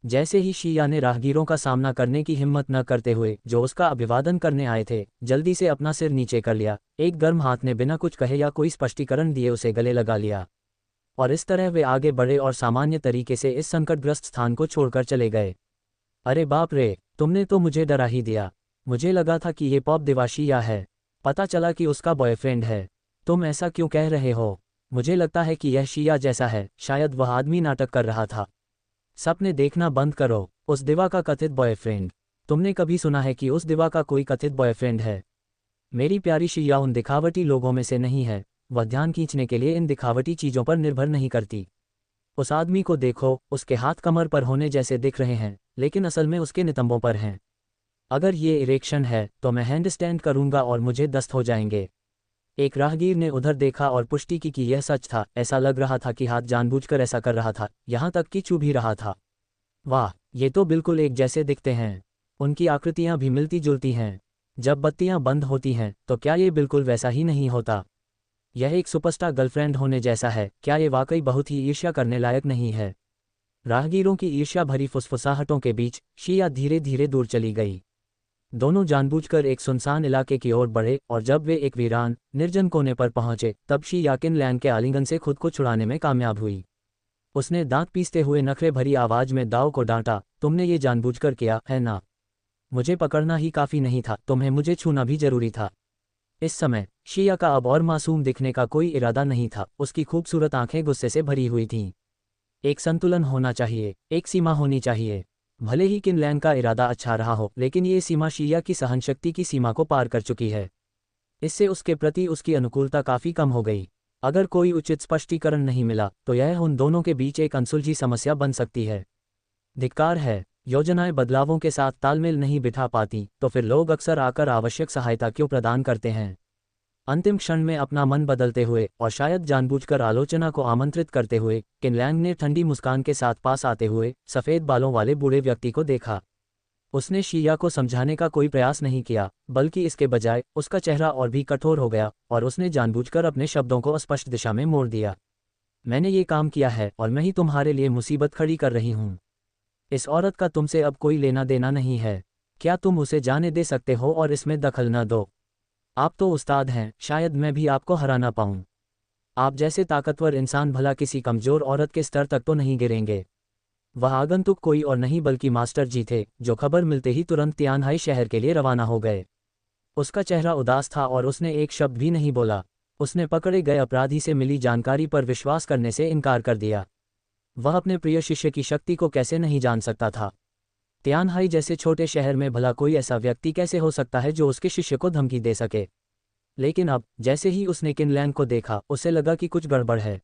जैसे ही शिया ने राहगीरों का सामना करने की हिम्मत न करते हुए जो उसका अभिवादन करने आए थे, जल्दी से अपना सिर नीचे कर लिया, एक गर्म हाथ ने बिना कुछ कहे या कोई स्पष्टीकरण दिए उसे गले लगा लिया। और इस तरह वे आगे बढ़े और सामान्य तरीके से इस संकटग्रस्त स्थान को छोड़कर चले गए। अरे बाप रे, तुमने तो मुझे डरा ही दिया। मुझे लगा था कि ये पॉप दिवाशिया है, पता चला कि उसका बॉयफ्रेंड है। तुम ऐसा क्यों कह रहे हो? मुझे लगता है कि यह शिया जैसा है, शायद वह आदमी नाटक कर रहा था। सपने देखना बंद करो। उस दिवा का कथित बॉयफ्रेंड? तुमने कभी सुना है कि उस दिवा का कोई कथित बॉयफ्रेंड है? मेरी प्यारी शिया उन दिखावटी लोगों में से नहीं है। वह ध्यान खींचने के लिए इन दिखावटी चीज़ों पर निर्भर नहीं करती। उस आदमी को देखो, उसके हाथ कमर पर होने जैसे दिख रहे हैं, लेकिन असल में उसके नितंबों पर हैं। अगर ये इरेक्शन है तो मैं हैंडस्टैंड करूंगा और मुझे दस्त हो जाएंगे। एक राहगीर ने उधर देखा और पुष्टि की कि यह सच था। ऐसा लग रहा था कि हाथ जानबूझकर ऐसा कर रहा था, यहाँ तक कि छू भी रहा था। वाह, ये तो बिल्कुल एक जैसे दिखते हैं। उनकी आकृतियाँ भी मिलती जुलती हैं। जब बत्तियाँ बंद होती हैं तो क्या ये बिल्कुल वैसा ही नहीं होता? यह एक सुपरस्टार गर्लफ्रेंड होने जैसा है। क्या ये वाकई बहुत ही ईर्ष्या करने लायक नहीं है? राहगीरों की ईर्ष्या भरी फुसफुसाहटों के बीच शिया धीरे धीरे दूर चली गई। दोनों जानबूझकर एक सुनसान इलाके की ओर बढ़े और जब वे एक वीरान निर्जन कोने पर पहुंचे तब शिया किनलैन के आलिंगन से खुद को छुड़ाने में कामयाब हुई। उसने दांत पीसते हुए नखरे भरी आवाज में दाऊ को डांटा, तुमने ये जानबूझकर किया है ना? मुझे पकड़ना ही काफी नहीं था, तुम्हें मुझे छूना भी जरूरी था। इस समय शिया का अब और मासूम दिखने का कोई इरादा नहीं था। उसकी खूबसूरत आंखें गुस्से से भरी हुई थीं। एक संतुलन होना चाहिए, एक सीमा होनी चाहिए। भले ही किनलैन का इरादा अच्छा रहा हो, लेकिन ये सीमा शिया की सहनशक्ति की सीमा को पार कर चुकी है। इससे उसके प्रति उसकी अनुकूलता काफ़ी कम हो गई। अगर कोई उचित स्पष्टीकरण नहीं मिला तो यह उन दोनों के बीच एक अनसुलझी समस्या बन सकती है। धिक्कार है, योजनाएं बदलावों के साथ तालमेल नहीं बिठा पाती तो फिर लोग अक्सर आकर आवश्यक सहायता क्यों प्रदान करते हैं? अंतिम क्षण में अपना मन बदलते हुए और शायद जानबूझकर आलोचना को आमंत्रित करते हुए किनलैन ने ठंडी मुस्कान के साथ पास आते हुए सफ़ेद बालों वाले बूढ़े व्यक्ति को देखा। उसने शिया को समझाने का कोई प्रयास नहीं किया, बल्कि इसके बजाय उसका चेहरा और भी कठोर हो गया और उसने जानबूझकर अपने शब्दों को अस्पष्ट दिशा में मोड़ दिया। मैंने ये काम किया है और मैं ही तुम्हारे लिए मुसीबत खड़ी कर रही हूँ। इस औरत का तुमसे अब कोई लेना देना नहीं है। क्या तुम उसे जाने दे सकते हो और इसमें दखल न दो? आप तो उस्ताद हैं, शायद मैं भी आपको हरा ना पाऊँ। आप जैसे ताकतवर इंसान भला किसी कमज़ोर औरत के स्तर तक तो नहीं गिरेंगे। वह आगंतुक कोई और नहीं बल्कि मास्टर जी थे, जो खबर मिलते ही तुरंत तियानहाई शहर के लिए रवाना हो गए। उसका चेहरा उदास था और उसने एक शब्द भी नहीं बोला। उसने पकड़े गए अपराधी से मिली जानकारी पर विश्वास करने से इनकार कर दिया। वह अपने प्रिय शिष्य की शक्ति को कैसे नहीं जान सकता था? तियानहाई जैसे छोटे शहर में भला कोई ऐसा व्यक्ति कैसे हो सकता है जो उसके शिष्य को धमकी दे सके? लेकिन अब जैसे ही उसने किनलैन को देखा, उसे लगा कि कुछ गड़बड़ है।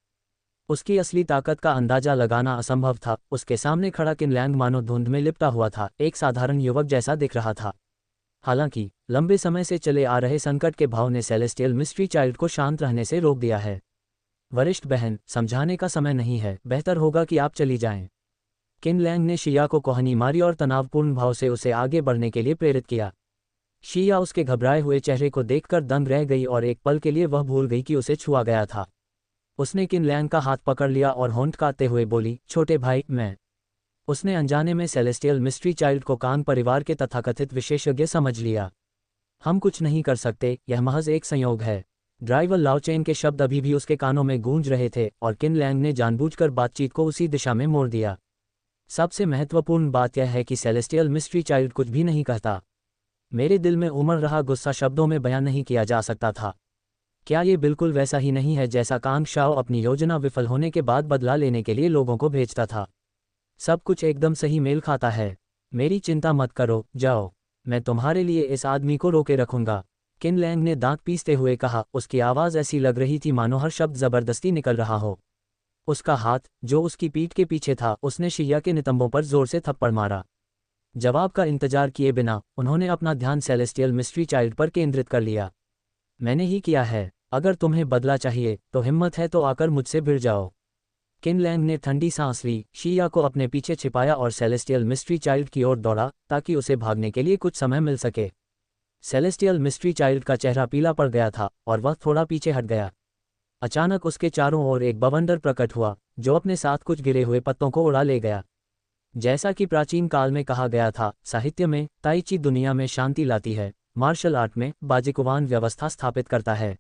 उसकी असली ताकत का अंदाजा लगाना असंभव था। उसके सामने खड़ा किनलैन मानो धुंध में लिपटा हुआ था, एक साधारण युवक जैसा दिख रहा था। हालांकि लंबे समय से चले आ रहे संकट के भाव ने सेलेस्टियल मिस्ट्री चाइल्ड को शांत रहने से रोक दिया है। वरिष्ठ बहन, समझाने का समय नहीं है, बेहतर होगा कि आप चली जाएं। किनलैन ने शिया को कोहनी मारी और तनावपूर्ण भाव से उसे आगे बढ़ने के लिए प्रेरित किया। शिया उसके घबराए हुए चेहरे को देखकर दंग रह गई और एक पल के लिए वह भूल गई कि उसे छुआ गया था। उसने किनलैन का हाथ पकड़ लिया और होंठ काटते हुए बोली, छोटे भाई, मैं। उसने अनजाने में सेलेस्टियल मिस्ट्री चाइल्ड को कान परिवार के तथाकथित विशेषज्ञ समझ लिया। हम कुछ नहीं कर सकते, यह महज एक संयोग है। ड्राइवर लाओचेन के शब्द अभी भी उसके कानों में गूंज रहे थे और किनलैन ने जानबूझकर बातचीत को उसी दिशा में मोड़ दिया। सबसे महत्वपूर्ण बात यह है कि सेलेस्टियल मिस्ट्री चाइल्ड कुछ भी नहीं कहता। मेरे दिल में उमड़ रहा गुस्सा शब्दों में बयान नहीं किया जा सकता था। क्या ये बिल्कुल वैसा ही नहीं है जैसा कांग शाओ अपनी योजना विफल होने के बाद बदला लेने के लिए लोगों को भेजता था? सब कुछ एकदम सही मेल खाता है। मेरी चिंता मत करो, जाओ। मैं तुम्हारे लिए इस आदमी को रोके रखूंगा। किन लैंग ने दांत पीसते हुए कहा, उसकी आवाज़ ऐसी लग रही थी मानो हर शब्द जबरदस्ती निकल रहा हो। उसका हाथ, जो उसकी पीठ के पीछे था, उसने शिया के नितंबों पर जोर से थप्पड़ मारा। जवाब का इंतजार किए बिना उन्होंने अपना ध्यान सेलेस्टियल मिस्ट्री चाइल्ड पर केंद्रित कर लिया। मैंने ही किया है। अगर तुम्हें बदला चाहिए तो हिम्मत है तो आकर मुझसे भिड़ जाओ। किन लैंग ने ठंडी सांस ली, शिया को अपने पीछे छिपाया और सेलेस्टियल मिस्ट्री चाइल्ड की ओर दौड़ा ताकि उसे भागने के लिए कुछ समय मिल सके। सेलेस्टियल मिस्ट्री चाइल्ड का चेहरा पीला पड़ गया था और वह थोड़ा पीछे हट गया। अचानक उसके चारों ओर एक बवंडर प्रकट हुआ जो अपने साथ कुछ गिरे हुए पत्तों को उड़ा ले गया। जैसा कि प्राचीन काल में कहा गया था, साहित्य में ताई ची दुनिया में शांति लाती है, मार्शल आर्ट में बाजिकुवान व्यवस्था स्थापित करता है।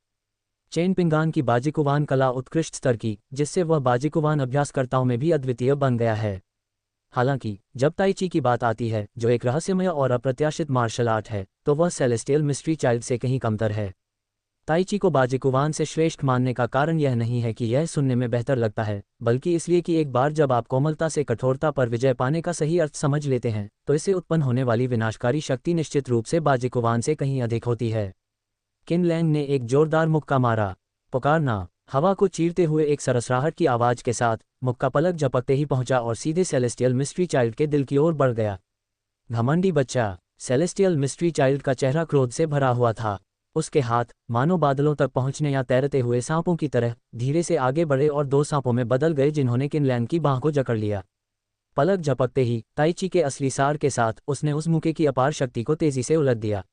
चेन पिंगान की बाजिकुवान कला उत्कृष्ट स्तर की, जिससे वह बाजिकुवान अभ्यासकर्ताओं में भी अद्वितीय बन गया है। हालांकि जब ताई ची की बात आती है, जो एक रहस्यमय और अप्रत्याशित मार्शल आर्ट है, तो वह सेलेस्टियल मिस्ट्री चाइल्ड से कहीं कमतर है। ताई ची को बाजिकुवान से श्रेष्ठ मानने का कारण यह नहीं है कि यह सुनने में बेहतर लगता है, बल्कि इसलिए कि एक बार जब आप कोमलता से कठोरता पर विजय पाने का सही अर्थ समझ लेते हैं, तो इससे उत्पन्न होने वाली विनाशकारी शक्ति निश्चित रूप से बाजिकुवान से कहीं अधिक होती है। किन लैंग ने एक जोरदार मुक्का मारा। पुकारना। हवा को चीरते हुए एक सरसराहट की आवाज के साथ मुक्का पलक झपकते ही पहुंचा और सीधे सेलेस्टियल मिस्ट्री चाइल्ड के दिल की ओर बढ़ गया। घमंडी बच्चा। सेलेस्टियल मिस्ट्री चाइल्ड का चेहरा क्रोध से भरा हुआ था। उसके हाथ, मानो बादलों तक पहुंचने या तैरते हुए सांपों की तरह, धीरे से आगे बढ़े और दो सांपों में बदल गए जिन्होंने किन लैंग की बांह को जकड़ लिया। पलक झपकते ही ताई ची के असली सार के साथ उसने उस मुक्के की अपार शक्ति को तेजी से उलट दिया।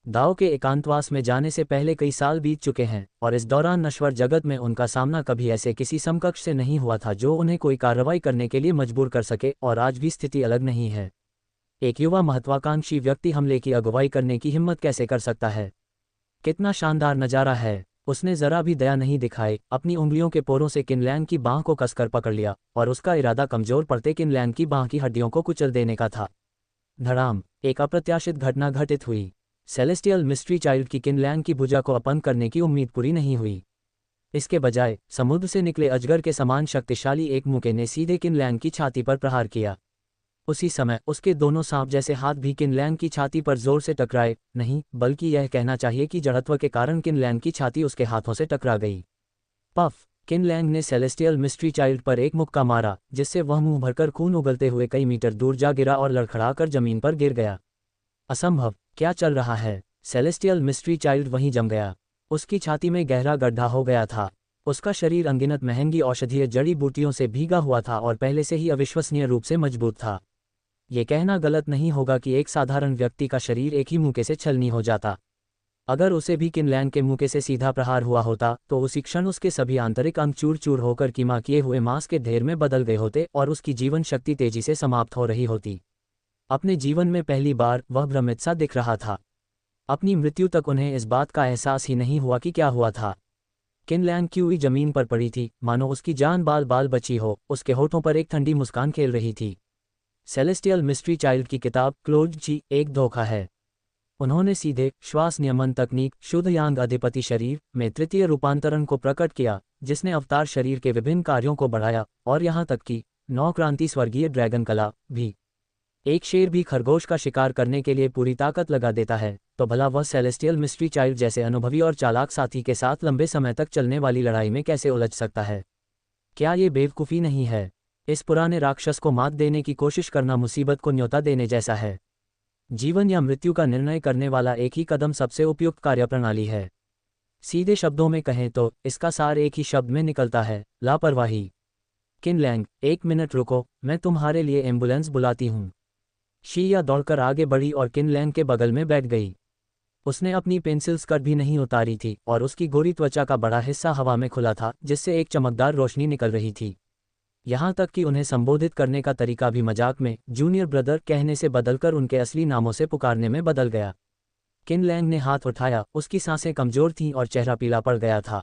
दाओ के एकांतवास में जाने से पहले कई साल बीत चुके हैं और इस दौरान नश्वर जगत में उनका सामना कभी ऐसे किसी समकक्ष से नहीं हुआ था जो उन्हें कोई कार्रवाई करने के लिए मजबूर कर सके, और आज भी स्थिति अलग नहीं है। एक युवा महत्वाकांक्षी व्यक्ति हमले की अगुवाई करने की हिम्मत कैसे कर सकता है? कितना शानदार नजारा है। उसने जरा भी दया नहीं दिखाई, अपनी उंगलियों के पोरों से किन लैंग की बांह को कसकर पकड़ लिया और उसका इरादा कमजोर पड़ते किन लैंग की बांह की हड्डियों को कुचल देने का था। धड़ाम। एक अप्रत्याशित घटना घटित हुई। सेलेस्टियल मिस्ट्री चाइल्ड की किन लैंग की भुजा को अपंग करने की उम्मीद पूरी नहीं हुई। इसके बजाय समुद्र से निकले अजगर के समान शक्तिशाली एक मुक्के ने सीधे किन लैंग की छाती पर प्रहार किया। उसी समय उसके दोनों सांप जैसे हाथ भी किन लैंग की छाती पर जोर से टकराए, नहीं बल्कि यह कहना चाहिए कि जड़त्व के कारण किन लैंग की छाती उसके हाथों से टकरा गई। पफ। किन लैंग ने सेलेस्टियल मिस्ट्री चाइल्ड पर एक मुक्का मारा जिससे वह मुंह भरकर खून उगलते हुए कई मीटर दूर जा गिरा और लड़खड़ाकर जमीन पर गिर गया। असंभव, क्या चल रहा है? सेलेस्टियल मिस्ट्री चाइल्ड वहीं जम गया। उसकी छाती में गहरा गड्ढा हो गया था। उसका शरीर अनगिनत महंगी औषधीय जड़ी बूटियों से भीगा हुआ था और पहले से ही अविश्वसनीय रूप से मजबूत था। ये कहना गलत नहीं होगा कि एक साधारण व्यक्ति का शरीर एक ही मुक्के से छलनी हो जाता। अगर उसे भी किन लैंग के मुक्के से सीधा प्रहार हुआ होता तो उसी क्षण उसके सभी आंतरिक अंग चूर चूर होकर कीमा किए हुए मांस के ढेर में बदल गए होते और उसकी जीवन शक्ति तेजी से समाप्त हो रही होती। अपने जीवन में पहली बार वह भ्रमित सा दिख रहा था। अपनी मृत्यु तक उन्हें इस बात का एहसास ही नहीं हुआ कि क्या हुआ था। किन लैंग की हुई जमीन पर पड़ी थी, मानो उसकी जान बाल बाल बची हो। उसके होठों पर एक ठंडी मुस्कान खेल रही थी। सेलेस्टियल मिस्ट्री चाइल्ड की किताब क्लोज्ड जी एक धोखा है। उन्होंने सीधे श्वास नियमन तकनीक शुद्ध यांग अधिपति शरीर में तृतीय रूपांतरण को प्रकट किया, जिसने अवतार शरीर के विभिन्न कार्यों को बढ़ाया, और यहाँ तक कि नौक्रांति स्वर्गीय ड्रैगन कला भी। एक शेर भी खरगोश का शिकार करने के लिए पूरी ताकत लगा देता है, तो भला वह सेलेस्टियल मिस्ट्री चाइल्ड जैसे अनुभवी और चालाक साथी के साथ लंबे समय तक चलने वाली लड़ाई में कैसे उलझ सकता है? क्या ये बेवकूफ़ी नहीं है? इस पुराने राक्षस को मात देने की कोशिश करना मुसीबत को न्योता देने जैसा है। जीवन या मृत्यु का निर्णय करने वाला एक ही कदम सबसे उपयुक्त कार्यप्रणाली है। सीधे शब्दों में कहें तो इसका सार एक ही शब्द में निकलता है, लापरवाही। किन लैंग, एक मिनट रुको, मैं तुम्हारे लिए एम्बुलेंस बुलाती हूँ। शिया दौड़कर आगे बढ़ी और किन लैंग के बगल में बैठ गई। उसने अपनी पेंसिल स्कर्ट भी नहीं उतारी थी और उसकी गोरी त्वचा का बड़ा हिस्सा हवा में खुला था, जिससे एक चमकदार रोशनी निकल रही थी। यहाँ तक कि उन्हें संबोधित करने का तरीका भी मजाक में जूनियर ब्रदर कहने से बदलकर उनके असली नामों से पुकारने में बदल गया। किन लैंग ने हाथ उठाया, उसकी सांसें कमजोर थीं और चेहरा पीला पड़ गया था।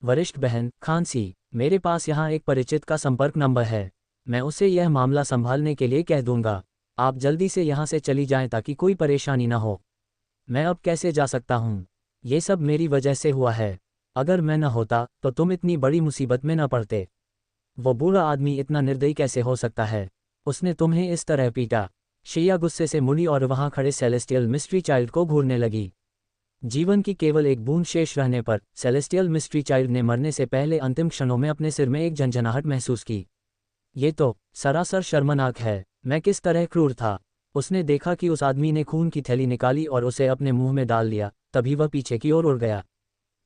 वरिष्ठ बहन खांसी, मेरे पास यहाँ एक परिचित का संपर्क नंबर है। मैं उसे यह मामला संभालने के लिए कह दूंगा। आप जल्दी से यहाँ से चली जाएं ताकि कोई परेशानी न हो। मैं अब कैसे जा सकता हूँ? ये सब मेरी वजह से हुआ है। अगर मैं न होता तो तुम इतनी बड़ी मुसीबत में न पड़ते। वो बुरा आदमी इतना निर्दयी कैसे हो सकता है? उसने तुम्हें इस तरह पीटा। शिया गुस्से से मुड़ी और वहां खड़े सेलेस्टियल मिस्ट्री चाइल्ड को घूरने लगी। जीवन की केवल एक बूंद शेष रहने पर सेलेस्टियल मिस्ट्री चाइल्ड ने मरने से पहले अंतिम क्षणों में अपने सिर में एक झंझनाहट महसूस की। ये तो सरासर शर्मनाक है। मैं किस तरह क्रूर था। उसने देखा कि उस आदमी ने खून की थैली निकाली और उसे अपने मुंह में डाल लिया, तभी वह पीछे की ओर उड़ गया।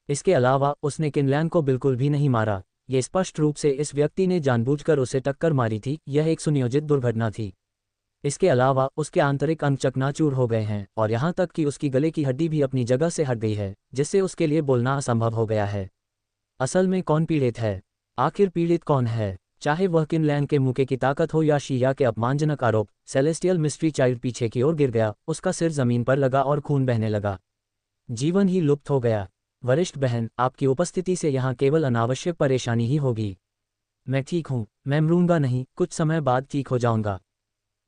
इसके अलावा उसने किनलैन को बिल्कुल भी नहीं मारा। ये स्पष्ट रूप से इस व्यक्ति ने जानबूझकर उसे टक्कर मारी थी। यह एक सुनियोजित दुर्घटना थी। इसके अलावा उसके आंतरिक अंग चकनाचूर हो गए हैं और यहाँ तक कि उसकी गले की हड्डी भी अपनी जगह से हट गई है, जिससे उसके लिए बोलना असंभव हो गया है। असल में कौन पीड़ित है? आखिर पीड़ित कौन है? चाहे वह किनलैन के मुके की ताकत हो या शिया के अपमानजनक आरोप। सेलेस्टियल मिस्ट्री चाइल्ड पीछे की ओर गिर गया, उसका सिर जमीन पर लगा और खून बहने लगा। जीवन ही लुप्त हो गया। वरिष्ठ बहन, आपकी उपस्थिति से यहाँ केवल अनावश्यक परेशानी ही होगी। मैं ठीक हूँ, मैं मरूंगा नहीं, कुछ समय बाद ठीक हो जाऊंगा।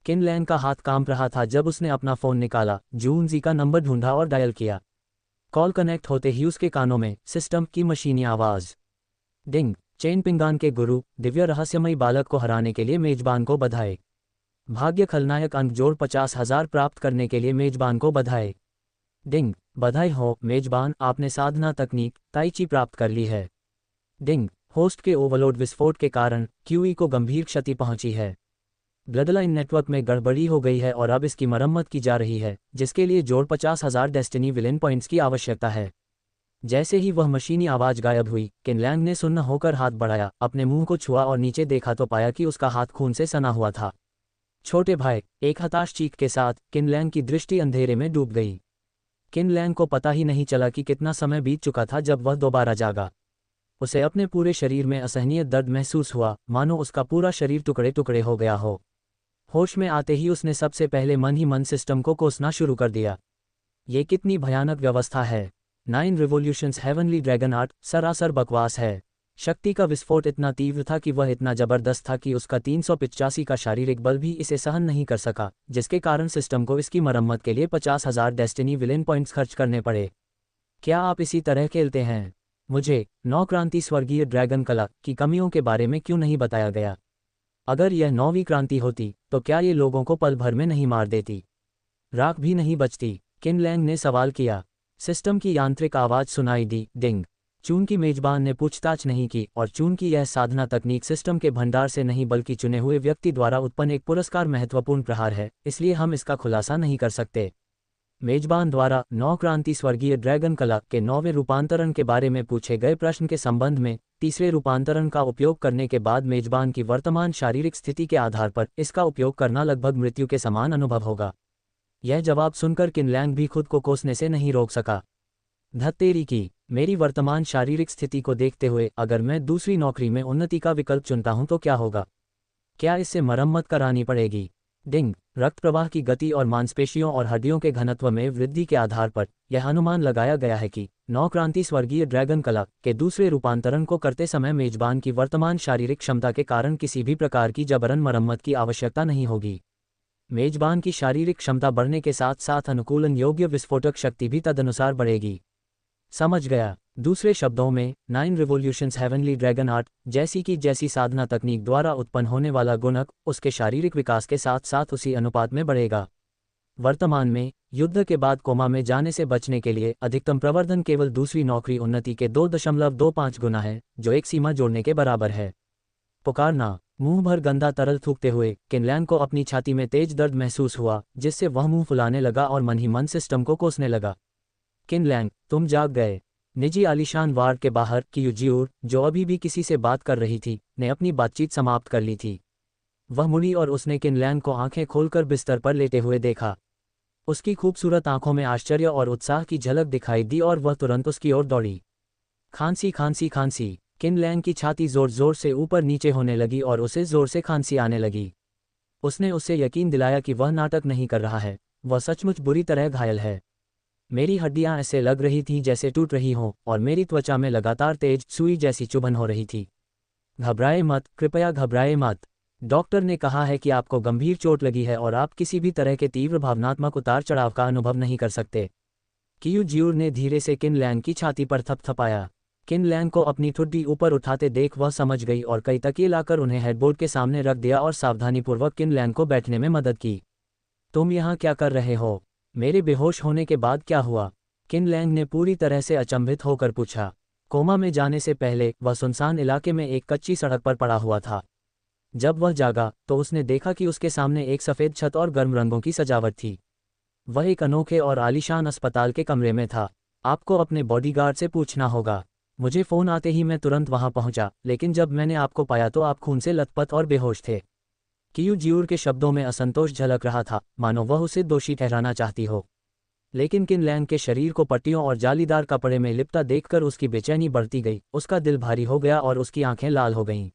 किनलैन का हाथ कांप रहा था जब उसने अपना फ़ोन निकाला, जून जी का नंबर ढूंढा और डायल किया। कॉल कनेक्ट होते ही उसके कानों में सिस्टम की मशीनी आवाज़। डिंग। चेन पिंगान के गुरु, दिव्य रहस्यमयी बालक को हराने के लिए मेजबान को बधाई। भाग्य खलनायक अंक जोड़ 50,000 प्राप्त करने के लिए मेजबान को बधाई। डिंग। बधाई हो मेजबान, आपने साधना तकनीक ताइची प्राप्त कर ली है। डिंग। होस्ट के ओवरलोड विस्फोट के कारण क्यूई को गंभीर क्षति पहुंची है। ब्लडलाइन नेटवर्क में गड़बड़ी हो गई है और अब इसकी मरम्मत की जा रही है, जिसके लिए जोड़ 50,000 डेस्टिनी विलेन पॉइंट्स की आवश्यकता है। जैसे ही वह मशीनी आवाज़ गायब हुई, किनलैंग ने सुन्न होकर हाथ बढ़ाया, अपने मुंह को छुआ और नीचे देखा तो पाया कि उसका हाथ खून से सना हुआ था। छोटे भाई, एक हताश चीख के साथ किनलैंग की दृष्टि अंधेरे में डूब गई। किनलैंग को पता ही नहीं चला कि कितना समय बीत चुका था जब वह दोबारा जागा। उसे अपने पूरे शरीर में असहनीय दर्द महसूस हुआ, मानो उसका पूरा शरीर टुकड़े टुकड़े हो गया हो। होश में आते ही उसने सबसे पहले मन ही मन सिस्टम को कोसना शुरू कर दिया। ये कितनी भयानक व्यवस्था है। 9 रिवॉल्यूशंस हेवनली ड्रैगन आर्ट सरासर बकवास है। शक्ति का विस्फोट इतना तीव्र था कि वह इतना जबरदस्त था कि उसका 385 का शारीरिक बल भी इसे सहन नहीं कर सका, जिसके कारण सिस्टम को इसकी मरम्मत के लिए 50,000 डेस्टिनी विलेन पॉइंट्स खर्च करने पड़े। क्या आप इसी तरह खेलते हैं? मुझे 9 क्रांति स्वर्गीय ड्रैगन कला की कमियों के बारे में क्यों नहीं बताया गया? अगर यह 9वीं क्रांति होती तो क्या ये लोगों को पल भर में नहीं मार देती? राख भी नहीं बचती? किनलैंग ने सवाल किया। सिस्टम की यांत्रिक आवाज़ सुनाई दी, डिंग। चून की मेजबान ने पूछताछ नहीं की और चून की यह साधना तकनीक सिस्टम के भंडार से नहीं बल्कि चुने हुए व्यक्ति द्वारा उत्पन्न एक पुरस्कार महत्वपूर्ण प्रहार है, इसलिए हम इसका खुलासा नहीं कर सकते। मेजबान द्वारा 9 क्रांति स्वर्गीय ड्रैगन कला के 9वें रूपांतरण के बारे में पूछे गए प्रश्न के संबंध में, तीसरे रूपांतरण का उपयोग करने के बाद मेजबान की वर्तमान शारीरिक स्थिति के आधार पर इसका उपयोग करना लगभग मृत्यु के समान अनुभव होगा। यह जवाब सुनकर किनलैंग भी खुद को कोसने से नहीं रोक सका। धत्तेरी की, मेरी वर्तमान शारीरिक स्थिति को देखते हुए अगर मैं दूसरी नौकरी में उन्नति का विकल्प चुनता हूं तो क्या होगा? क्या इससे मरम्मत करानी पड़ेगी? डिंग। रक्त प्रवाह की गति और मांसपेशियों और हड्डियों के घनत्व में वृद्धि के आधार पर यह अनुमान लगाया गया है कि 9 क्रांति स्वर्गीय ड्रैगन कला के दूसरे रूपांतरण को करते समय मेजबान की वर्तमान शारीरिक क्षमता के कारण किसी भी प्रकार की जबरन मरम्मत की आवश्यकता नहीं होगी। मेजबान की शारीरिक क्षमता बढ़ने के साथ साथ अनुकूलन योग्य विस्फोटक शक्ति भी तदनुसार बढ़ेगी। समझ गया। दूसरे शब्दों में 9 रिवॉल्यूशंस हेवनली ड्रैगन आर्ट जैसी साधना तकनीक द्वारा उत्पन्न होने वाला गुणक उसके शारीरिक विकास के साथ साथ उसी अनुपात में बढ़ेगा। वर्तमान में युद्ध के बाद कोमा में जाने से बचने के लिए अधिकतम प्रवर्धन केवल दूसरी नौकरी उन्नति के 2.25 गुना है, जो एक सीमा जोड़ने के बराबर है। पुकारना। मुंह भर गंदा तरल थूकते हुए किनलैंग को अपनी छाती में तेज दर्द महसूस हुआ, जिससे वह मुंह फुलाने लगा और मन ही मन सिस्टम को कोसने लगा। किनलैंग, तुम जाग गए। निजी आलीशान वार्ड के बाहर कियूजियोर, जो अभी भी किसी से बात कर रही थी, ने अपनी बातचीत समाप्त कर ली थी। वह मुड़ी और उसने किनलैंग को आंखें खोलकर बिस्तर पर लेटे हुए देखा। उसकी खूबसूरत आंखों में आश्चर्य और उत्साह की झलक दिखाई दी और वह तुरंत उसकी ओर दौड़ी। खांसी खांसी खांसी। किनलैंग की छाती जोर जोर से ऊपर नीचे होने लगी और उसे जोर से खांसी आने लगी। उसने उसे यकीन दिलाया कि वह नाटक नहीं कर रहा है, वह सचमुच बुरी तरह घायल है। मेरी हड्डियां ऐसे लग रही थीं जैसे टूट रही हों और मेरी त्वचा में लगातार तेज सुई जैसी चुभन हो रही थी। घबराए मत, कृपया घबराए मत। डॉक्टर ने कहा है कि आपको गंभीर चोट लगी है और आप किसी भी तरह के तीव्र भावनात्मक उतार चढ़ाव का अनुभव नहीं कर सकते। कियूजियोर ने धीरे से किनलैंग की छाती पर थपथपाया। किन लैंग को अपनी ठुड्डी ऊपर उठाते देख वह समझ गई और कई तकिए लाकर उन्हें हेडबोर्ड के सामने रख दिया और सावधानीपूर्वक किन लैंग को बैठने में मदद की। तुम यहाँ क्या कर रहे हो? मेरे बेहोश होने के बाद क्या हुआ? किन लैंग ने पूरी तरह से अचंभित होकर पूछा। कोमा में जाने से पहले वह सुनसान इलाके में एक कच्ची सड़क पर पड़ा हुआ था। जब वह जागा तो उसने देखा कि उसके सामने एक सफ़ेद छत और गर्म रंगों की सजावट थी। वह एक अनोखे और आलीशान अस्पताल के कमरे में था। आपको अपने बॉडीगार्ड से पूछना होगा। मुझे फ़ोन आते ही मैं तुरंत वहां पहुंचा, लेकिन जब मैंने आपको पाया तो आप खून से लथपथ और बेहोश थे। कियू जियूर के शब्दों में असंतोष झलक रहा था, मानो वह उसे दोषी ठहराना चाहती हो। लेकिन किन लैंग के शरीर को पट्टियों और जालीदार कपड़े में लिपटा देखकर उसकी बेचैनी बढ़ती गई, उसका दिल भारी हो गया और उसकी आंखें लाल हो गईं।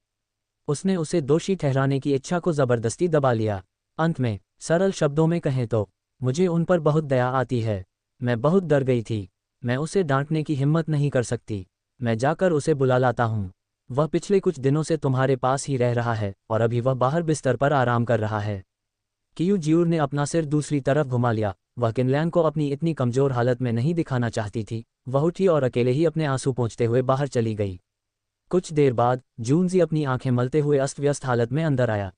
उसने उसे दोषी ठहराने की इच्छा को ज़बरदस्ती दबा लिया। अंत में, सरल शब्दों में कहें तो, मुझे उन पर बहुत दया आती है। मैं बहुत डर गई थी। मैं उसे डांटने की हिम्मत नहीं कर सकती। मैं जाकर उसे बुला लाता हूँ। वह पिछले कुछ दिनों से तुम्हारे पास ही रह रहा है और अभी वह बाहर बिस्तर पर आराम कर रहा है। कियू जियूर ने अपना सिर दूसरी तरफ घुमा लिया। वह किन लैंग को अपनी इतनी कमज़ोर हालत में नहीं दिखाना चाहती थी। वह उठी और अकेले ही अपने आंसू पोंछते हुए बाहर चली गई। कुछ देर बाद जूनजी अपनी आंखें मलते हुए अस्त व्यस्त हालत में अंदर आया।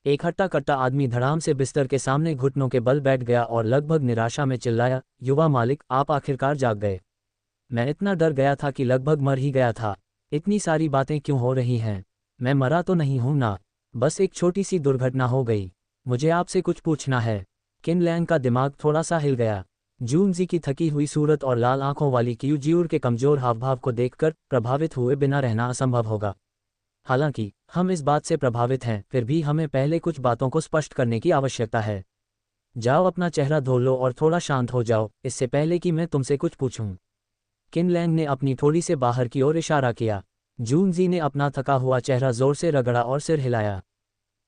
एक हट्टा कट्टा आदमी धड़ाम से बिस्तर के सामने घुटनों के बल बैठ गया और लगभग निराशा में चिल्लाया, युवा मालिक, आप आखिरकार जाग गए। मैं इतना डर गया था कि लगभग मर ही गया था। इतनी सारी बातें क्यों हो रही हैं? मैं मरा तो नहीं हूं ना? बस एक छोटी सी दुर्घटना हो गई। मुझे आपसे कुछ पूछना है। किन लैंग का दिमाग थोड़ा सा हिल गया। जूनजी की थकी हुई सूरत और लाल आंखों वाली कियू जियूर के कमजोर हावभाव को देखकर प्रभावित हुए बिना रहना असंभव होगा। हालांकि हम इस बात से प्रभावित हैं, फिर भी हमें पहले कुछ बातों को स्पष्ट करने की आवश्यकता है। जाओ अपना चेहरा धो लो और थोड़ा शांत हो जाओ, इससे पहले कि मैं तुमसे कुछ पूछूं। किन लैंग ने अपनी थोड़ी से बाहर की ओर इशारा किया। जूनजी ने अपना थका हुआ चेहरा जोर से रगड़ा और सिर हिलाया।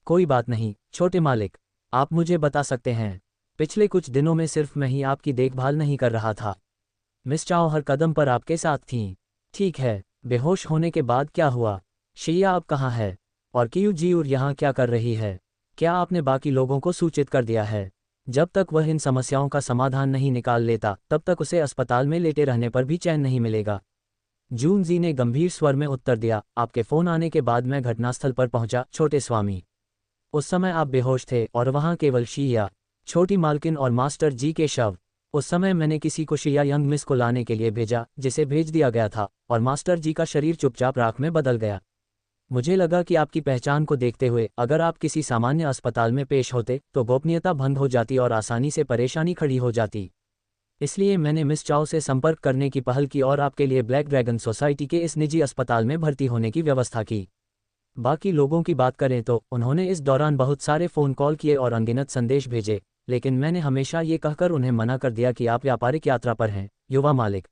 कोई बात नहीं, छोटे मालिक, आप मुझे बता सकते हैं। पिछले कुछ दिनों में सिर्फ मैं ही आपकी देखभाल नहीं कर रहा था। मिस चाओ हर कदम पर आपके साथ थीं। ठीक है, बेहोश होने के बाद क्या हुआ? शिया अब कहाँ है? और कियू जियूर यहाँ क्या कर रही है? क्या आपने बाकी लोगों को सूचित कर दिया है? जब तक वह इन समस्याओं का समाधान नहीं निकाल लेता, तब तक उसे अस्पताल में लेटे रहने पर भी चैन नहीं मिलेगा। जूनजी ने गंभीर स्वर में उत्तर दिया, आपके फ़ोन आने के बाद मैं घटनास्थल पर पहुंचा, छोटे स्वामी। उस समय आप बेहोश थे और वहां केवल शिया, छोटी मालकिन और मास्टर जी के शव। उस समय मैंने किसी को शिया यंग मिस को लाने के लिए भेजा, जिसे भेज दिया गया था, और मास्टर जी का शरीर चुपचाप राख में बदल गया। मुझे लगा कि आपकी पहचान को देखते हुए अगर आप किसी सामान्य अस्पताल में पेश होते तो गोपनीयता भंग हो जाती और आसानी से परेशानी खड़ी हो जाती। इसलिए मैंने मिस चाओ से संपर्क करने की पहल की और आपके लिए ब्लैक ड्रैगन सोसाइटी के इस निजी अस्पताल में भर्ती होने की व्यवस्था की। बाकी लोगों की बात करें तो उन्होंने इस दौरान बहुत सारे फ़ोन कॉल किए और अनगिनत संदेश भेजे, लेकिन मैंने हमेशा ये कहकर उन्हें मना कर दिया कि आप व्यापारिक यात्रा पर हैं, युवा मालिक।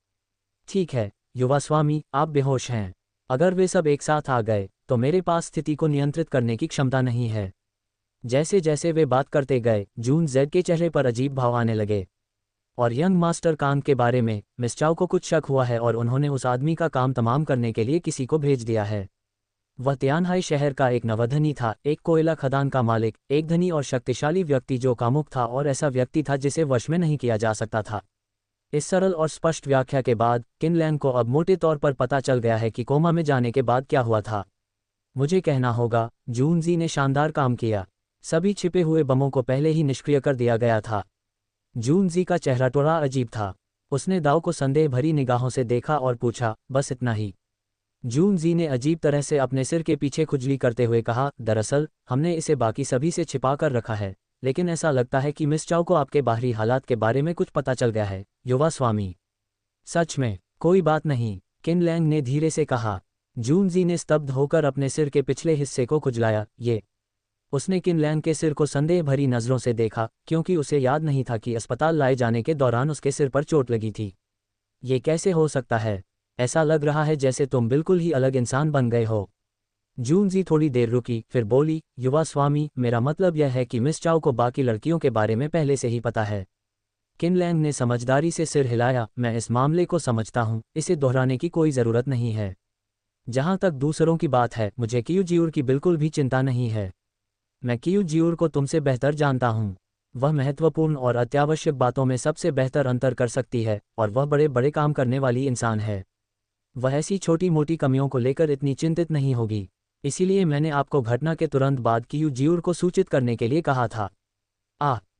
ठीक है, युवा स्वामी, आप बेहोश हैं। अगर वे सब एक साथ आ गए तो मेरे पास स्थिति को नियंत्रित करने की क्षमता नहीं है। जैसे जैसे वे बात करते गए, जून जेड के चेहरे पर अजीब भाव आने लगे। और यंग मास्टर कांग के बारे में मिस चाओ को कुछ शक हुआ है और उन्होंने उस आदमी का काम तमाम करने के लिए किसी को भेज दिया है। वह तियानहाई शहर का एक नवधनी था, एक कोयला खदान का मालिक, एक धनी और शक्तिशाली व्यक्ति जो कामुक था और ऐसा व्यक्ति था जिसे वश में नहीं किया जा सकता था। इस सरल और स्पष्ट व्याख्या के बाद किन लैंग को अब मोटे तौर पर पता चल गया है कि कोमा में जाने के बाद क्या हुआ था। मुझे कहना होगा, जूनजी ने शानदार काम किया। सभी छिपे हुए बमों को पहले ही निष्क्रिय कर दिया गया था। जूनजी का चेहरा थोड़ा अजीब था। उसने दाव को संदेह भरी निगाहों से देखा और पूछा, बस इतना ही? जूनजी ने अजीब तरह से अपने सिर के पीछे खुजली करते हुए कहा, दरअसल हमने इसे बाकी सभी से छिपा कर रखा है, लेकिन ऐसा लगता है कि मिस चाओ को आपके बाहरी हालात के बारे में कुछ पता चल गया है, युवा स्वामी। सच में? कोई बात नहीं, किन लैंग ने धीरे से कहा। जूनजी ने स्तब्ध होकर अपने सिर के पिछले हिस्से को खुजलाया। ये। उसने किन लैंग के सिर को संदेह भरी नज़रों से देखा, क्योंकि उसे याद नहीं था कि अस्पताल लाए जाने के दौरान उसके सिर पर चोट लगी थी। ये कैसे हो सकता है? ऐसा लग रहा है जैसे तुम बिल्कुल ही अलग इंसान बन गए हो। जूनजी थोड़ी देर रुकी, फिर बोली, युवा स्वामी, मेरा मतलब यह है कि मिस चाओ को बाकी लड़कियों के बारे में पहले से ही पता है। किन लैंग ने समझदारी से सिर हिलाया, मैं इस मामले को समझता हूँ, इसे दोहराने की कोई ज़रूरत नहीं है। जहाँ तक दूसरों की बात है, मुझे कियू जियूर की बिल्कुल भी चिंता नहीं है। मैं कियू जियूर को तुमसे बेहतर जानता हूँ। वह महत्वपूर्ण और अत्यावश्यक बातों में सबसे बेहतर अंतर कर सकती है, और वह बड़े बड़े काम करने वाली इंसान है। वह ऐसी छोटी मोटी कमियों को लेकर इतनी चिंतित नहीं होगी। इसीलिए मैंने आपको घटना के तुरंत बाद कियू जियूर को सूचित करने के लिए कहा था।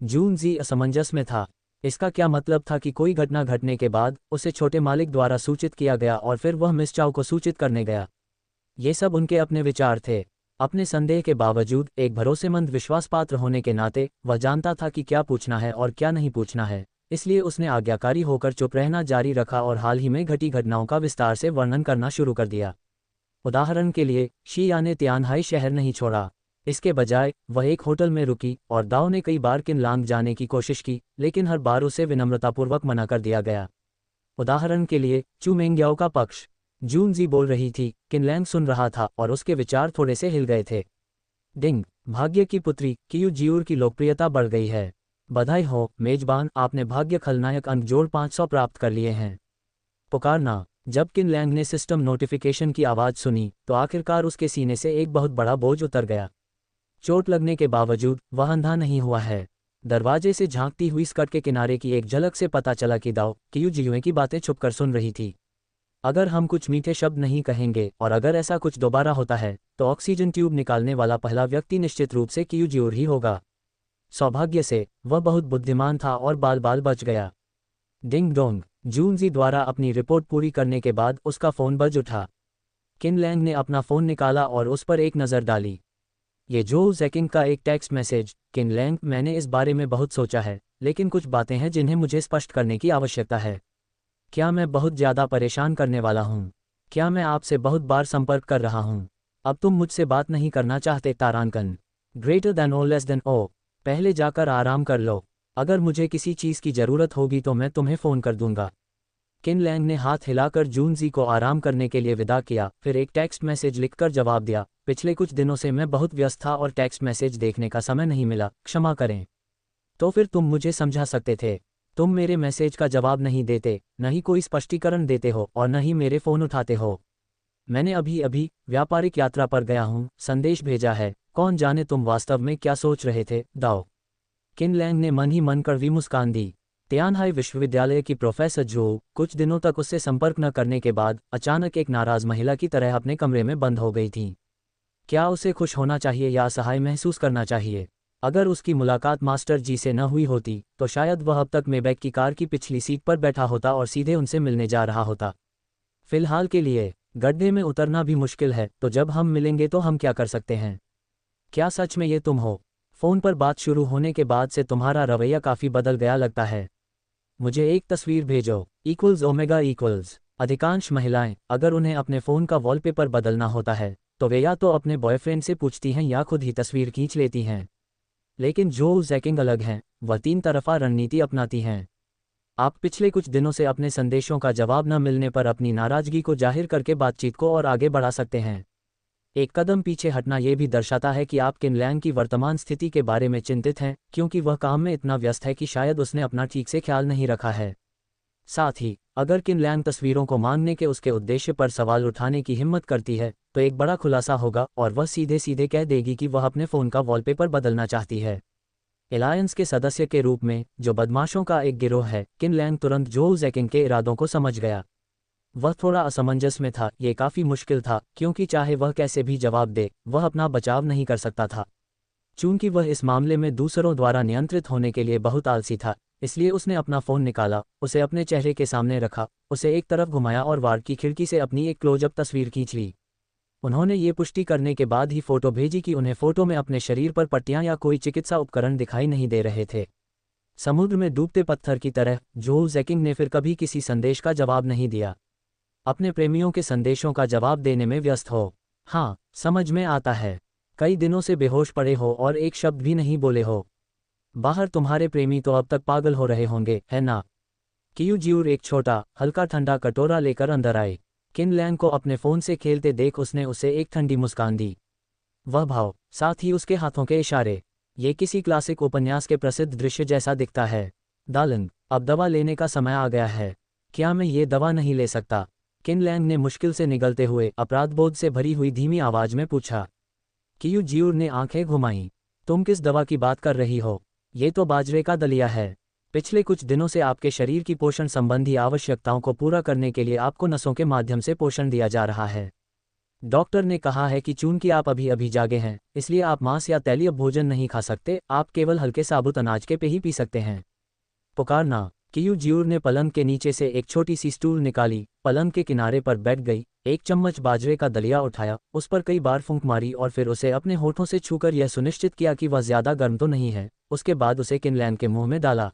जून जी असमंजस में था। इसका क्या मतलब था कि कोई घटना घटने के बाद उसे छोटे मालिक द्वारा सूचित किया गया और फिर वह मिस चाओ को सूचित करने गया। ये सब उनके अपने विचार थे। अपने संदेह के बावजूद एक भरोसेमंद विश्वासपात्र होने के नाते वह जानता था कि क्या पूछना है और क्या नहीं पूछना है, इसलिए उसने आज्ञाकारी होकर चुप रहना जारी रखा और हाल ही में घटी घटनाओं का विस्तार से वर्णन करना शुरू कर दिया। उदाहरण के लिए, शिया ने तियानहाई शहर नहीं छोड़ा। इसके बजाय वह एक होटल में रुकी और दाओ ने कई बार किनलांग जाने की कोशिश की, लेकिन हर बार उसे विनम्रतापूर्वक मना कर दिया गया। उदाहरण के लिए, चू मेंग्याओ का पक्ष। जून जी बोल रही थी, किनलैंग सुन रहा था और उसके विचार थोड़े से हिल गए थे। डिंग, भाग्य की पुत्री कियू जियूर की लोकप्रियता बढ़ गई है। बधाई हो मेजबान, आपने भाग्य खलनायक अंक जोड़ 500 प्राप्त कर लिए हैं। पुकारना। जब किनलैंग ने सिस्टम नोटिफिकेशन की आवाज़ सुनी तो आखिरकार उसके सीने से एक बहुत बड़ा बोझ उतर गया। चोट लगने के बावजूद वह अंधा नहीं हुआ है। दरवाजे से झांकती हुई स्कर्ट के किनारे की एक झलक से पता चला कि दाओ कियू जियूए की बातें छुपकर सुन रही थी। अगर हम कुछ मीठे शब्द नहीं कहेंगे और अगर ऐसा कुछ दोबारा होता है तो ऑक्सीजन ट्यूब निकालने वाला पहला व्यक्ति निश्चित रूप से कियू जियूर ही होगा। सौभाग्य से वह बहुत बुद्धिमान था और बाल बाल बच गया। डिंग डोंग, जून जी द्वारा अपनी रिपोर्ट पूरी करने के बाद उसका फ़ोन बज उठा। किनलैंग ने अपना फ़ोन निकाला और उस पर एक नज़र डाली। ये जो जैकिंग का एक टेक्स्ट मैसेज। किनलैंग, मैंने इस बारे में बहुत सोचा है, लेकिन कुछ बातें हैं जिन्हें मुझे स्पष्ट करने की आवश्यकता है। क्या मैं बहुत ज़्यादा परेशान करने वाला हूँ? क्या मैं आपसे बहुत बार संपर्क कर रहा हूँ? अब तुम मुझसे बात नहीं करना चाहते तारांकन। ग्रेटर दैन ओ लेस दैन ओ। पहले जाकर आराम कर लो। अगर मुझे किसी चीज़ की ज़रूरत होगी तो मैं तुम्हें फ़ोन कर दूंगा। किनलैंग ने हाथ हिलाकर जून जी को आराम करने के लिए विदा किया, फिर एक टेक्स्ट मैसेज लिखकर जवाब दिया। पिछले कुछ दिनों से मैं बहुत व्यस्त था और टेक्स्ट मैसेज देखने का समय नहीं मिला, क्षमा करें। तो फिर तुम मुझे समझा सकते थे। तुम मेरे मैसेज का जवाब नहीं देते, न ही कोई स्पष्टीकरण देते हो और न ही मेरे फ़ोन उठाते हो। मैंने अभी अभी व्यापारिक यात्रा पर गया हूँ, संदेश भेजा है। कौन जाने तुम वास्तव में क्या सोच रहे थे, दाओ। किनलैंग ने मन ही मन कड़वी मुस्कान दी। तियानहाई विश्वविद्यालय की प्रोफेसर जो कुछ दिनों तक उससे संपर्क न करने के बाद अचानक एक नाराज महिला की तरह अपने कमरे में बंद हो गई थी। क्या उसे खुश होना चाहिए या असहाय महसूस करना चाहिए? अगर उसकी मुलाकात मास्टर जी से न हुई होती तो शायद वह अब तक मेबैक की कार की पिछली सीट पर बैठा होता और सीधे उनसे मिलने जा रहा होता। फिलहाल के लिए गड्ढे में उतरना भी मुश्किल है, तो जब हम मिलेंगे तो हम क्या कर सकते हैं? क्या सच में ये तुम हो? फ़ोन पर बात शुरू होने के बाद से तुम्हारा रवैया काफ़ी बदल गया लगता है। मुझे एक तस्वीर भेजो। Omega equals. अधिकांश महिलाएं अगर उन्हें अपने फ़ोन का वॉलपेपर बदलना होता है तो वे या तो अपने बॉयफ्रेंड से पूछती हैं या खुद ही तस्वीर खींच लेती हैं। लेकिन जो जैकिंग अलग हैं, वह 3 तरफ़ा रणनीति अपनाती हैं। आप पिछले कुछ दिनों से अपने संदेशों का जवाब न मिलने पर अपनी नाराज़गी को जाहिर करके बातचीत को और आगे बढ़ा सकते हैं। एक कदम पीछे हटना ये भी दर्शाता है कि आप किनलैंग की वर्तमान स्थिति के बारे में चिंतित हैं, क्योंकि वह काम में इतना व्यस्त है कि शायद उसने अपना ठीक से ख्याल नहीं रखा है। साथ ही अगर किनलैंग तस्वीरों को मांगने के उसके उद्देश्य पर सवाल उठाने की हिम्मत करती है तो एक बड़ा खुलासा होगा और वह सीधे सीधे कह देगी कि वह अपने फ़ोन का वॉलपेपर बदलना चाहती है। एलायंस के सदस्य के रूप में जो बदमाशों का एक गिरोह है, किनलैंग तुरंत जो जैकिंग के इरादों को समझ गया। वह थोड़ा असमंजस में था। ये काफ़ी मुश्किल था क्योंकि चाहे वह कैसे भी जवाब दे, वह अपना बचाव नहीं कर सकता था। चूंकि वह इस मामले में दूसरों द्वारा नियंत्रित होने के लिए बहुत आलसी था, इसलिए उसने अपना फ़ोन निकाला, उसे अपने चेहरे के सामने रखा, उसे एक तरफ घुमाया और वार्ड की खिड़की से अपनी एक क्लोजअप तस्वीर खींच ली। उन्होंने ये पुष्टि करने के बाद ही फ़ोटो भेजी कि उन्हें फ़ोटो में अपने शरीर पर पट्टियां या कोई चिकित्सा उपकरण दिखाई नहीं दे रहे थे। समुद्र में डूबते पत्थर की तरह जो जैकिंग ने फिर कभी किसी संदेश का जवाब नहीं दिया। अपने प्रेमियों के संदेशों का जवाब देने में व्यस्त हो। हाँ, समझ में आता है। कई दिनों से बेहोश पड़े हो और एक शब्द भी नहीं बोले हो। बाहर तुम्हारे प्रेमी तो अब तक पागल हो रहे होंगे, है ना? कियू जियूर एक छोटा हल्का ठंडा कटोरा लेकर अंदर आए। किनलैंग को अपने फ़ोन से खेलते देख उसने उसे एक ठंडी मुस्कान दी। वह भाव, साथ ही उसके हाथों के इशारे, ये किसी क्लासिक उपन्यास के प्रसिद्ध दृश्य जैसा दिखता है। दालन, अब दवा लेने का समय आ गया है। क्या मैं ये दवा नहीं ले सकता? किनलैंग ने मुश्किल से निगलते हुए अपराधबोध से भरी हुई धीमी आवाज़ में पूछा। कियू जियूर ने आंखें घुमाईं। तुम किस दवा की बात कर रही हो? ये तो बाजरे का दलिया है। पिछले कुछ दिनों से आपके शरीर की पोषण संबंधी आवश्यकताओं को पूरा करने के लिए आपको नसों के माध्यम से पोषण दिया जा रहा है। डॉक्टर ने कहा है कि चूंकि आप अभी अभी जागे हैं, इसलिए आप मांस या तैलीय भोजन नहीं खा सकते, आप केवल हल्के साबुत अनाज के पे ही पी सकते हैं। पुकारना। कियू जियूर ने पलंग के नीचे से एक छोटी सी स्टूल निकाली, पलंग के किनारे पर बैठ गई, एक चम्मच बाजरे का दलिया उठाया, उस पर कई बार फूंक मारी और फिर उसे अपने होठों से छूकर यह सुनिश्चित किया कि वह ज्यादा गर्म तो नहीं है। उसके बाद उसे किनलैंग के मुंह में डाला।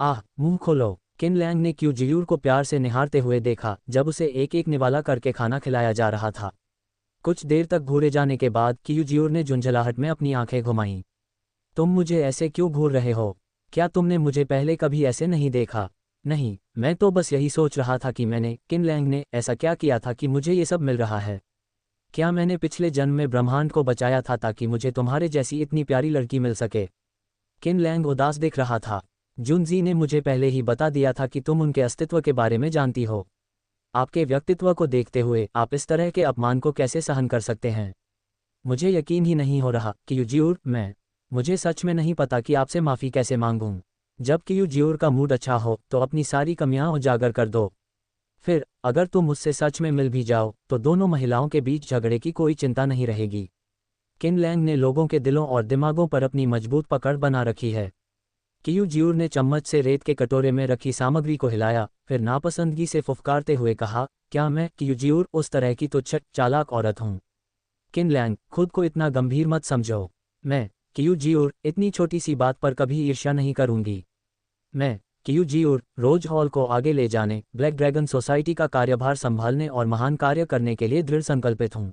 आह, मुंह खोलो। किनलैंग ने क्यू जियूर को प्यार से निहारते हुए देखा जब उसे एक एक निवाला करके खाना खिलाया जा रहा था। कुछ देर तक घूरे जाने के बाद क्यू जियूर ने झुंझलाहट में अपनी आंखें घुमाईं। तुम मुझे ऐसे क्यों घूर रहे हो? क्या तुमने मुझे पहले कभी ऐसे नहीं देखा? नहीं, मैं तो बस यही सोच रहा था कि मैंने, किनलैंग ने, ऐसा क्या किया था कि मुझे ये सब मिल रहा है? क्या मैंने पिछले जन्म में ब्रह्मांड को बचाया था ताकि मुझे तुम्हारे जैसी इतनी प्यारी लड़की मिल सके? किनलैंग उदास दिख रहा था। जुनजी ने मुझे पहले ही बता दिया था कि तुम उनके अस्तित्व के बारे में जानती हो। आपके व्यक्तित्व को देखते हुए आप इस तरह के अपमान को कैसे सहन कर सकते हैं? मुझे यकीन ही नहीं हो रहा कि जियूर, मुझे सच में नहीं पता कि आपसे माफ़ी कैसे मांगूं। जब क्यू जियूर का मूड अच्छा हो तो अपनी सारी कमियां उजागर कर दो। फिर अगर तुम मुझसे सच में मिल भी जाओ तो दोनों महिलाओं के बीच झगड़े की कोई चिंता नहीं रहेगी। किनलैंग ने लोगों के दिलों और दिमागों पर अपनी मजबूत पकड़ बना रखी है। क्यू जियूर ने चम्मच से रेत के कटोरे में रखी सामग्री को हिलाया, फिर नापसंदगी से फुफकारते हुए कहा, क्या मैं, क्यू जियूर, उस तरह की तुच्छ चालाक औरत हूँ? किनलैंग, खुद को इतना गंभीर मत समझो। मैं, क्यू जियूर, इतनी छोटी सी बात पर कभी ईर्ष्या नहीं करूंगी। मैं, क्यू जियूर, रोज हॉल को आगे ले जाने, ब्लैक ड्रैगन सोसाइटी का कार्यभार संभालने और महान कार्य करने के लिए दृढ़ संकल्पित हूँ।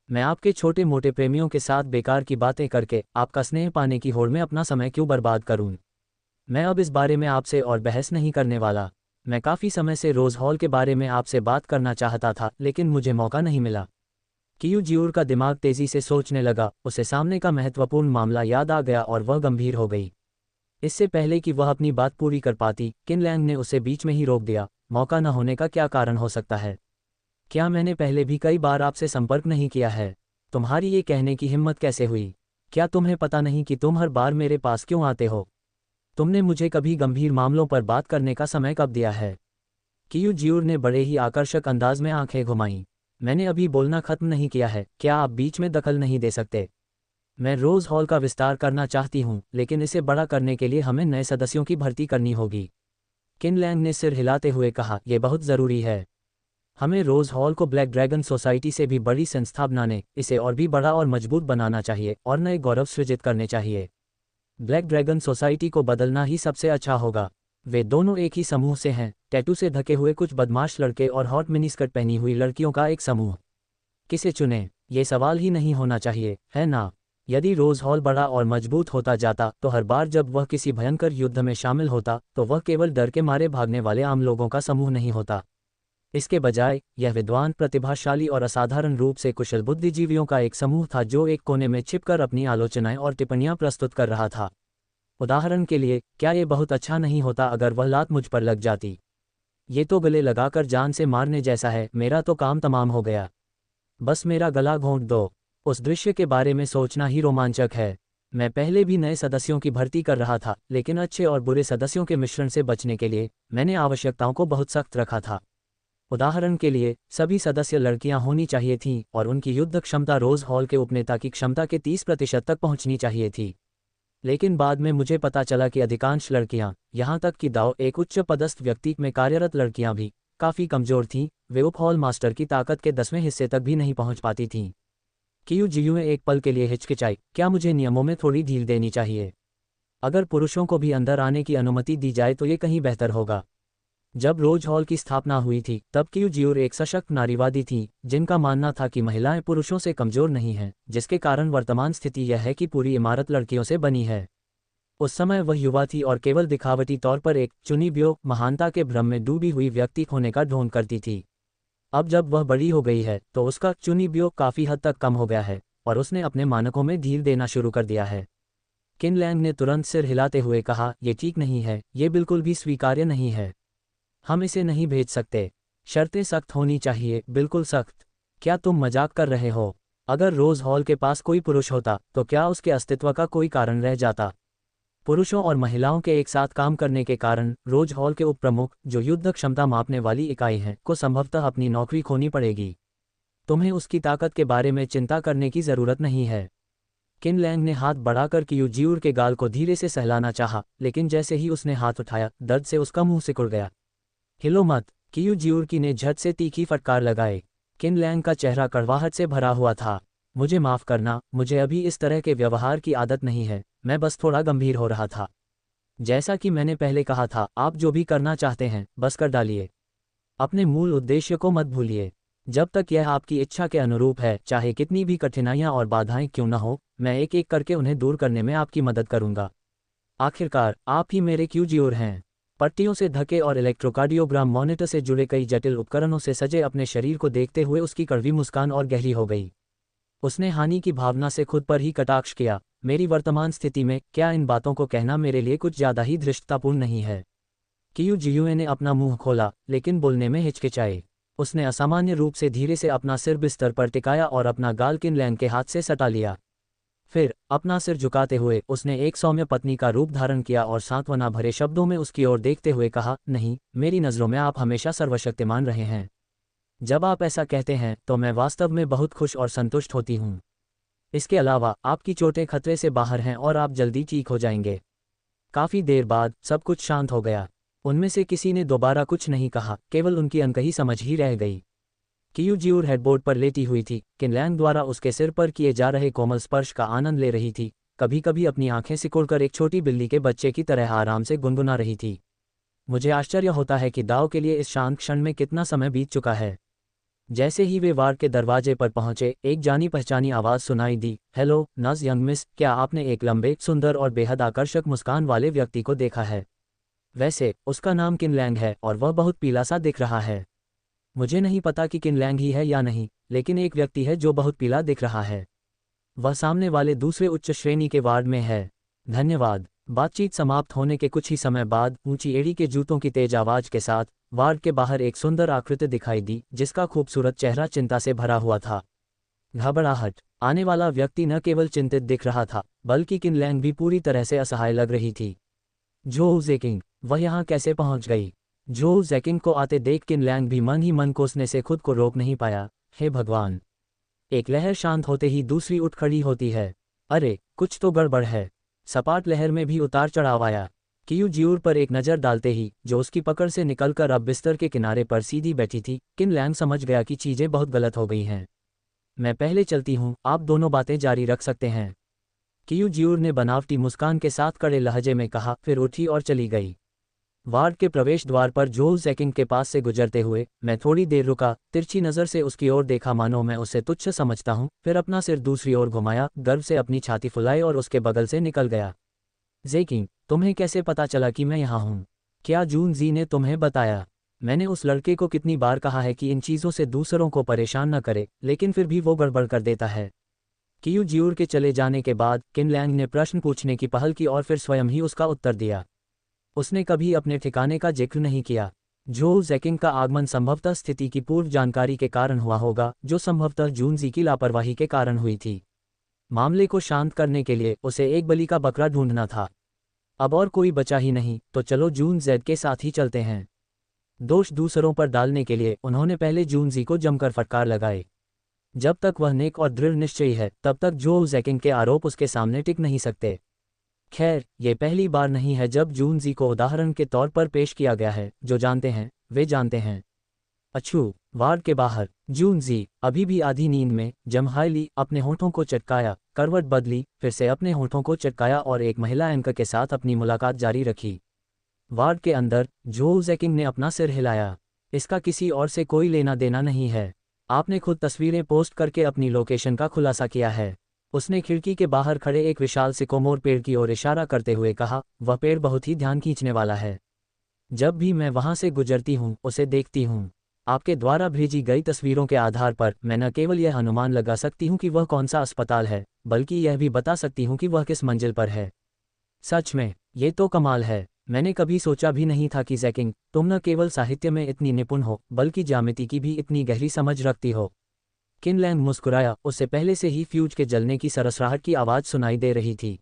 मैं आपके छोटे मोटे प्रेमियों के साथ बेकार की बातें करके आपका स्नेह पाने की होड़ में अपना समय क्यों बर्बाद करूं? मैं अब इस बारे में आपसे और बहस नहीं करने वाला। मैं काफ़ी समय से रोज हॉल के बारे में आपसे बात करना चाहता था, लेकिन मुझे मौका नहीं मिला। क्यू जियूर का दिमाग तेजी से सोचने लगा, उसे सामने का महत्वपूर्ण मामला याद आ गया और वह गंभीर हो गई। इससे पहले कि वह अपनी बात पूरी कर पाती, किनलैंग ने उसे बीच में ही रोक दिया। मौका न होने का क्या कारण हो सकता है? क्या मैंने पहले भी कई बार आपसे संपर्क नहीं किया है? तुम्हारी ये कहने की हिम्मत कैसे हुई? क्या तुम्हें पता नहीं कि तुम हर बार मेरे पास क्यों आते हो? तुमने मुझे कभी गंभीर मामलों पर बात करने का समय कब दिया है? क्यू जियूर ने बड़े ही आकर्षक अंदाज में आंखें घुमाईं। मैंने अभी बोलना खत्म नहीं किया है, क्या आप बीच में दखल नहीं दे सकते? मैं रोज हॉल का विस्तार करना चाहती हूँ, लेकिन इसे बड़ा करने के लिए हमें नए सदस्यों की भर्ती करनी होगी। किनलैंग ने सिर हिलाते हुए कहा, यह बहुत ज़रूरी है। हमें रोज हॉल को ब्लैक ड्रैगन सोसाइटी से भी बड़ी संस्था बनाने, इसे और भी बड़ा और मजबूत बनाना चाहिए और नए गौरव सृजित करने चाहिए। ब्लैक ड्रैगन सोसाइटी को बदलना ही सबसे अच्छा होगा। वे दोनों एक ही समूह से हैं, टैटू से ढके हुए कुछ बदमाश लड़के और हॉट मिनीस्कर्ट पहनी हुई लड़कियों का एक समूह। किसे चुनें, ये सवाल ही नहीं होना चाहिए, है ना? यदि रोज हॉल बड़ा और मजबूत होता जाता तो हर बार जब वह किसी भयंकर युद्ध में शामिल होता तो वह केवल डर के मारे भागने वाले आम लोगों का समूह नहीं होता। इसके बजाय यह विद्वान, प्रतिभाशाली और असाधारण रूप से कुशल बुद्धिजीवियों का एक समूह था जो एक कोने में छिपकर अपनी आलोचनाएं और टिप्पणियां प्रस्तुत कर रहा था। उदाहरण के लिए, क्या ये बहुत अच्छा नहीं होता अगर वह लात मुझ पर लग जाती? ये तो गले लगाकर जान से मारने जैसा है, मेरा तो काम तमाम हो गया। बस मेरा गला घोंट दो। उस दृश्य के बारे में सोचना ही रोमांचक है। मैं पहले भी नए सदस्यों की भर्ती कर रहा था, लेकिन अच्छे और बुरे सदस्यों के मिश्रण से बचने के लिए मैंने आवश्यकताओं को बहुत सख्त रखा था। उदाहरण के लिए, सभी सदस्य लड़कियां होनी चाहिए थीं और उनकी युद्ध क्षमता रोज हॉल के उपनेता की क्षमता के 30% तक पहुंचनी चाहिए थी। लेकिन बाद में मुझे पता चला कि अधिकांश लड़कियां, यहां तक कि दाव एक उच्च पदस्थ व्यक्ति में कार्यरत लड़कियां भी, काफ़ी कमज़ोर थीं। वे उप हॉल मास्टर की ताकत के 10वें हिस्से तक भी नहीं पहुंच पाती थीं। क्यू जियूर एक पल के लिए हिचकिचाई, क्या मुझे नियमों में थोड़ी ढील देनी चाहिए? अगर पुरुषों को भी अंदर आने की अनुमति दी जाए तो ये कहीं बेहतर होगा। जब रोज हॉल की स्थापना हुई थी तब क्यू जियूर एक सशक्त नारीवादी थी, जिनका मानना था कि महिलाएं पुरुषों से कमज़ोर नहीं हैं, जिसके कारण वर्तमान स्थिति यह है कि पूरी इमारत लड़कियों से बनी है। उस समय वह युवा थी और केवल दिखावटी तौर पर एक चुनी ब्यो महानता के भ्रम में डूबी हुई व्यक्ति होने का ढोंग करती थी। अब जब वह बड़ी हो गई है तो उसका चुनी ब्यो काफ़ी हद तक कम हो गया है और उसने अपने मानकों में ढील देना शुरू कर दिया है। किनलैंग ने तुरंत सिर हिलाते हुए कहा, यह ठीक नहीं है, ये बिल्कुल भी स्वीकार्य नहीं है। हम इसे नहीं भेज सकते। शर्तें सख्त होनी चाहिए, बिल्कुल सख्त। क्या तुम मजाक कर रहे हो? अगर रोज हॉल के पास कोई पुरुष होता तो क्या उसके अस्तित्व का कोई कारण रह जाता? पुरुषों और महिलाओं के एक साथ काम करने के कारण रोज हॉल के उप प्रमुख, जो युद्ध क्षमता मापने वाली इकाई हैं, को संभवतः अपनी नौकरी खोनी पड़ेगी। तुम्हें उसकी ताकत के बारे में चिंता करने की जरूरत नहीं है। किन लैंग ने हाथ बढ़ाकर कियू जिऊर के गाल को धीरे से सहलाना चाहा, लेकिन जैसे ही उसने हाथ उठाया, दर्द से उसका मुंह सिकुड़ गया। हिलो मत, कियू जिऊर की ने झट से तीखी फटकार लगाए। किन लैंग का चेहरा कड़वाहट से भरा हुआ था। मुझे माफ करना, मुझे अभी इस तरह के व्यवहार की आदत नहीं है, मैं बस थोड़ा गंभीर हो रहा था। जैसा कि मैंने पहले कहा था, आप जो भी करना चाहते हैं बस कर डालिए। अपने मूल उद्देश्य को मत भूलिए। जब तक यह आपकी इच्छा के अनुरूप है, चाहे कितनी भी कठिनाइयां और बाधाएं क्यों न हो, मैं एक एक करके उन्हें दूर करने में आपकी मदद करूंगा। आखिरकार आप ही मेरे क्यू जिऊर हैं। पट्टियों से ढके और इलेक्ट्रोकार्डियोग्राम मॉनिटर से जुड़े कई जटिल उपकरणों से सजे अपने शरीर को देखते हुए उसकी कड़वी मुस्कान और गहरी हो गई। उसने हानि की भावना से खुद पर ही कटाक्ष किया। मेरी वर्तमान स्थिति में क्या इन बातों को कहना मेरे लिए कुछ ज्यादा ही धृष्टतापूर्ण नहीं है? कियू जियूए ने अपना मुंह खोला, लेकिन बोलने में हिचकिचाए। उसने असामान्य रूप से धीरे से अपना सिर बिस्तर पर टिकाया और अपना गाल किन लैंग के हाथ से सटा लिया। फिर अपना सिर झुकाते हुए उसने एक सौम्य पत्नी का रूप धारण किया और सांत्वना भरे शब्दों में उसकी ओर देखते हुए कहा, नहीं, मेरी नज़रों में आप हमेशा सर्वशक्तिमान रहे हैं। जब आप ऐसा कहते हैं तो मैं वास्तव में बहुत खुश और संतुष्ट होती हूँ। इसके अलावा आपकी चोटें खतरे से बाहर हैं और आप जल्दी ठीक हो जाएंगे। काफ़ी देर बाद सब कुछ शांत हो गया। उनमें से किसी ने दोबारा कुछ नहीं कहा, केवल उनकी अनकही समझ ही रह गई। कियू जिऊर हेडबोर्ड पर लेटी हुई थी, किन लैंग द्वारा उसके सिर पर किए जा रहे कोमल स्पर्श का आनंद ले रही थी। कभी कभी अपनी आंखें सिकोड़कर एक छोटी बिल्ली के बच्चे की तरह आराम से गुनगुना रही थी। मुझे आश्चर्य होता है कि दाव के लिए इस शांत क्षण में कितना समय बीत चुका है। जैसे ही वे वार्ड के दरवाजे पर पहुंचे, एक जानी पहचानी आवाज़ सुनाई दी, हेलो नज यंग मिस, क्या आपने एक लंबे, सुंदर और बेहद आकर्षक मुस्कान वाले व्यक्ति को देखा है? वैसे उसका नाम किन लैंग है और वह बहुत पीला सा दिख रहा है। मुझे नहीं पता कि किन लैंग ही है या नहीं, लेकिन एक व्यक्ति है जो बहुत पीला दिख रहा है। वह सामने वाले दूसरे उच्च श्रेणी के वार्ड में है। धन्यवाद। बातचीत समाप्त होने के कुछ ही समय बाद ऊंची एड़ी के जूतों की तेज आवाज के साथ वार्ड के बाहर एक सुंदर आकृति दिखाई दी, जिसका खूबसूरत चेहरा चिंता से भरा हुआ था। घबराहट। आने वाला व्यक्ति न केवल चिंतित दिख रहा था, बल्कि किन लैंग भी पूरी तरह से असहाय लग रही थी। जो ज़ेकिंग, वह यहाँ कैसे पहुँच गई? जो ज़ेकिंग को आते देख किन लैंग भी मन ही मन कोसने से खुद को रोक नहीं पाया। हे भगवान! एक लहर शांत होते ही दूसरी उठ खड़ी होती है। अरे, कुछ तो गड़बड़ है। सपाट लहर में भी उतार चढ़ाव आया। कियू जिऊर पर एक नज़र डालते ही, जो उसकी पकड़ से निकलकर अब बिस्तर के किनारे पर सीधी बैठी थी, किन लैंग समझ गया कि चीज़ें बहुत गलत हो गई हैं। मैं पहले चलती हूँ, आप दोनों बातें जारी रख सकते हैं, कियू जिऊर ने बनावटी मुस्कान के साथ कड़े लहजे में कहा, फिर उठी और चली गई। वार्ड के प्रवेश द्वार पर जो ज़ेकिंग के पास से गुजरते हुए मैं थोड़ी देर रुका, तिरछी नज़र से उसकी ओर देखा मानो मैं उसे तुच्छ समझता हूँ, फिर अपना सिर दूसरी ओर घुमाया, गर्व से अपनी छाती फुलाई और उसके बगल से निकल गया। ज़ेकिंग, तुम्हें कैसे पता चला कि मैं यहाँ हूँ? क्या जून जी ने तुम्हें बताया? मैंने उस लड़के को कितनी बार कहा है कि इन चीज़ों से दूसरों को परेशान न करे, लेकिन फिर भी वो गड़बड़ कर देता है। कियू जिऊर के चले जाने के बाद किन लैंग ने प्रश्न पूछने की पहल की और फिर स्वयं ही उसका उत्तर दिया। उसने कभी अपने ठिकाने का जिक्र नहीं किया। जो ज़ेकिंग का आगमन संभवतः स्थिति की पूर्व जानकारी के कारण हुआ होगा, जो संभवतः जून जी की लापरवाही के कारण हुई थी। मामले को शांत करने के लिए उसे एक बलि का बकरा ढूंढना था। अब और कोई बचा ही नहीं, तो चलो जून जेड के साथ ही चलते हैं। दोष दूसरों पर डालने के लिए उन्होंने पहले जून जी को जमकर फटकार लगाए। जब तक वह नेक और दृढ़ निश्चयी है, तब तक जो ज़ेकिंग के आरोप उसके सामने टिक नहीं सकते। खैर, ये पहली बार नहीं है जब जून जी को उदाहरण के तौर पर पेश किया गया है। जो जानते हैं वे जानते हैं। अच्छू, वार्ड के बाहर जून जी, अभी भी आधी नींद में, जम्हाइली अपने होठों को चटकाया, करवट बदली, फिर से अपने होठों को चटकाया और एक महिला एंकर के साथ अपनी मुलाकात जारी रखी। वार्ड के अंदर जो ज़ेकिंग ने अपना सिर हिलाया। इसका किसी और से कोई लेना देना नहीं है। आपने खुद तस्वीरें पोस्ट करके अपनी लोकेशन का खुलासा किया है। उसने खिड़की के बाहर खड़े एक विशाल सिकोमोर पेड़ की ओर इशारा करते हुए कहा, वह पेड़ बहुत ही ध्यान खींचने वाला है। जब भी मैं वहां से गुजरती हूँ, उसे देखती हूँ। आपके द्वारा भेजी गई तस्वीरों के आधार पर मैं न केवल यह अनुमान लगा सकती हूँ कि वह कौन सा अस्पताल है, बल्कि यह भी बता सकती हूँ कि वह किस मंजिल पर है। सच में, ये तो कमाल है। मैंने कभी सोचा भी नहीं था कि ज़ेकिंग, तुम न केवल साहित्य में इतनी निपुण हो, बल्कि ज्यामिति की भी इतनी गहरी समझ रखती हो। किन लैंग मुस्कुराया। उससे पहले से ही फ्यूज के जलने की सरसराहट की आवाज़ सुनाई दे रही थी।